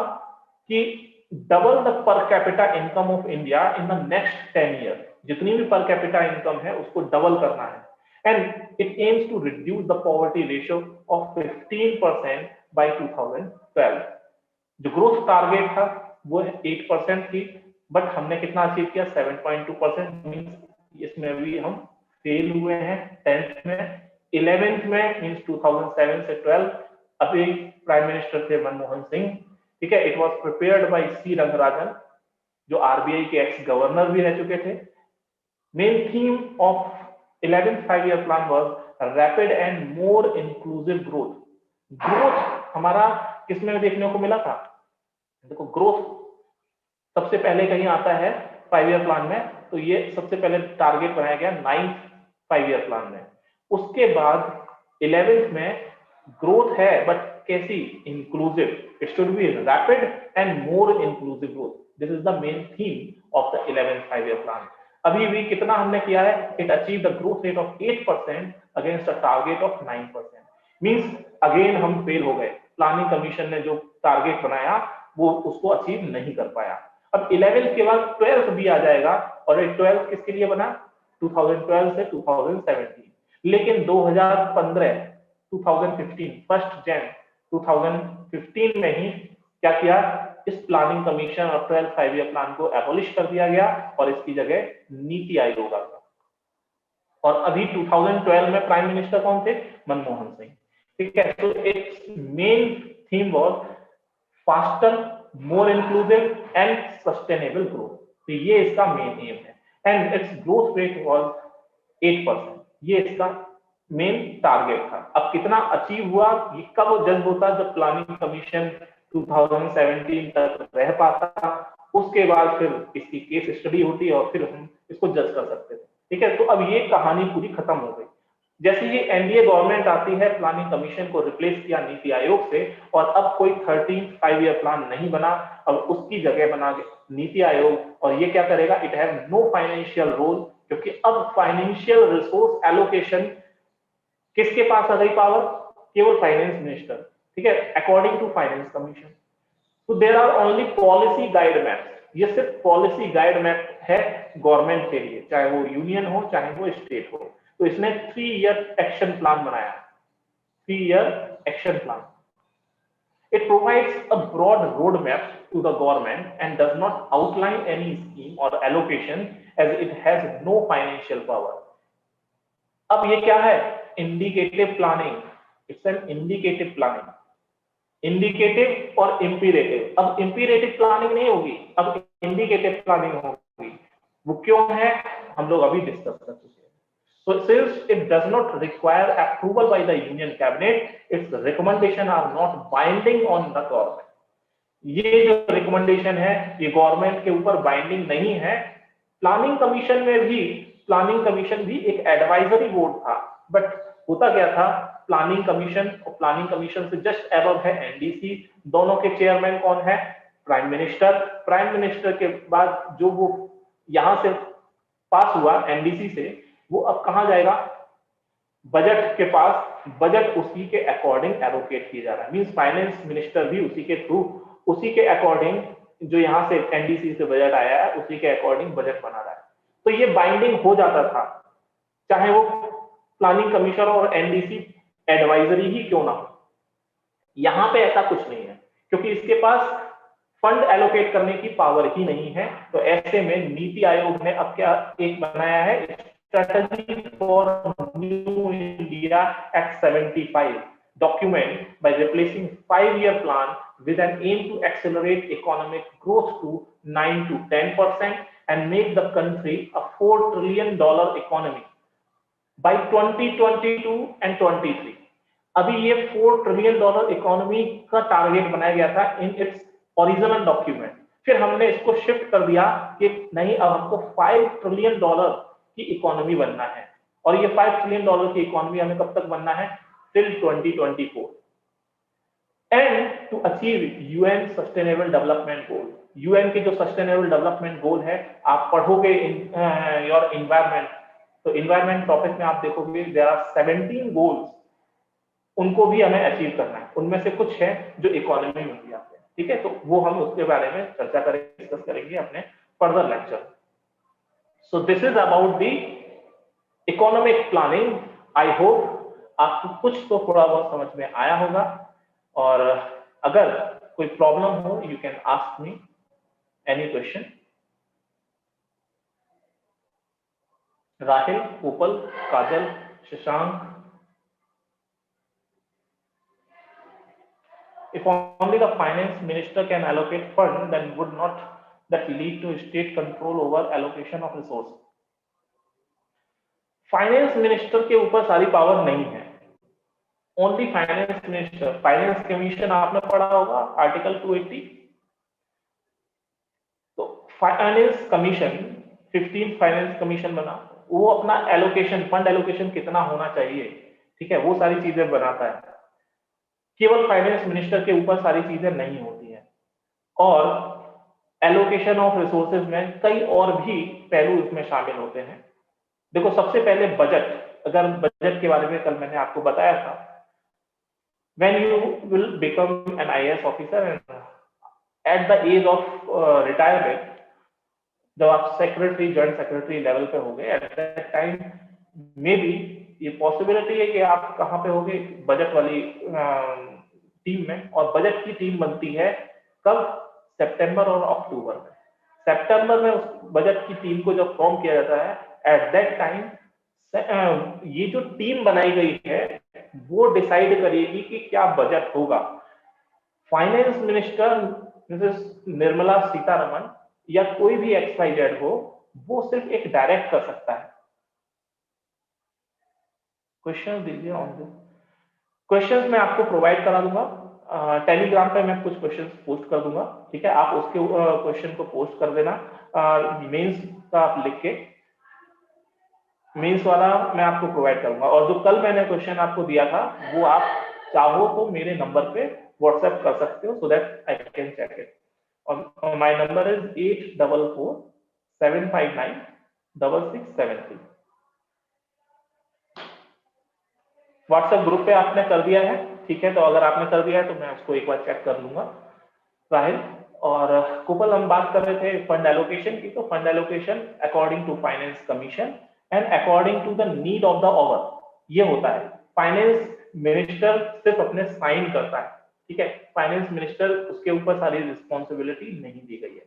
कि double the per capita income of India in the next 10 year, जितनी भी पर कैपिटा इनकम है उसको डबल करना है। And it aims to reduce the poverty ratio of 15% by 2012। जो ग्रोथ टारगेट था वो 8% थी, बट हमने कितना अचीव किया? 7.2%। मींस इसमें भी हम फेल हुए हैं 10th में। 11th में मींस 2007 से 12 अभी प्राइम मिनिस्टर थे मनमोहन सिंह, ठीक है। इट वाज प्रिपेयर्ड बाय सी रंगराजन, जो आरबीआई के एक्स गवर्नर भी रह चुके थे। Main theme of 11th 5-year plan was rapid and more inclusive growth. Growth हमारा किसमें देखने को मिला था? देखो, ग्रोथ सबसे पहले कहीं आता है 5-year प्लान में, तो ये सबसे पहले टारगेट बनाया गया 9th 5-year प्लान में। उसके बाद 11th में ग्रोथ है, बट कैसी? Inclusive. It should B rapid and more inclusive growth. This is the main theme of the 11th 5-year plan. अभी भी कितना हमने किया है? It achieve the growth rate of 8% against a target of 9%। Means again हम fail हो गए। Planning commission ने जो टारगेट बनाया वो उसको अचीव नहीं कर पाया। अब 11th के बाद 12th भी आ जाएगा, और 12th किसके लिए बना? 2012 से 2017। लेकिन 2015 1 जन 2015 में ही क्या किया? इस प्लानिंग कमीशन और 12th 5-year प्लान को एबॉलिश कर दिया गया और इसकी जगह नीति आयोग आ गया। और अभी 2012 में प्राइम मिनिस्टर कौन थे? मनमोहन सिंह, ठीक है। तो it's main theme was faster, more inclusive and sustainable growth. तो ये इसका मेन एम है। And it's growth rate was 8%। ये इसका मेन टारगेट था। अब कितना अचीव हुआ ये कब जज होता? जब प्लानिंग कमीशन 2017 तक रह पाता, उसके बाद फिर इसकी केस स्टडी होती और फिर हम इसको जज कर सकते थे, ठीक है। तो अब ये कहानी पूरी खत्म हो गई। जैसे ये एनडीए गवर्नमेंट आती है, प्लानिंग कमीशन को रिप्लेस किया नीति आयोग से, और अब कोई 13th 5-year प्लान नहीं बना, अब उसकी जगह बना नीति आयोग। और ये क्या करेगा? It have no financial role, क्योंकि अब फाइनेंशियल रिसोर्स एलोकेशन किसके पास आ गई पावर? केवल फाइनेंस मिनिस्टर, ठीक है, अकॉर्डिंग टू फाइनेंस कमीशन। तो there are only policy guide map. ये सिर्फ पॉलिसी गाइड मैप है गवर्नमेंट के लिए, चाहे वो यूनियन हो चाहे वो स्टेट हो। तो इसने 3-year एक्शन प्लान बनाया, 3-year action plan. It provides a broad roadmap to the government and does not outline any scheme or allocation as it has no financial power. अब ये क्या है? Indicative planning. It's an indicative planning. Indicative और इंपीरेटिव। अब इंपीरेटिव planning नहीं होगी, अब indicative planning होगी। वो क्यों है? हम लोग अभी डिस्कस कर चुके हैं। So since it does not require approval by the union cabinet, its recommendation are not binding on the government. ये जो रिकमेंडेशन है ये गवर्नमेंट के ऊपर बाइंडिंग नहीं है। प्लानिंग कमीशन भी एक एडवाइजरी बोर्ड था, बट होता क्या था? प्लानिंग कमीशन और प्लानिंग कमीशन से जस्ट अबव है एनडीसी। दोनों के चेयरमैन कौन है? Prime minister. प्राइम मिनिस्टर के बाद जो वो यहां से पास हुआ एनडीसी से, वो अब कहां जाएगा? बजट के पास। बजट उसी के अकॉर्डिंग एलोकेट किया जा रहा है। मींस फाइनेंस मिनिस्टर भी उसी के थ्रू, उसी के अकॉर्डिंग, जो यहां से एनडीसी से बजट आया है उसी के अकॉर्डिंग बजट बना रहा है। तो ये बाइंडिंग हो जाता था, चाहे वो प्लानिंग कमीशन और एनडीसी एडवाइजरी ही क्यों ना हो। यहां पे ऐसा कुछ नहीं है, क्योंकि इसके पास फंड एलोकेट करने की पावर ही नहीं है। तो ऐसे में नीति आयोग ने अब क्या एक बनाया है? Strategy for New India Act 75 document by replacing 5-year plan with an aim to accelerate economic growth to 9 to 10% and make the country a $4 trillion economy by 2022 and 23। अभी ये $4 trillion इकोनॉमी का टारगेट बनाया गया था in its original document. फिर हमने इसको shift कर दिया कि नहीं, अब हमको $5 trillion की इकोनॉमी बनना है। और ये $5 trillion की इकोनॉमी हमें कब तक बनना है? Till 2024। And to achieve UN sustainable development goal. UN के जो सस्टेनेबल डेवलपमेंट गोल है, आप पढ़ोगे योर इन्वायरमेंट, तो इन्वायरमेंट टॉपिक में आप देखोगे देयर आर 17 गोल्स, उनको भी हमें अचीव करना है। उनमें से कुछ है जो इकोनॉमी में भी आते हैं, ठीक है, तो वो हम उसके बारे में चर्चा करेंगे, डिस्कस करेंगे अपने further lecture. So this is about the economic planning. I hope आपको कुछ तो थोड़ा बहुत समझ में आया होगा, और अगर कोई प्रॉब्लम हो you can ask me any question. Rahil, कोपल, काजल, Shashank, if only the finance minister can allocate fund, then would not that lead to state control over allocation of resource? Finance minister के ऊपर सारी पावर नहीं है, only finance minister. Finance commission आपने पढ़ा होगा, article 280। तो फाइनेंस कमीशन 15 फाइनेंस कमीशन बना, वो अपना एलोकेशन, फंड एलोकेशन कितना होना चाहिए, ठीक है, वो सारी चीजें बनाता है। केवल फाइनेंस मिनिस्टर के ऊपर सारी चीजें नहीं होती हैं, और एलोकेशन ऑफ रिसोर्सेज में कई और भी पहलू इसमें शामिल होते हैं। देखो, सबसे पहले बजट। अगर बजट के बारे में कल मैंने आपको बताया था, when you will become an IAS officer and at the age of retirement, जब आप सेक्रेटरी, जॉइंट सेक्रेटरी लेवल पे हो गए, eight that time may be ये पॉसिबिलिटी है कि आप कहाँ पे होगे, बजट वाली टीम में। और बजट की टीम बनती है कब? सितंबर और अक्टूबर में। सितंबर में उस बजट की टीम को जब फॉर्म किया जाता है, एट दैट टाइम ये जो टीम बनाई गई है वो डिसाइड करेगी कि क्या बजट होगा। Finance minister Mrs Nirmala Sitharaman या कोई भी XYZ हो, वो सिर्फ एक डायरेक्ट कर सकता है। क्वेश्चन दीजिए ऑन दिस। क्वेश्चंस मैं आपको प्रोवाइड करा दूंगा, टेलीग्राम पे मैं कुछ क्वेश्चंस पोस्ट कर दूंगा, ठीक है, आप उसके क्वेश्चन को पोस्ट कर देना। मेंस का आप लिख के, मेंस वाला मैं आपको प्रोवाइड करूंगा। और जो कल मैंने क्वेश्चन आपको दिया था, वो आप चाहो तो मेरे नंबर पे व्हाट्सएप कर सकते हो, so that I can check it. और my number is 8447596673। WhatsApp group पे आपने कर दिया है, ठीक है, तो अगर आपने कर दिया है तो मैं उसको एक बार चेक कर लूंगा। राहिल और कुपल, हम बात कर रहे थे फंड एलोकेशन की। तो fund allocation according to finance commission and according to the need of the hour, ये होता है। फाइनेंस मिनिस्टर सिर्फ अपने साइन करता है, ठीक है, फाइनेंस मिनिस्टर, उसके ऊपर सारी रिस्पॉन्सिबिलिटी नहीं दी गई है।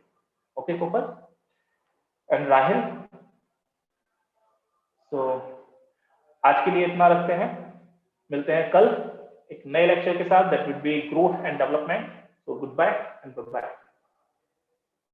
ओके कुपल एंड राहिल, तो आज के लिए इतना रखते हैं, मिलते हैं कल एक नए लेक्चर के साथ, that will be growth and development. So good bye and bye.